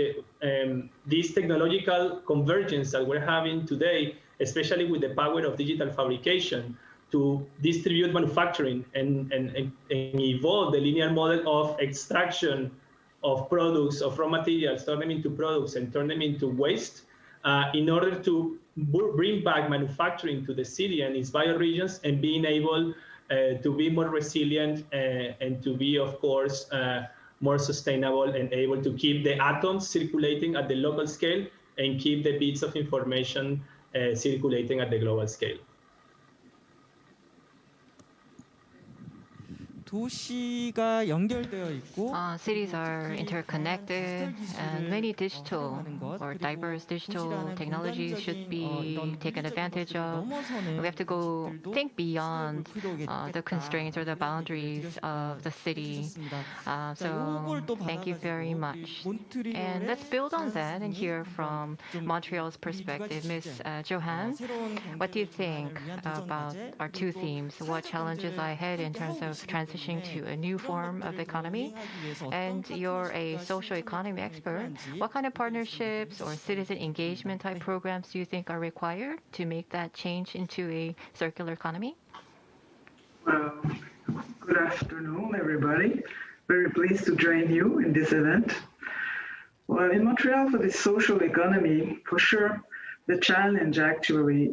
this technological convergence that we're having today, especially with the power of digital fabrication, to distribute manufacturing and evolve the linear model of extraction of products, of raw materials, turn them into products and turn them into waste in order to bring back manufacturing to the city and its bioregions and being able to be more resilient and to be, of course, more sustainable and able to keep the atoms circulating at the local scale and keep the bits of information circulating at the global scale. 도시가 연결되어 있고 cities are interconnected and many digital or diverse digital technologies should be taken advantage of. We have to think beyond the constraints or the boundaries of the city. So thank you very much. And let's build on that and hear from Montreal's perspective. Ms. Johan, what do you think about our two themes? What challenges lie ahead in terms of transitioning to a new form of economy? And you're a social economy expert. What kind of partnerships or citizen engagement type programs do you think are required to make that change into a circular economy? Well, good afternoon, everybody. Very pleased to join you in this event. Well, in Montreal, for the social economy, for sure, the challenge actually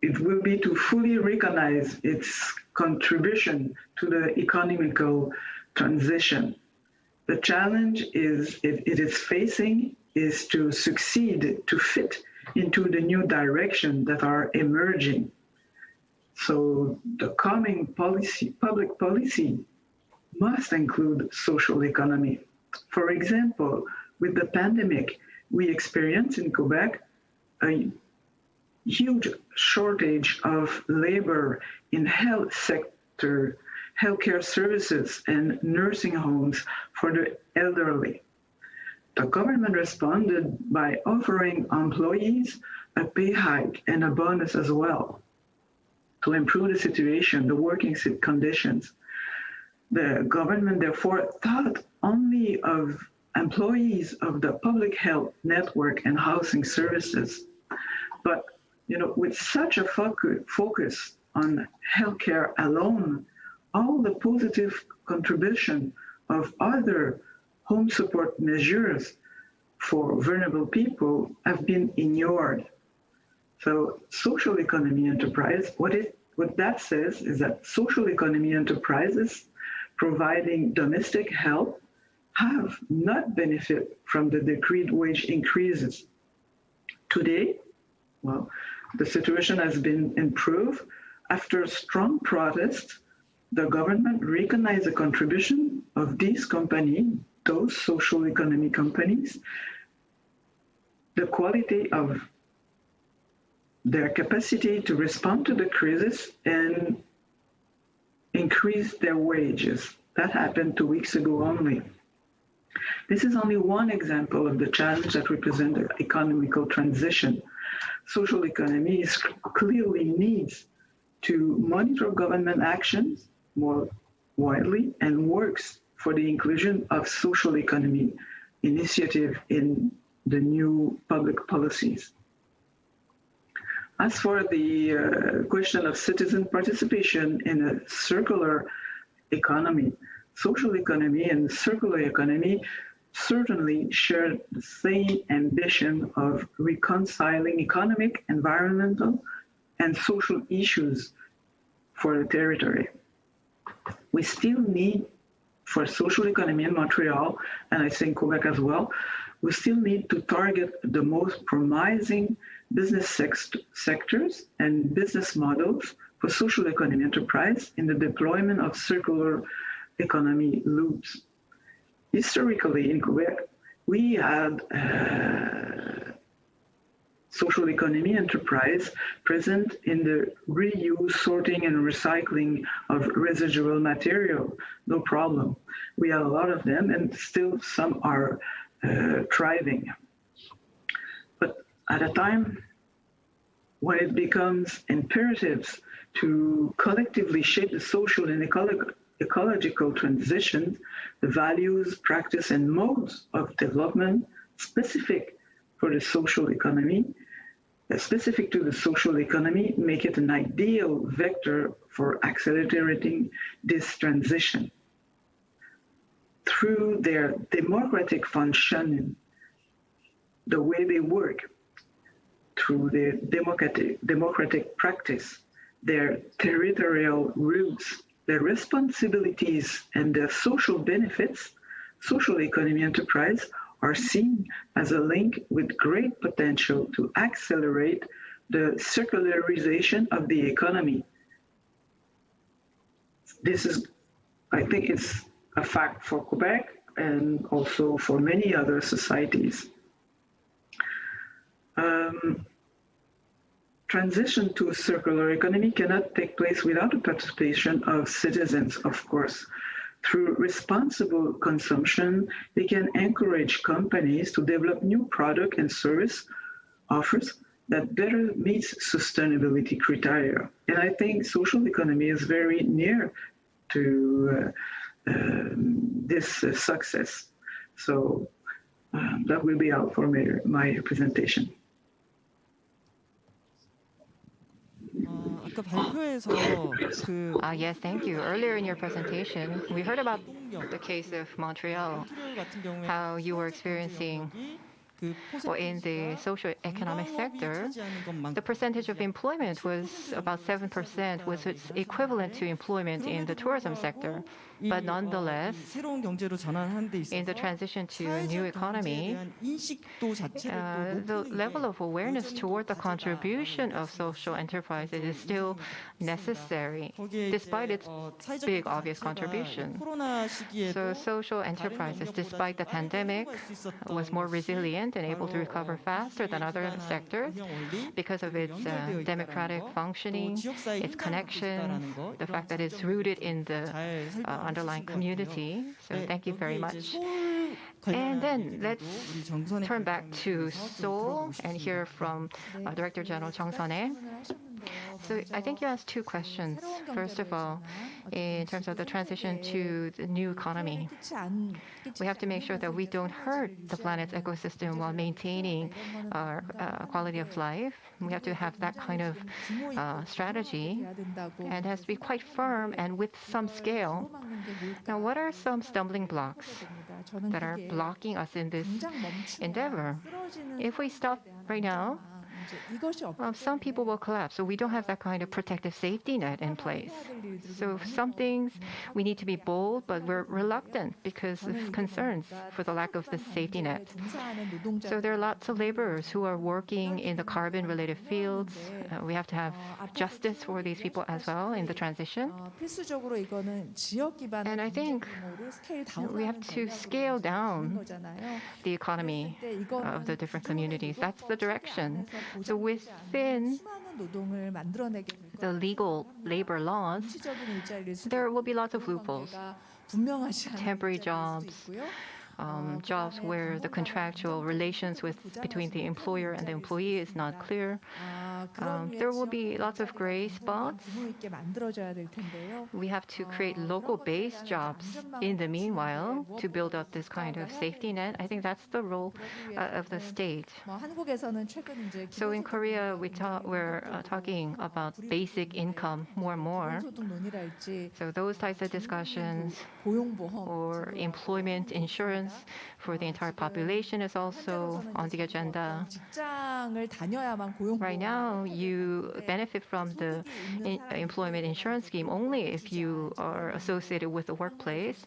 it will be to fully recognize its contribution to the economical transition. The challenge it is facing is to succeed, to fit into the new direction that are emerging. So the coming public policy must include social economy. For example, with the pandemic, we experienced in Quebec a huge shortage of labor in health sector, healthcare services and nursing homes for the elderly. The government responded by offering employees a pay hike and a bonus as well to improve the situation, the working conditions. The government therefore thought only of employees of the public health network and housing services. But with such a focus on healthcare alone, all the positive contribution of other home support measures for vulnerable people have been ignored. So social economy enterprise, what that says is that social economy enterprises providing domestic help have not benefited from the decreed wage increases. Today, well, the situation has been improved. After strong protests, the government recognized the contribution of these companies, those social economy companies, the quality of their capacity to respond to the crisis and increase their wages. That happened 2 weeks ago only. This is only one example of the challenge that represents the economical transition. Social economy clearly needs to monitor government actions more widely and works for the inclusion of social economy initiative in the new public policies. As for the question of citizen participation in a circular economy, social economy and circular economy certainly share the same ambition of reconciling economic, environmental, and social issues for the territory. We still need, for social economy in Montreal, and I think Quebec as well, we still need to target the most promising business sectors and business models for social economy enterprise in the deployment of circular economy loops. Historically in Quebec, we had social economy enterprise present in the reuse, sorting, and recycling of residual material. No problem. We have a lot of them, and still some are thriving. But at a time when it becomes imperative to collectively shape the social and ecological transition, the values, practice, and modes of development specific for the social economy, specific to the social economy, make it an ideal vector for accelerating this transition. Through their democratic functioning, the way they work, through their democratic practice, their territorial roots, their responsibilities, and their social benefits, social economy enterprise are seen as a link with great potential to accelerate the circularization of the economy. This is, I think it's a fact for Quebec and also for many other societies. Transition to a circular economy cannot take place without the participation of citizens, of course. Through responsible consumption, they can encourage companies to develop new product and service offers that better meets sustainability criteria. And I think social economy is very near to this success. So that will be all for my presentation. Yes, thank you. Earlier in your presentation, we heard about the case of Montreal, how you were experiencing, well, in the socio-economic sector, the percentage of employment was about 7%, which is equivalent to employment in the tourism sector. But nonetheless, in the transition to a new economy, the level of awareness toward the contribution of social enterprises is still necessary, despite its big, obvious contribution. So social enterprises, despite the pandemic, was more resilient and able to recover faster than other sectors because of its democratic functioning, its connection, the fact that it's rooted in the underlying community. So thank you very much. And then let's turn back to Seoul and hear from Director General Chung Sun-ae. So I think you asked two questions. First of all, in terms of the transition to the new economy, we have to make sure that we don't hurt the planet's ecosystem while maintaining our quality of life. We have to have that kind of strategy, and it has to be quite firm and with some scale. Now, what are some stumbling blocks that are blocking us in this endeavor? If we stop right now, some people will collapse. So we don't have that kind of protective safety net in place. So some things we need to be bold, but we're reluctant because of concerns for the lack of the safety net. So there are lots of laborers who are working in the carbon-related fields. We have to have justice for these people as well in the transition. And I think we have to scale down the economy of the different communities. That's the direction. So within the legal labor laws, there will be lots of loopholes. Temporary jobs, jobs where the contractual relations between the employer and the employee is not clear. There will be lots of gray spots. We have to create local-based jobs in the meanwhile to build up this kind of safety net. I think that's the role of the state. So in Korea, we're talking about basic income more and more. So those types of discussions or employment insurance for the entire population is also on the agenda. Right now, you benefit from the employment insurance scheme only if you are associated with the workplace.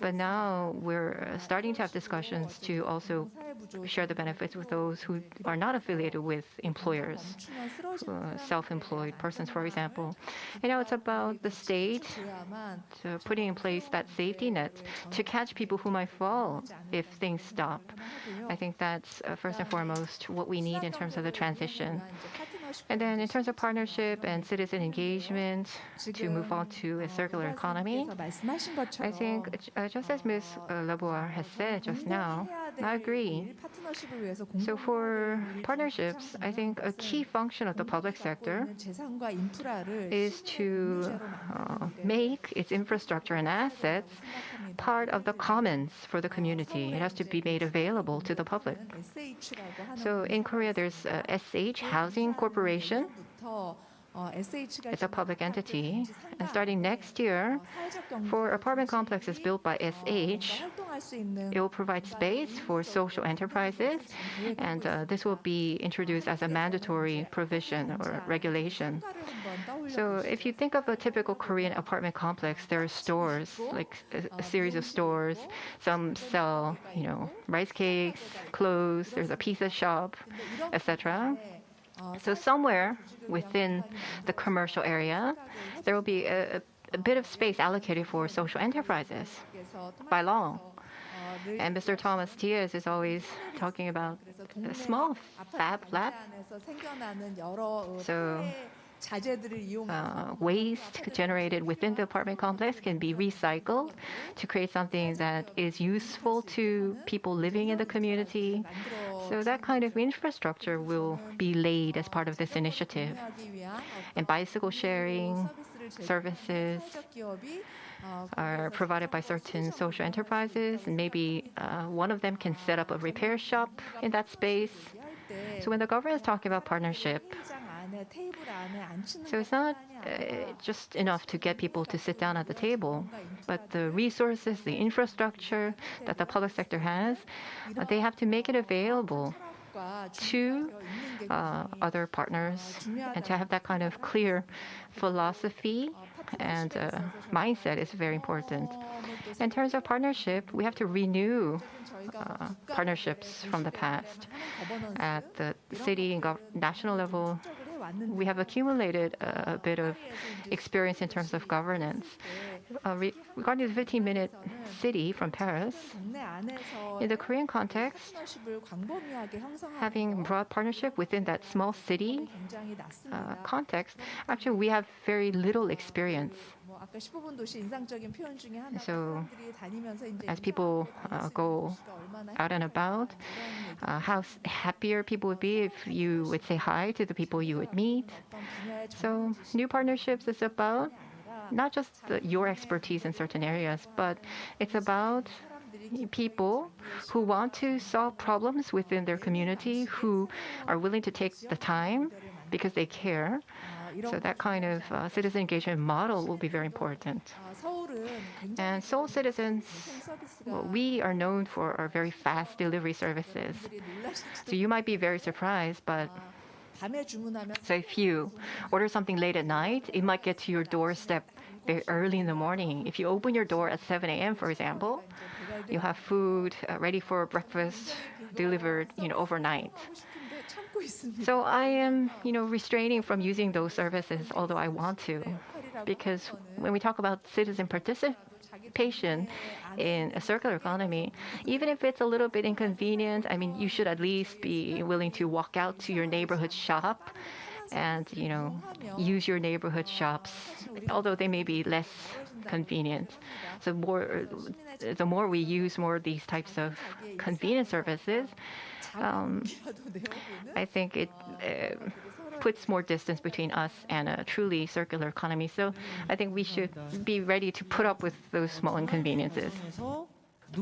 But now we're starting to have discussions to also share the benefits with those who are not affiliated with employers, self-employed persons, for example. You know, it's about the state putting in place that safety net to catch people who might fall if things stop. I think that's first and foremost what we need in terms of the transition. And then in terms of partnership and citizen engagement to move on to a circular economy, I think just as Ms. Leboir has said just now, I agree. So for partnerships, I think a key function of the public sector is to make its infrastructure and assets part of the commons for the community. It has to be made available to the public. So in Korea, there's SH Housing Corporation. It's a public entity. And starting next year, for apartment complexes built by SH, it will provide space for social enterprises, and this will be introduced as a mandatory provision or regulation. So if you think of a typical Korean apartment complex, there are stores, like a series of stores. Some sell, rice cakes, clothes, there's a pizza shop, etc. So somewhere within the commercial area, there will be a bit of space allocated for social enterprises by law. And Mr. Thomas Diaz is always talking about a small fab lab. So waste generated within the apartment complex can be recycled to create something that is useful to people living in the community. So that kind of infrastructure will be laid as part of this initiative. And bicycle sharing services are provided by certain social enterprises, and maybe one of them can set up a repair shop in that space. So when the government is talking about partnership, so it's not just enough to get people to sit down at the table, but the resources, the infrastructure that the public sector has, they have to make it available to other partners, and to have that kind of clear philosophy and mindset is very important. In terms of partnership, we have to renew partnerships from the past. At the city and national level, we have accumulated a bit of experience in terms of governance. Regarding the 15-minute city from Paris, in the Korean context, having broad partnership within that small city context, actually we have very little experience. So as people go out and about, how happier people would be if you would say hi to the people you would meet. So new partnerships is about not just your expertise in certain areas, but it's about people who want to solve problems within their community, who are willing to take the time because they care. So that kind of citizen engagement model will be very important. And Seoul citizens, we are known for our very fast delivery services. So you might be very surprised, but so if you order something late at night, it might get to your doorstep very early in the morning. If you open your door at 7 a.m., for example, you have food ready for breakfast delivered, overnight. So I am, restraining from using those services, although I want to, because when we talk about citizen participation in a circular economy, even if it's a little bit inconvenient, you should at least be willing to walk out to your neighborhood shop and use your neighborhood shops, although they may be less convenient. So the more we use more of these types of convenience services, I think it puts more distance between us and a truly circular economy. So I think we should be ready to put up with those small inconveniences.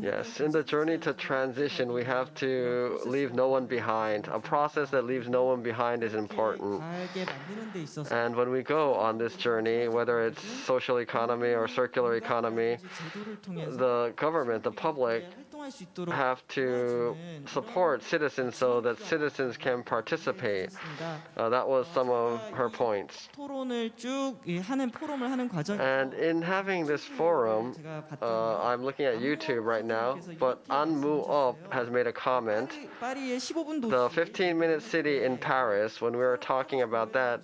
Yes, in the journey to transition, we have to leave no one behind. A process that leaves no one behind is important. And when we go on this journey, whether it's social economy or circular economy, the government, the public, have to support citizens so that citizens can participate. That was some of her points. And in having this forum, I'm looking at YouTube right now, but Anmu Up has made a comment. The 15-minute city in Paris, when we were talking about that,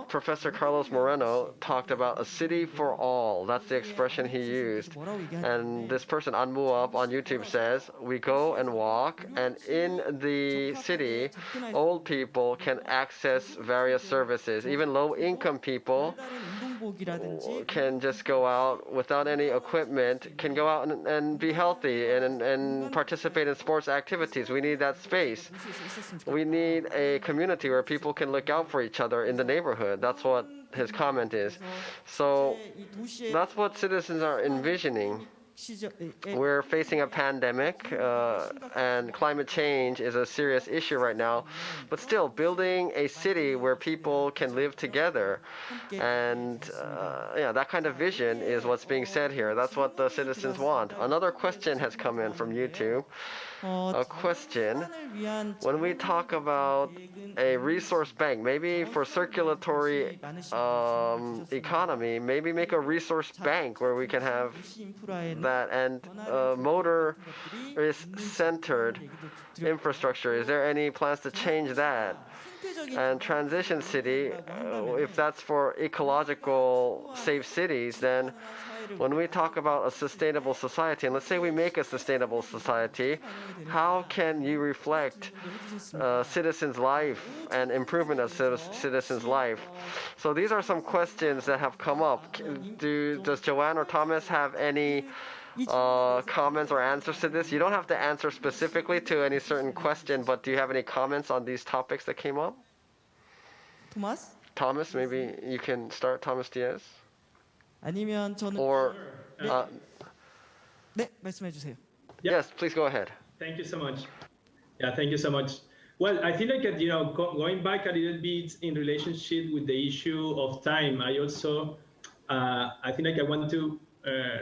Professor Carlos Moreno talked about a city for all. That's the expression he used. And this person, Anmu Up, on YouTube says, we go and walk, and in the city, old people can access various services. Even low-income people can just go out without any equipment, can go out and be healthy and participate in sports activities. We need that space. We need a community where people can look out for each other in the neighborhood. That's what his comment is. So that's what citizens are envisioning. We're facing a pandemic, and climate change is a serious issue right now. But still, building a city where people can live together, and that kind of vision is what's being said here. That's what the citizens want. Another question has come in from YouTube. A question. When we talk about a resource bank, maybe for circulatory economy, maybe make a resource bank where we can have that, and motor-centered infrastructure. Is there any plans to change that? And transition city, if that's for ecological safe cities, then when we talk about a sustainable society, and let's say we make a sustainable society, how can you reflect citizens' life and improvement of citizens' life? So these are some questions that have come up. Does Joanne or Thomas have any comments or answers to this? You don't have to answer specifically to any certain question, but do you have any comments on these topics that came up? Thomas, maybe you can start. Thomas Diaz. Or 네, 말씀해 주세요. Yes, please go ahead. Thank you so much. Yeah, thank you so much. Well, I think going back a little bit in relationship with the issue of time, I also I want to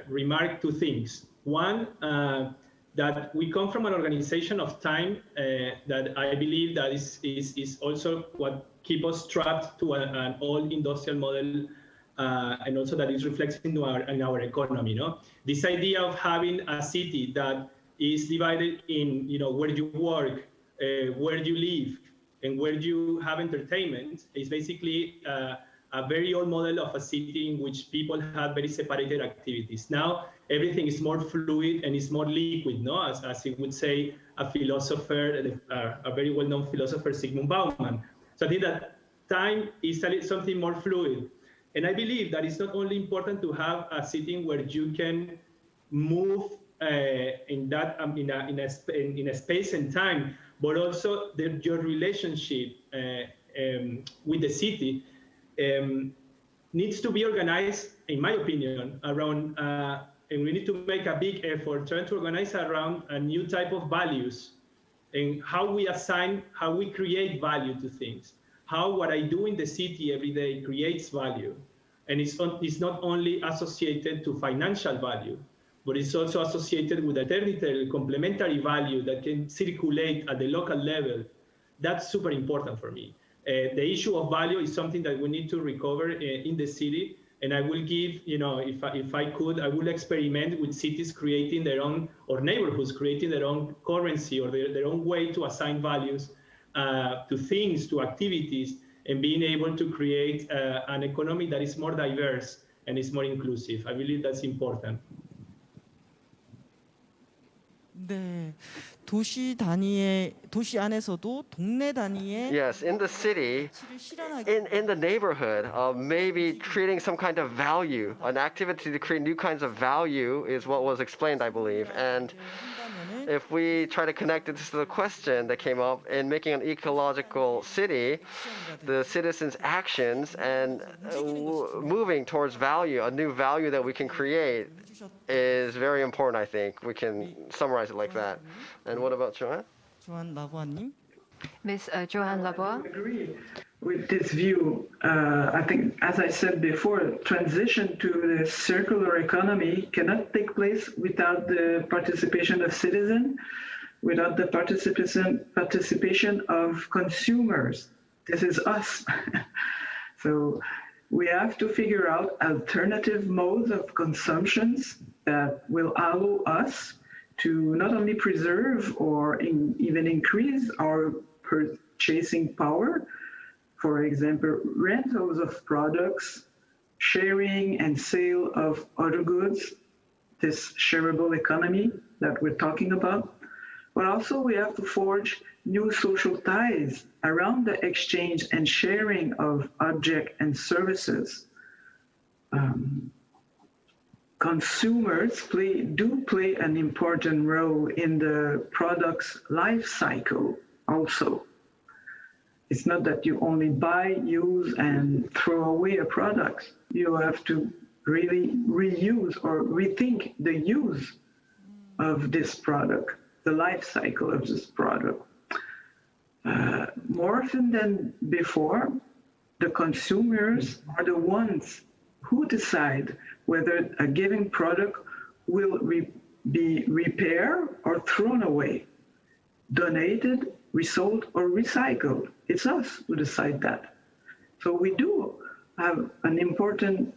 remark two things. One, that we come from an organization of time that I believe that is also what keeps us trapped to an old industrial model, and also that is reflected in our economy. This idea of having a city that is divided in where you work, where you live, and where you have entertainment is basically a very old model of a city in which people have very separated activities. Now everything is more fluid and is more liquid, as he would say a philosopher, a very well-known philosopher, Sigmund Bauman. So I think that time is something more fluid. And I believe that it's not only important to have a city where you can move in a space and time, but also your relationship with the city needs to be organized, in my opinion, around, and we need to make a big effort trying to organize around a new type of values and how we create value to things. How what I do in the city every day creates value. And it's not only associated to financial value, but it's also associated with a territorial complementary value that can circulate at the local level. That's super important for me. The issue of value is something that we need to recover in the city. And I will give, if I could, I will experiment with cities creating their own, or neighborhoods creating their own currency or their own way to assign values to things, to activities, and being able to create an economy that is more diverse and is more inclusive. I believe that's important. 네, 도시 안에서도 동네 단위의 Yes, in the city, 가치를 실현하기 in the neighborhood, maybe creating some kind of value, an activity to create new kinds of value is what was explained, I believe. And 한다면은 if we try to connect it to the question that came up in making an ecological city, the citizens' actions and moving towards value, a new value that we can create, is very important, I think. We can summarize it like that. And what about Joanne? 조한 라보아님. Ms. Joanne Lavoie. Agree with this view. I think, as I said before, transition to the circular economy cannot take place without the participation of citizens, without the participation of consumers. This is us. So we have to figure out alternative modes of consumptions that will allow us to not only preserve or even increase our purchasing power, for example, rentals of products, sharing and sale of other goods, this shareable economy that we're talking about. But also we have to forge new social ties around the exchange and sharing of objects and services. Consumers do play an important role in the product's life cycle also. It's not that you only buy, use, and throw away a product. You have to really reuse or rethink the use of this product, the life cycle of this product. More often than before, the consumers are the ones who decide whether a given product will be repaired or thrown away, donated, resold, or recycled. It's us who decide that. So we do have an important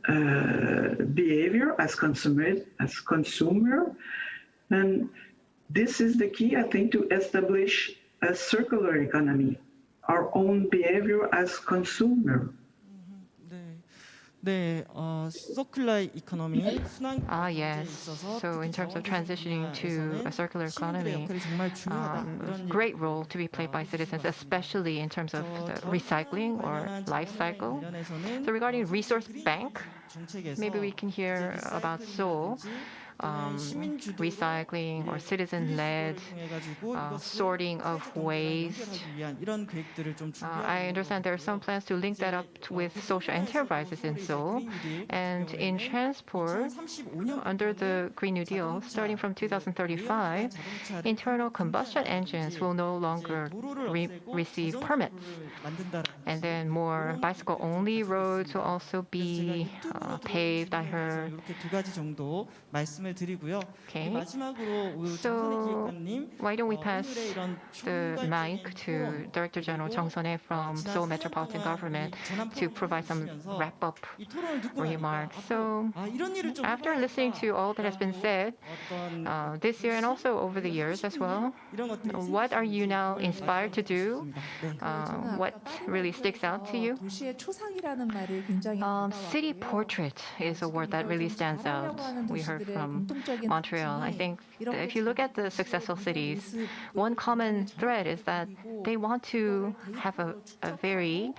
behavior as consumer, and this is the key, I think, to establish a circular economy, our own behavior as consumer. circular economy 순환 Yes. So in terms of transitioning to a circular economy, great role to be played by citizens, especially in terms of the recycling or life cycle. So regarding resource bank, maybe we can hear about Seoul. Recycling or citizen-led sorting of waste. I understand there are some plans to link that up with social enterprises in Seoul. And in transport, under the Green New Deal, starting from 2035, internal combustion engines will no longer receive permits. And then more bicycle-only roads will also be paved, I heard. Okay. So why don't we pass the mic to Director General Jung Sun-hae from Seoul Metropolitan Government to provide some wrap-up remarks. So after listening to all that has been said this year and also over the years as well, what are you now inspired to do? What really sticks out to you? City portrait is a word that really stands out. We heard from Montreal. I think if you look at the successful cities, one common thread is that they want to have a very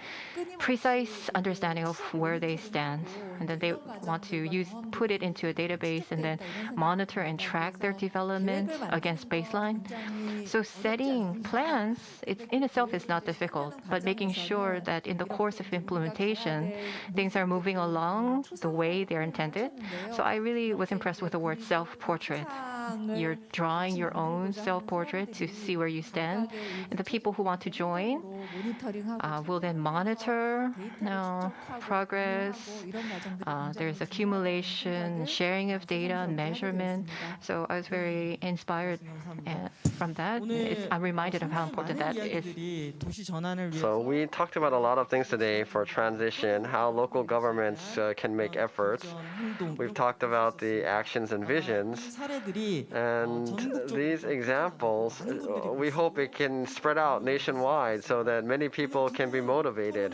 precise understanding of where they stand, and then they want to put it into a database and then monitor and track their development against baseline. So setting plans, in itself is not difficult, but making sure that in the course of implementation, things are moving along the way they're intended. So I really was impressed with the word self-portrait. You're drawing your own self-portrait to see where you stand. And the people who want to join will then monitor progress. There's accumulation, sharing of data, measurement. So I was very inspired from that. I'm reminded of how important that is. So we talked about a lot of things today for transition, how local governments can make efforts. We've talked about the actions and visions. 것들이 And 전국적으로 these examples, we hope it can spread out nationwide so that many people can be motivated.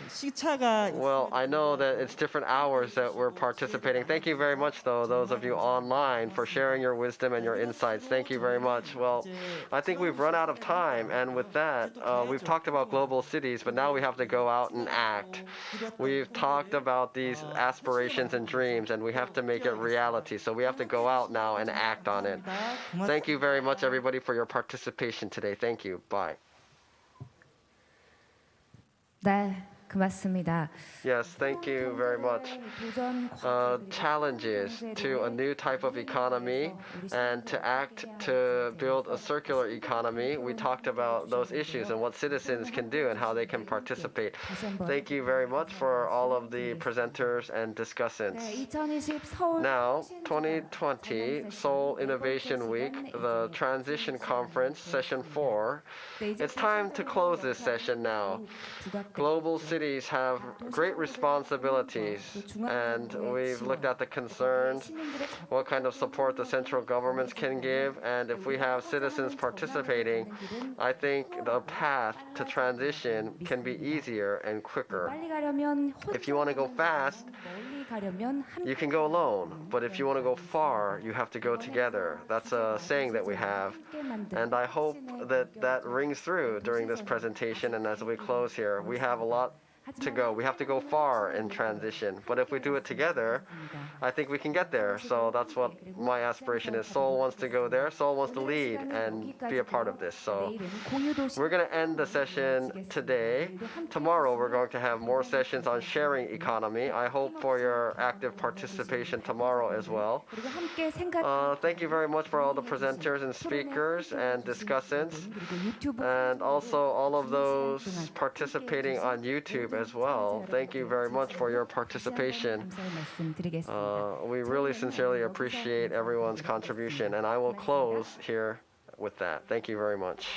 시차가 Well, I know that it's different hours that we're participating. Thank you very much, though, those of you online, for sharing your wisdom and your insights. Thank you very much. Well, I think we've run out of time, and with that, we've talked about global cities, but now we have to go out and act. We've talked about these aspirations and dreams, and we have to make it reality. So we have to go out now and act on it. Thank you very much, everybody, for your participation today. Thank you. Bye. 네, 고맙습니다. Yes, thank you very much. Challenges to a new type of economy and to act to build a circular economy. We talked about those issues and what citizens can do and how they can participate. Thank you very much for all of the presenters and discussants. Now, 2020 Seoul Innovation Week, the Transition Conference, Session 4. It's time to close this session now. Global cities have great responsibilities, and we've looked at the concerns, what kind of support the central governments can give, and if we have citizens participating, I think the path to transition can be easier and quicker. If you want to go fast, you can go alone, but if you want to go far, you have to go together. That's a saying that we have, and I hope that that rings through during this presentation. And as we close here, we have a lot to go. We have to go far in transition, but if we do it together, I think we can get there. So that's what my aspiration is. Seoul wants to go there. Seoul wants to lead and be a part of this. So we're going to end the session today. Tomorrow we're going to have more sessions on sharing economy. I hope for your active participation tomorrow as well. Thank you very much for all the presenters and speakers and discussants, and also all of those participating on YouTube as well. Thank you very much for your participation. We really sincerely appreciate everyone's contribution, and I will close here with that. Thank you very much.